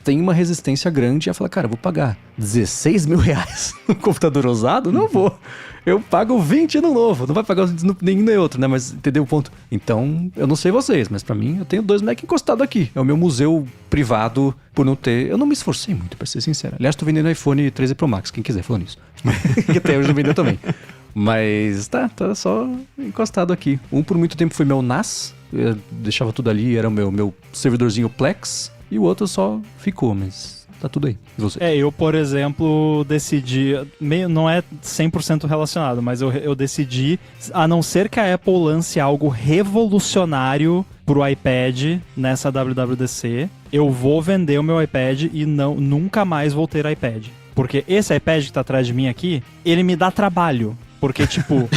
tem uma resistência grande e ela fala, cara, eu vou pagar 16 mil reais no computador usado? Não vou. Eu pago 20 no novo. Não vai pagar nenhum nem outro, né? Mas entendeu o ponto? Então, eu não sei vocês, mas pra mim, eu tenho 2 Mac encostados aqui. É o meu museu privado por não ter... Eu não me esforcei muito, pra ser sincero. Aliás, tô vendendo iPhone 13 Pro Max, quem quiser falando isso. Que até hoje não vendeu também. Mas tá só encostado aqui. Um por muito tempo foi meu NAS, eu deixava tudo ali, era o meu servidorzinho Plex, e o outro só ficou, mas tá tudo aí. E você? Eu, por exemplo, decidi, não é 100% relacionado, mas eu decidi, a não ser que a Apple lance algo revolucionário pro iPad nessa WWDC, eu vou vender o meu iPad e nunca mais vou ter iPad. Porque esse iPad que tá atrás de mim aqui, ele me dá trabalho. Porque, tipo,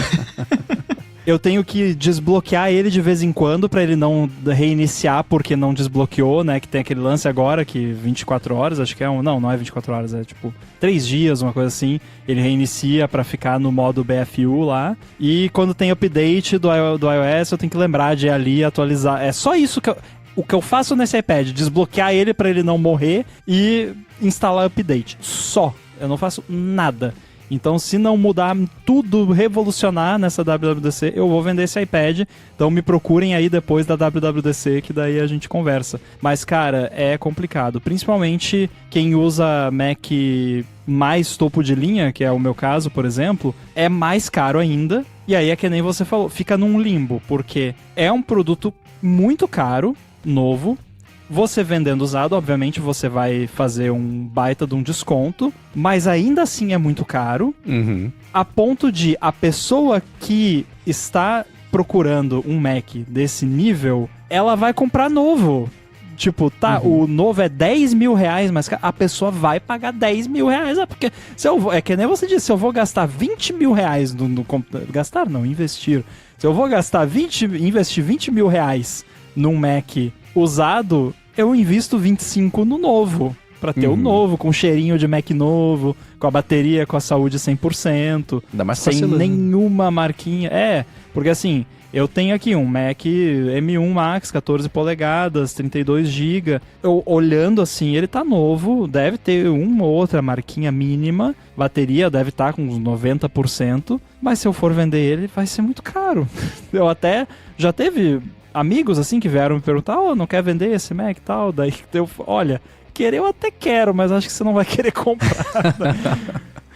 eu tenho que desbloquear ele de vez em quando pra ele não reiniciar porque não desbloqueou, né? Que tem aquele lance agora que 24 horas, acho que é não é 24 horas, é tipo 3 dias, uma coisa assim. Ele reinicia pra ficar no modo BFU lá. E quando tem update do iOS, eu tenho que lembrar de ir ali atualizar. É só isso que o que eu faço nesse iPad, desbloquear ele pra ele não morrer e instalar update. Só. Eu não faço nada. Então, se não mudar tudo, revolucionar nessa WWDC, eu vou vender esse iPad. Então, me procurem aí depois da WWDC, que daí a gente conversa. Mas, cara, é complicado. Principalmente quem usa Mac mais topo de linha, que é o meu caso, por exemplo, é mais caro ainda. E aí é que nem você falou, fica num limbo, porque é um produto muito caro, novo. Você vendendo usado, obviamente, você vai fazer um baita de um desconto, mas ainda assim é muito caro, a ponto de a pessoa que está procurando um Mac desse nível, ela vai comprar novo. Tipo, o novo é 10 mil reais, mas a pessoa vai pagar 10 mil reais, porque é que nem você disse, se eu vou gastar 20 mil reais no computador, gastar não, investir. Se eu vou investir 20 mil reais num Mac usado, eu invisto 25 no novo, pra ter o novo, com cheirinho de Mac novo, com a bateria, com a saúde 100%, ainda mais sem nenhuma marquinha. Porque assim, eu tenho aqui um Mac M1 Max, 14 polegadas, 32 GB. Eu olhando assim, ele tá novo, deve ter uma ou outra marquinha mínima, bateria deve estar com uns 90%, mas se eu for vender ele, vai ser muito caro. Eu até já teve amigos assim que vieram me perguntar, não quer vender esse Mac e tal, daí olha, querer eu até quero, mas acho que você não vai querer comprar.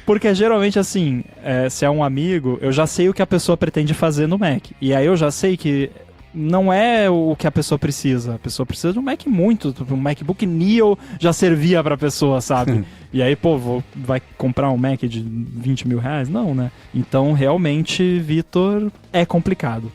Porque geralmente assim, se é um amigo, eu já sei o que a pessoa pretende fazer no Mac, e aí eu já sei que não é o que a pessoa precisa de um Mac um MacBook Neo já servia pra pessoa, sabe? E aí, vai comprar um Mac de 20 mil reais? Não, né? Então, realmente, Vitor, é complicado.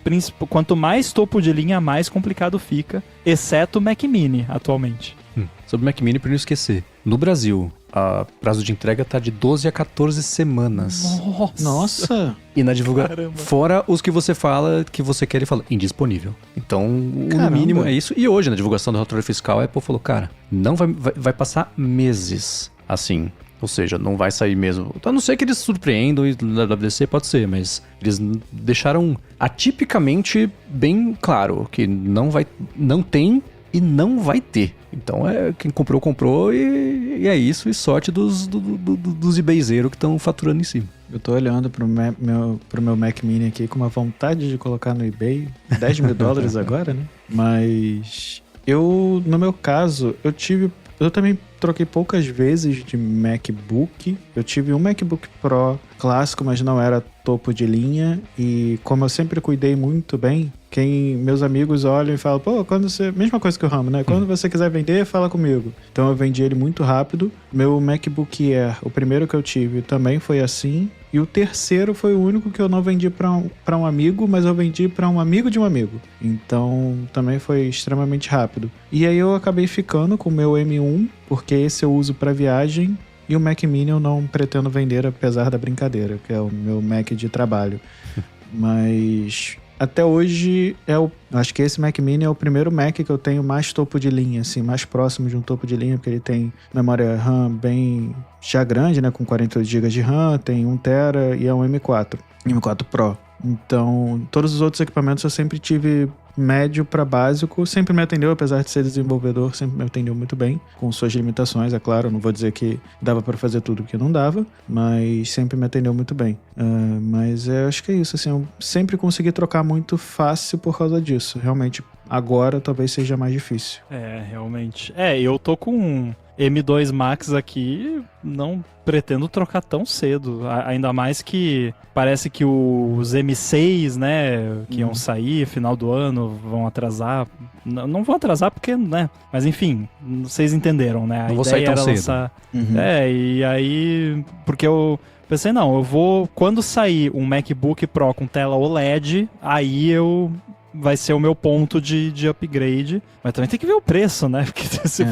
Quanto mais topo de linha, mais complicado fica, exceto o Mac Mini, atualmente. Sobre o Mac Mini, pra não esquecer, no Brasil, o prazo de entrega tá de 12 a 14 semanas. Nossa! E na divulgação, fora os que você fala, que você quer, ele fala, indisponível. Então, o mínimo é isso. E hoje, na divulgação do relatório fiscal, a Apple falou, cara, não vai passar meses assim. Ou seja, não vai sair mesmo. A não ser que eles surpreendam, e na WWDC pode ser, mas eles deixaram atipicamente bem claro que não tem e não vai ter. Então, quem comprou, comprou e é isso. E sorte dos eBayzeiros que estão faturando em cima. Eu tô olhando pro meu Mac Mini aqui com uma vontade de colocar no eBay. $10 mil agora, né? Mas no meu caso, eu também troquei poucas vezes de MacBook. Eu tive um MacBook Pro clássico, mas não era topo de linha. E como eu sempre cuidei muito bem, meus amigos olham e falam, pô, mesma coisa que o Ramo, né? Quando você quiser vender, fala comigo. Então eu vendi ele muito rápido. Meu MacBook Air, o primeiro que eu tive, também foi assim. E o terceiro foi o único que eu não vendi para um amigo, mas eu vendi para um amigo de um amigo. Então também foi extremamente rápido. E aí eu acabei ficando com o meu M1, porque esse eu uso para viagem. E o Mac Mini eu não pretendo vender, apesar da brincadeira, que é o meu Mac de trabalho. Mas até hoje, acho que esse Mac Mini é o primeiro Mac que eu tenho mais topo de linha, assim, mais próximo de um topo de linha, porque ele tem memória RAM bem já grande, né, com 48 GB de RAM, tem 1TB e é um M4 Pro. Então, todos os outros equipamentos eu sempre tive médio para básico, sempre me atendeu, apesar de ser desenvolvedor, sempre me atendeu muito bem, com suas limitações, é claro, não vou dizer que dava para fazer tudo que não dava, mas sempre me atendeu muito bem. Mas acho que é isso, assim, eu sempre consegui trocar muito fácil por causa disso, realmente, agora talvez seja mais difícil. Realmente. Eu tô com um M2 Max aqui, não pretendo trocar tão cedo, ainda mais que parece que os M6, né, que iam sair final do ano, vão atrasar. Não vão atrasar porque, né, mas enfim, vocês entenderam, né, a não ideia era cedo. Lançar... e aí, porque eu pensei, não, eu vou, quando sair um MacBook Pro com tela OLED, aí vai ser o meu ponto de upgrade. Mas também tem que ver o preço, né? Porque se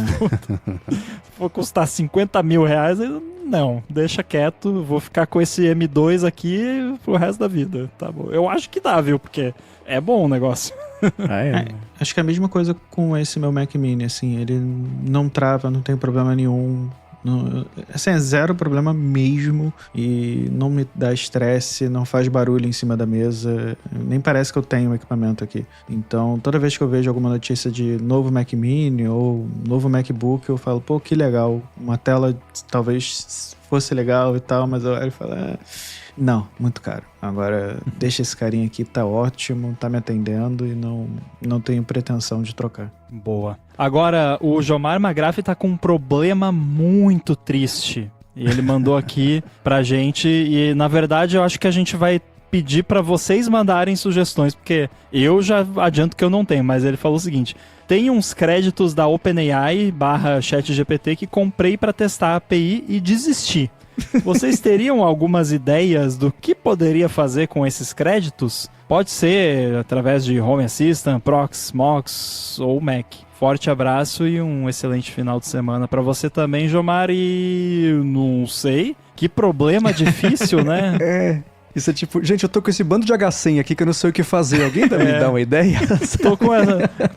for custar R$50 mil, não, deixa quieto. Vou ficar com esse M2 aqui pro resto da vida, tá bom? Eu acho que dá, viu? Porque é bom o negócio. Acho que é a mesma coisa com esse meu Mac Mini, assim. Ele não trava, não tem problema nenhum. Assim, é zero problema mesmo e não me dá estresse, não faz barulho em cima da mesa, nem parece que eu tenho um equipamento aqui. Então, toda vez que eu vejo alguma notícia de novo Mac Mini ou novo MacBook, eu falo, pô, que legal, uma tela talvez fosse legal e tal, mas eu olho e falo, não, muito caro. Agora, deixa esse carinha aqui, tá ótimo, tá me atendendo e não tenho pretensão de trocar. Boa. Agora, o Jomar Magraff tá com um problema muito triste. E ele mandou aqui pra gente e, na verdade, eu acho que a gente vai pedir pra vocês mandarem sugestões, porque eu já adianto que eu não tenho, mas ele falou o seguinte: tem uns créditos da OpenAI /ChatGPT que comprei pra testar a API e desisti. Vocês teriam algumas ideias do que poderia fazer com esses créditos? Pode ser através de Home Assistant, Prox, Mox ou Mac. Forte abraço e um excelente final de semana para você também, Jomar. E não sei, que problema difícil, né? Isso é tipo, gente, eu tô com esse bando de H100 aqui que eu não sei o que fazer. Alguém me dá uma ideia?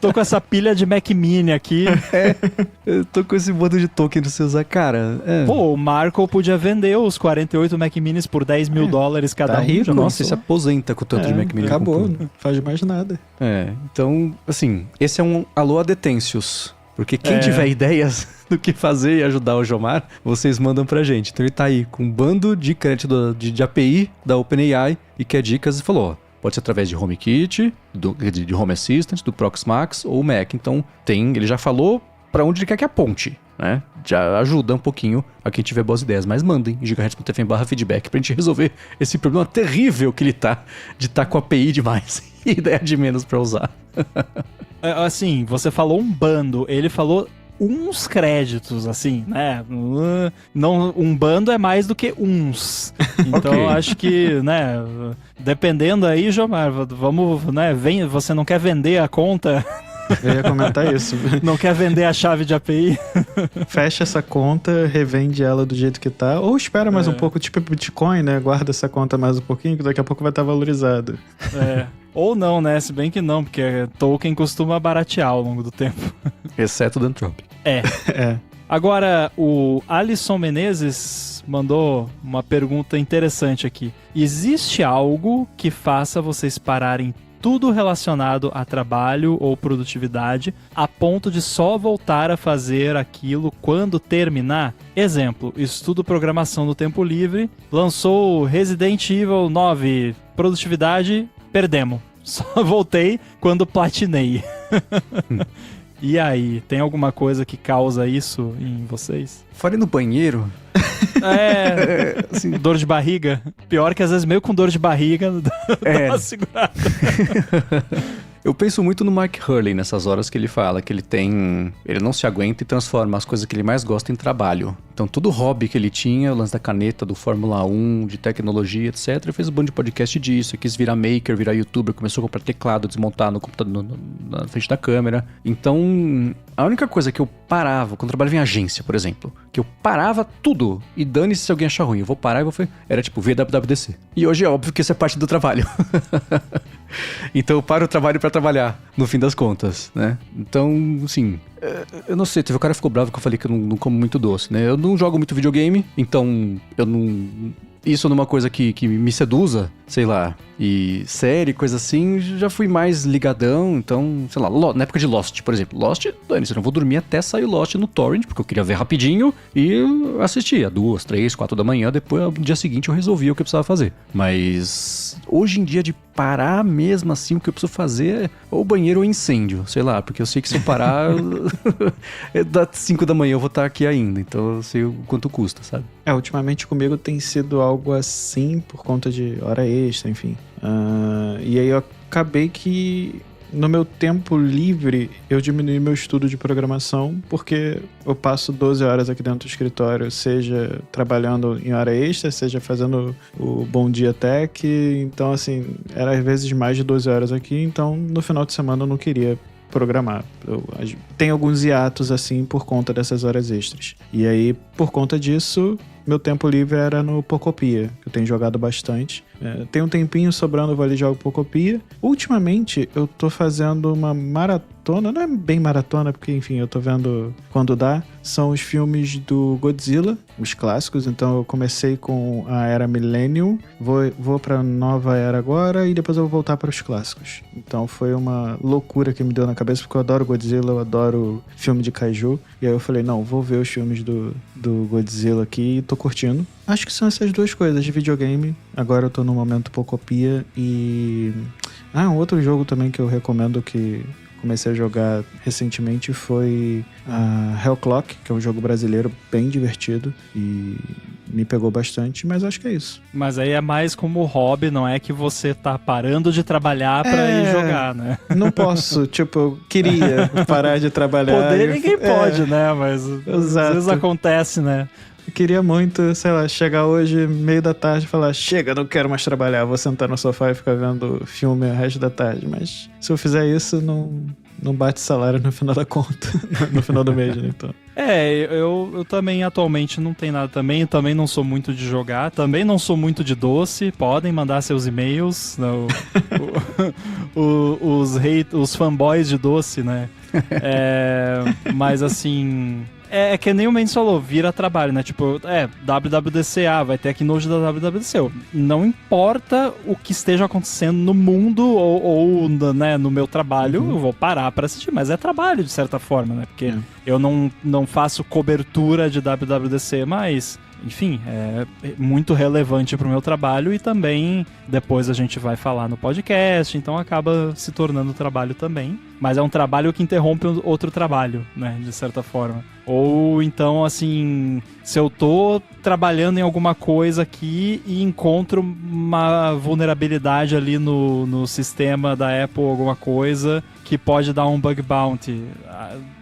Tô com essa pilha de Mac Mini aqui. Eu tô com esse bando de token pra você usar, cara. Pô, o Marco podia vender os 48 Mac Minis por $10 mil cada tá um. Rico, nossa, se aposenta com o tanto de Mac Mini. Acabou, não faz mais nada. Então, assim, esse é um alô Adetensius. Porque quem tiver ideias do que fazer e ajudar o Jomar, vocês mandam pra gente. Então ele tá aí com um bando de crédito de API da OpenAI e quer dicas e falou, pode ser através de HomeKit, de Home Assistant, do Proxmax ou Mac. Então ele já falou pra onde ele quer que aponte, né? Já ajuda um pouquinho a quem tiver boas ideias. Mas mandem gigahertz.fm/feedback pra gente resolver esse problema terrível que ele tá de estar com API demais e ideia de menos pra usar. Assim, você falou um bando, ele falou uns créditos, assim, né? Não, um bando é mais do que uns. Então, eu acho que, né, dependendo aí, Jomar, vamos, né, você não quer vender a conta? Eu ia comentar isso. Não quer vender a chave de API? Fecha essa conta, revende ela do jeito que tá, ou espera mais um pouco, tipo Bitcoin, né? Guarda essa conta mais um pouquinho, que daqui a pouco vai estar valorizado. Ou não, né? Se bem que não, porque token costuma baratear ao longo do tempo. Exceto o Anthropic. Agora, o Alisson Menezes mandou uma pergunta interessante aqui. Existe algo que faça vocês pararem tudo relacionado a trabalho ou produtividade, a ponto de só voltar a fazer aquilo quando terminar. Exemplo, estudo programação no tempo livre, lançou Resident Evil 9, produtividade, perdemos. Só voltei quando platinei. E aí, tem alguma coisa que causa isso em vocês? Fora ir no banheiro. Assim, dor de barriga. Pior que às vezes meio com dor de barriga, dá uma segurada. Eu penso muito no Mark Hurley nessas horas que ele fala que ele não se aguenta e transforma as coisas que ele mais gosta em trabalho. Então todo hobby que ele tinha, o lance da caneta, do Fórmula 1, de tecnologia, etc. Ele fez um bando de podcast disso, quis virar maker, virar youtuber, começou a comprar teclado, desmontar no computador, na frente da câmera. Então, a única coisa que eu parava, quando eu trabalhava em agência, por exemplo, que eu parava tudo e dane-se se alguém achar ruim, eu vou parar e vou fazer, era tipo ver WWDC. E hoje é óbvio que isso é parte do trabalho. Então eu paro o trabalho pra trabalhar, no fim das contas, né? Então, assim, eu não sei, teve um cara que ficou bravo que eu falei que eu não como muito doce, né? Eu não jogo muito videogame, então eu não... Isso numa coisa que me seduza, sei lá, e série, coisa assim, já fui mais ligadão, então, sei lá, na época de Lost, por exemplo. Lost, dane-se, eu não vou dormir até sair Lost no torrent, porque eu queria ver rapidinho e assistia 2, 3, 4 da manhã, depois, no dia seguinte, eu resolvia o que eu precisava fazer. Mas, hoje em dia, de parar mesmo assim, o que eu preciso fazer é ou banheiro ou incêndio, sei lá, porque eu sei que se eu parar, das 5 da manhã eu vou estar aqui ainda, então eu sei o quanto custa, sabe? Ultimamente comigo tem sido algo assim, por conta de hora extra, enfim. E aí eu acabei que no meu tempo livre eu diminui meu estudo de programação, porque eu passo 12 horas aqui dentro do escritório, seja trabalhando em hora extra, seja fazendo o Bom Dia Tech. Então, assim, era às vezes mais de 12 horas aqui, então no final de semana eu não queria programar. Tem alguns hiatos assim por conta dessas horas extras. E aí, por conta disso, meu tempo livre era no Pocopia, que eu tenho jogado bastante. Tem um tempinho sobrando, eu vou ali e jogo Pocopia. Ultimamente, eu tô fazendo uma maratona, não é bem maratona, porque, enfim, eu tô vendo quando dá. São os filmes do Godzilla, os clássicos. Então, eu comecei com a Era Millennium, vou pra nova era agora e depois eu vou voltar para os clássicos. Então, foi uma loucura que me deu na cabeça, porque eu adoro Godzilla, eu adoro filme de kaiju. E aí eu falei, não, vou ver os filmes do Godzilla aqui e tô curtindo. Acho que são essas duas coisas de videogame. Agora eu tô no momento Pocopia e... um outro jogo também que eu recomendo que comecei a jogar recentemente foi Hellclock, que é um jogo brasileiro bem divertido e me pegou bastante, mas acho que é isso. Mas aí é mais como hobby, não é que você tá parando de trabalhar pra ir jogar, né? Não posso, tipo, eu queria parar de trabalhar. Poder ninguém pode, né? Mas Exato. Às vezes acontece, né? Eu queria muito, sei lá, chegar hoje, meio da tarde e falar, chega, não quero mais trabalhar, vou sentar no sofá e ficar vendo filme o resto da tarde. Mas se eu fizer isso, não bate salário no final da conta, no final do mês, né? Então. Eu também atualmente não tenho nada também não sou muito de jogar, também não sou muito de doce, podem mandar seus e-mails, os fanboys de doce, né? Mas assim... É que nem o Mendes falou, vira trabalho, né? Tipo, WWDC, vai ter aqui nojo da WWDC. Não importa o que esteja acontecendo no mundo ou né, no meu trabalho, eu vou parar pra assistir. Mas é trabalho, de certa forma, né? Porque eu não faço cobertura de WWDC, mas... Enfim, é muito relevante pro meu trabalho e também depois a gente vai falar no podcast, então acaba se tornando trabalho também. Mas é um trabalho que interrompe outro trabalho, né, de certa forma. Ou então, assim, se eu tô trabalhando em alguma coisa aqui e encontro uma vulnerabilidade ali no sistema da Apple, alguma coisa que pode dar um bug bounty...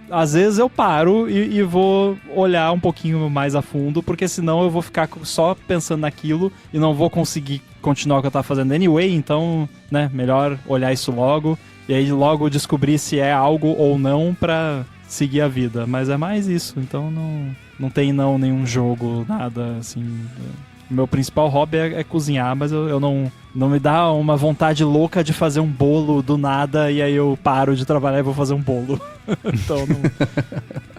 Às vezes eu paro e vou olhar um pouquinho mais a fundo, porque senão eu vou ficar só pensando naquilo e não vou conseguir continuar o que eu tava fazendo anyway, então, né, melhor olhar isso logo e aí logo descobrir se é algo ou não pra seguir a vida. Mas é mais isso, então não tem nenhum jogo, nada assim... Meu principal hobby é cozinhar, mas eu não me dá uma vontade louca de fazer um bolo do nada e aí eu paro de trabalhar e vou fazer um bolo. Então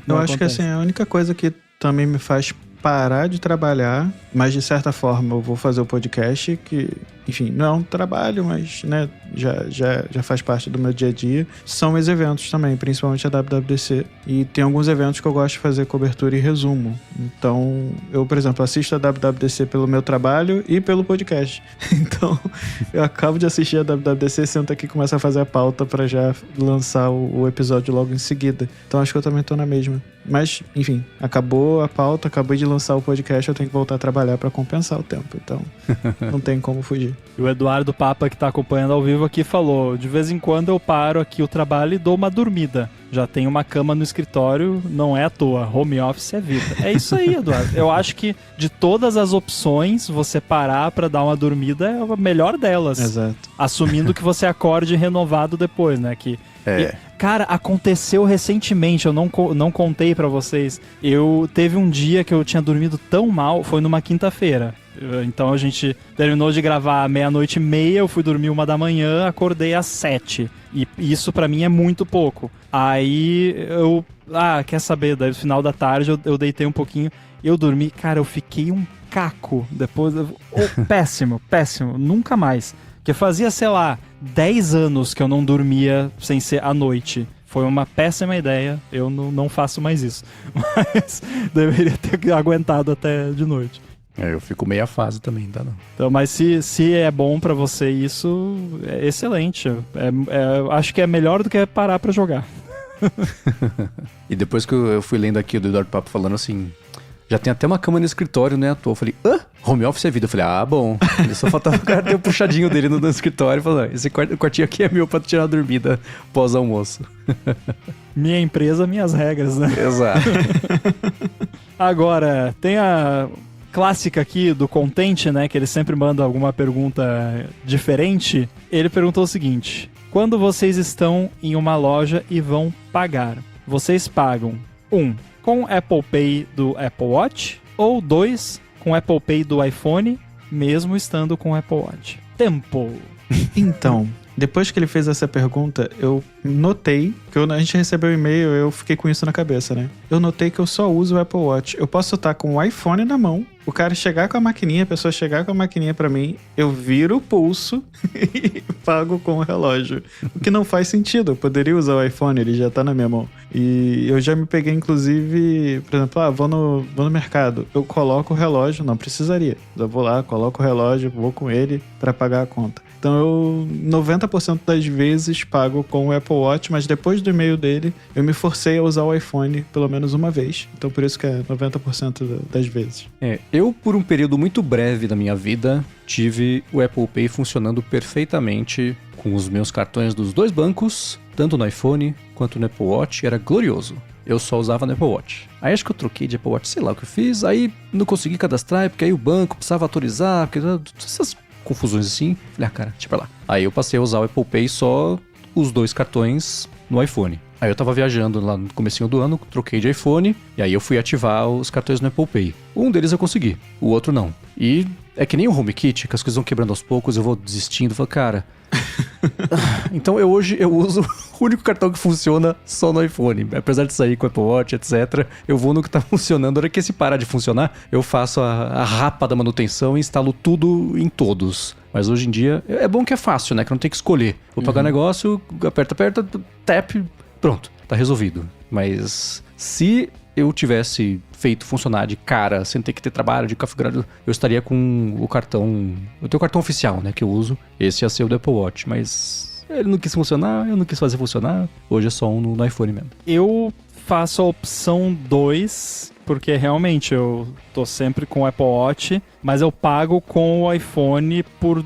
não eu acho que assim, a única coisa que também me faz parar de trabalhar, mas de certa forma eu vou fazer o podcast, que, enfim, não é um trabalho, mas, né, já faz parte do meu dia a dia. São meus eventos também, principalmente a WWDC. E tem alguns eventos que eu gosto de fazer cobertura e resumo. Então, eu, por exemplo, assisto a WWDC pelo meu trabalho e pelo podcast. Então, eu acabo de assistir a WWDC, sento aqui e começo a fazer a pauta pra já lançar o episódio logo em seguida. Então, acho que eu também tô na mesma. Mas, enfim, acabou a pauta, acabei de lançar o podcast, eu tenho que voltar a trabalhar pra compensar o tempo. Então, não tem como fugir. E o Eduardo Papa, que tá acompanhando ao vivo aqui, falou: de vez em quando eu paro aqui o trabalho e dou uma dormida. Já tem uma cama no escritório, não é à toa. Home office é vida. É isso aí, Eduardo. Eu acho que de todas as opções, você parar pra dar uma dormida é a melhor delas. Exato. Assumindo que você acorde renovado depois, né? Cara, aconteceu recentemente, eu não contei pra vocês. Teve um dia que eu tinha dormido tão mal, foi numa quinta-feira. Então a gente terminou de gravar 00:30, eu fui dormir 1h, acordei às 7. E isso pra mim é muito pouco. Aí quer saber, daí no final da tarde eu deitei um pouquinho, eu dormi, cara, eu fiquei um caco depois. Péssimo, nunca mais. Porque fazia, sei lá, 10 anos que eu não dormia sem ser à noite. Foi uma péssima ideia, eu não faço mais isso. Mas deveria ter aguentado até de noite. Eu fico meia fase também, tá não? Então, mas se é bom pra você isso, é excelente. Acho que é melhor do que parar pra jogar. E depois que eu fui lendo aqui do Eduardo Papo falando assim, já tem até uma cama no escritório, né, à toa. Eu falei, home office é vida. Eu falei, bom. Ele só faltava o cara ter um puxadinho dele no escritório e falou, esse quartinho aqui é meu pra tirar a dormida pós-almoço. Minha empresa, minhas regras, né? Exato. Agora, tem a clássica aqui do Contente, né, que ele sempre manda alguma pergunta diferente. Ele perguntou o seguinte: quando vocês estão em uma loja e vão pagar, vocês pagam 1. com Apple Pay do Apple Watch ou 2. com Apple Pay do iPhone, mesmo estando com Apple Watch? Tempo. Então, depois que ele fez essa pergunta, eu notei que a gente recebeu um e-mail, eu fiquei com isso na cabeça, né? Eu notei que eu só uso o Apple Watch. Eu posso estar com o iPhone na mão, o cara chegar com a maquininha, a pessoa chegar com a maquininha pra mim, eu viro o pulso e pago com o relógio. O que não faz sentido. Eu poderia usar o iPhone, ele já tá na minha mão. E eu já me peguei, inclusive, por exemplo, vou no mercado, eu coloco o relógio, não precisaria. Eu vou lá, coloco o relógio, vou com ele pra pagar a conta. Então eu 90% das vezes pago com o Apple Watch, mas depois do e-mail dele, eu me forcei a usar o iPhone pelo menos uma vez. Então por isso que é 90% das vezes. Eu, por um período muito breve da minha vida, tive o Apple Pay funcionando perfeitamente com os meus cartões dos 2 bancos, tanto no iPhone quanto no Apple Watch, era glorioso. Eu só usava no Apple Watch. Aí acho que eu troquei de Apple Watch, sei lá o que eu fiz, aí não consegui cadastrar, porque aí o banco precisava autorizar, porque essas confusões assim. Falei, cara, deixa pra lá. Aí eu passei a usar o Apple Pay só os 2 cartões no iPhone. Aí eu tava viajando lá no comecinho do ano, troquei de iPhone, e aí eu fui ativar os cartões no Apple Pay. Um deles eu consegui, o outro não. E é que nem o HomeKit, que as coisas vão quebrando aos poucos, eu vou desistindo, falo, cara... Então hoje eu uso o único cartão que funciona só no iPhone. Apesar de sair com o Apple Watch, etc., eu vou no que tá funcionando. A hora que esse parar de funcionar, eu faço a rapa da manutenção e instalo tudo em todos. Mas hoje em dia, é bom que é fácil, né? Que não tem que escolher. Vou pagar negócio, aperta, tap, pronto, tá resolvido. Mas se eu tivesse feito funcionar de cara, sem ter que ter trabalho de configurar, eu estaria com o cartão... Eu tenho o cartão oficial, né, que eu uso. Esse ia ser o do Apple Watch, mas ele não quis funcionar, eu não quis fazer funcionar. Hoje é só no iPhone mesmo. Eu faço a opção 2, porque realmente eu tô sempre com o Apple Watch, mas eu pago com o iPhone por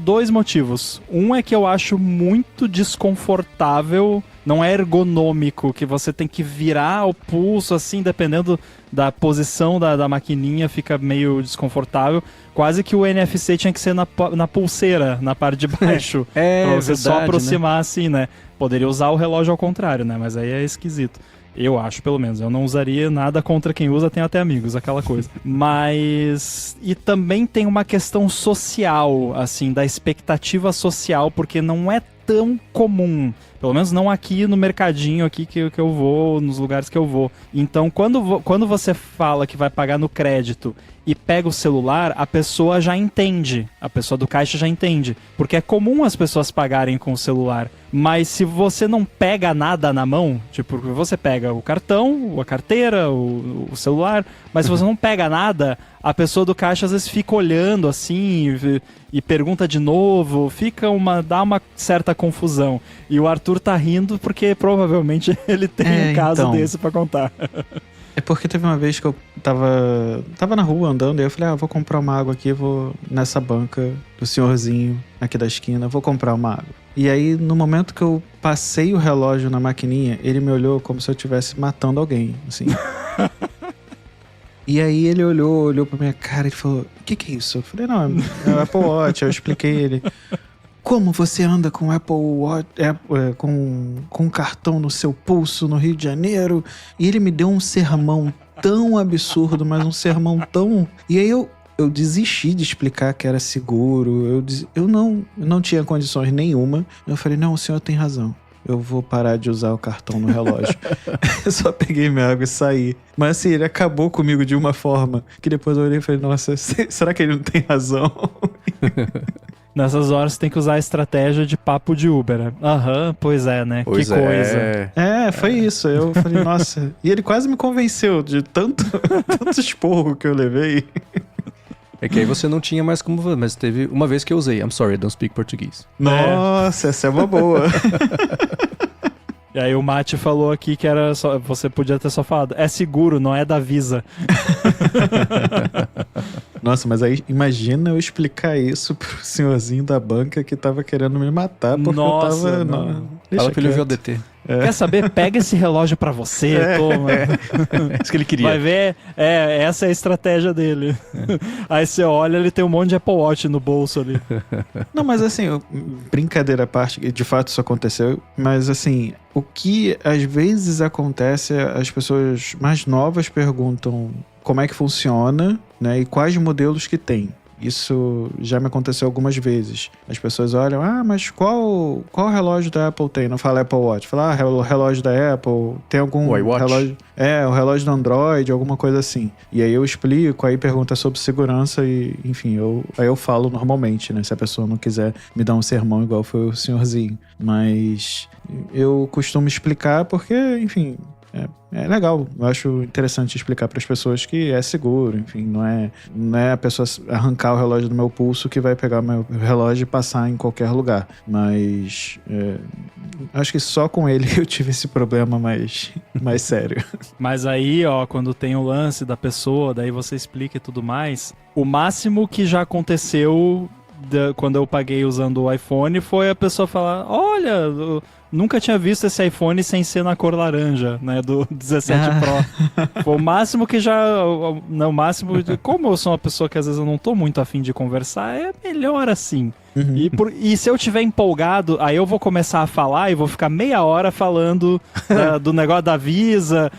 2 motivos. Um é que eu acho muito desconfortável, não é ergonômico, que você tem que virar o pulso assim, dependendo da posição da maquininha, fica meio desconfortável. Quase que o NFC tinha que ser na pulseira, na parte de baixo, pra você só aproximar, né? Assim, né? Poderia usar o relógio ao contrário, né? Mas aí é esquisito. Eu acho, pelo menos. Eu não usaria nada contra quem usa, tem até amigos, aquela coisa. Mas... E também tem uma questão social, assim, da expectativa social, porque não é tão comum. Pelo menos não aqui no mercadinho aqui que eu vou, nos lugares que eu vou. Então, quando você fala que vai pagar no crédito e pega o celular, a pessoa já entende. A pessoa do caixa já entende. Porque é comum as pessoas pagarem com o celular. Mas se você não pega nada na mão, tipo, você pega o cartão, a carteira, o celular, mas se você não pega nada, a pessoa do caixa às vezes fica olhando assim e pergunta de novo, dá uma certa confusão. E o Arthur tá rindo porque provavelmente ele tem um caso desse pra contar. É porque teve uma vez que eu tava na rua andando e eu falei, vou comprar uma água aqui, vou nessa banca do senhorzinho aqui da esquina, vou comprar uma água. E aí, no momento que eu passei o relógio na maquininha, ele me olhou como se eu estivesse matando alguém, assim. E aí ele olhou pra minha cara e falou, o que é isso? Eu falei, não, é o Apple Watch. Eu expliquei ele. Como você anda com o Apple Watch, com um cartão no seu pulso no Rio de Janeiro? E ele me deu um sermão tão absurdo, mas um sermão tão... E aí eu desisti de explicar que era seguro. Eu não tinha condições nenhuma. Eu falei, não, o senhor tem razão. Eu vou parar de usar o cartão no relógio. Eu só peguei minha água e saí. Mas assim, ele acabou comigo de uma forma que depois eu olhei e falei, nossa, será que ele não tem razão? Nessas horas você tem que usar a estratégia de papo de Uber. Aham, pois é, né? Pois que coisa. Foi isso. Eu falei, nossa... E ele quase me convenceu de tanto esporro que eu levei. É que aí você não tinha mais como... Mas teve uma vez que eu usei. I'm sorry, I don't speak português. Nossa, essa é uma boa. E aí o Mate falou aqui que era só, você podia ter só falado, é seguro, não é da Visa. Nossa, mas aí imagina eu explicar isso pro senhorzinho da banca que tava querendo me matar porque eu tava... Fala pra ele ouvir o DT. Quer saber? Pega esse relógio pra você, toma. É isso que ele queria. Vai ver, essa é a estratégia dele. Aí você olha, ele tem um monte de Apple Watch no bolso ali. Não, mas assim, brincadeira à parte, de fato isso aconteceu, mas assim, o que às vezes acontece, as pessoas mais novas perguntam como é que funciona, né, e quais modelos que tem. Isso já me aconteceu algumas vezes. As pessoas olham, mas qual relógio da Apple tem? Não fala Apple Watch. Fala, o relógio da Apple, tem algum relógio... o relógio do Android, alguma coisa assim. E aí eu explico, aí pergunta sobre segurança e, enfim, aí eu falo normalmente, né? Se a pessoa não quiser me dar um sermão igual foi o senhorzinho. Mas eu costumo explicar porque, enfim... É legal, eu acho interessante explicar para as pessoas que é seguro, enfim, não é a pessoa arrancar o relógio do meu pulso que vai pegar o meu relógio e passar em qualquer lugar, mas acho que só com ele eu tive esse problema mais sério. Mas aí, quando tem o lance da pessoa, daí você explica e tudo mais, o máximo que já aconteceu quando eu paguei usando o iPhone foi a pessoa falar, olha... Nunca tinha visto esse iPhone sem ser na cor laranja, né, do 17 Pro. Foi o máximo que já... Não, o máximo... Como eu sou uma pessoa que às vezes eu não tô muito afim de conversar, é melhor assim. Uhum. E se eu tiver empolgado, aí eu vou começar a falar e vou ficar meia hora falando do negócio da Visa,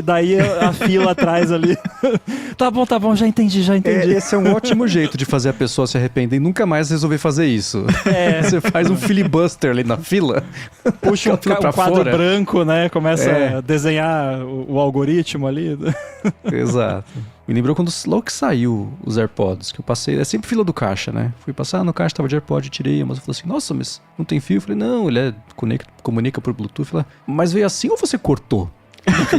daí a fila atrás ali. Tá bom, já entendi. Esse é um ótimo jeito de fazer a pessoa se arrepender e nunca mais resolver fazer isso. Você faz um filibuster ali na fila, puxa um quadro branco, né? Começa a desenhar o algoritmo ali. Exato. Me lembrou quando logo que saiu os AirPods, que eu passei, é sempre fila do caixa, né? Fui passar no caixa, tava de AirPod, tirei, mas eu falei assim, nossa, mas não tem fio? Eu falei, não, ele comunica por Bluetooth. Eu falei, mas veio assim ou você cortou?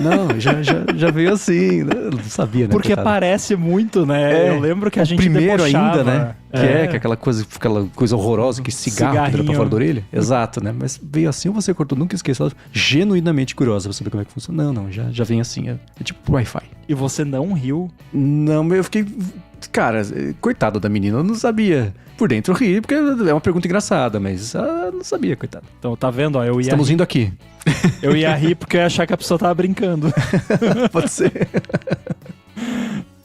Não, já veio assim, né? Eu não sabia, né? Porque parece muito, né? Eu lembro que a gente primeiro debochava. ainda, né? Que é aquela coisa horrorosa, que cigarro que dá pra fora da orelha. Exato, né? Mas veio assim ou você cortou? Nunca esqueci. Ela genuinamente curiosa pra saber como é que funciona. Não, já vem assim. É tipo Wi-Fi. E você não riu? Não, eu fiquei... Cara, coitado da menina, eu não sabia. Por dentro eu ri, porque é uma pergunta engraçada, mas eu não sabia, coitado. Então, tá vendo? Eu ia Estamos indo aqui. Eu ia rir porque eu ia achar que a pessoa tava brincando. Pode ser.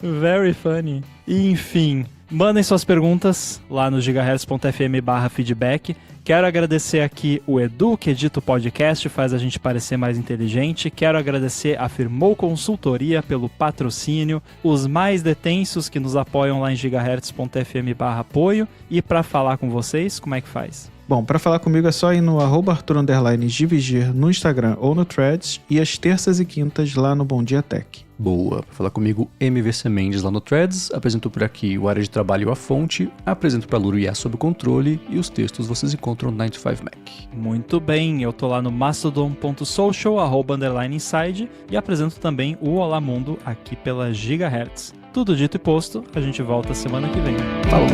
Very funny. E, enfim, mandem suas perguntas lá no gigahertz.fm/feedback. Quero agradecer aqui o Edu, que edita o podcast, faz a gente parecer mais inteligente. Quero agradecer a Firmou Consultoria pelo patrocínio, os mais detensos que nos apoiam lá em gigahertz.fm/apoio. E para falar com vocês, como é que faz? Bom, pra falar comigo é só ir no @Arthur_Gvigir no Instagram ou no Threads e às terças e quintas lá no Bom Dia Tech. Boa. Pra falar comigo, MVC Mendes lá no Threads. Apresento por aqui o Área de Trabalho A Fonte. Apresento pra Luro IA Sob Controle. E os textos vocês encontram no 9to5Mac. Muito bem, eu tô lá no mastodon.social, @inside, e apresento também o Olá Mundo aqui pela Gigahertz. Tudo dito e posto, a gente volta semana que vem. Falou!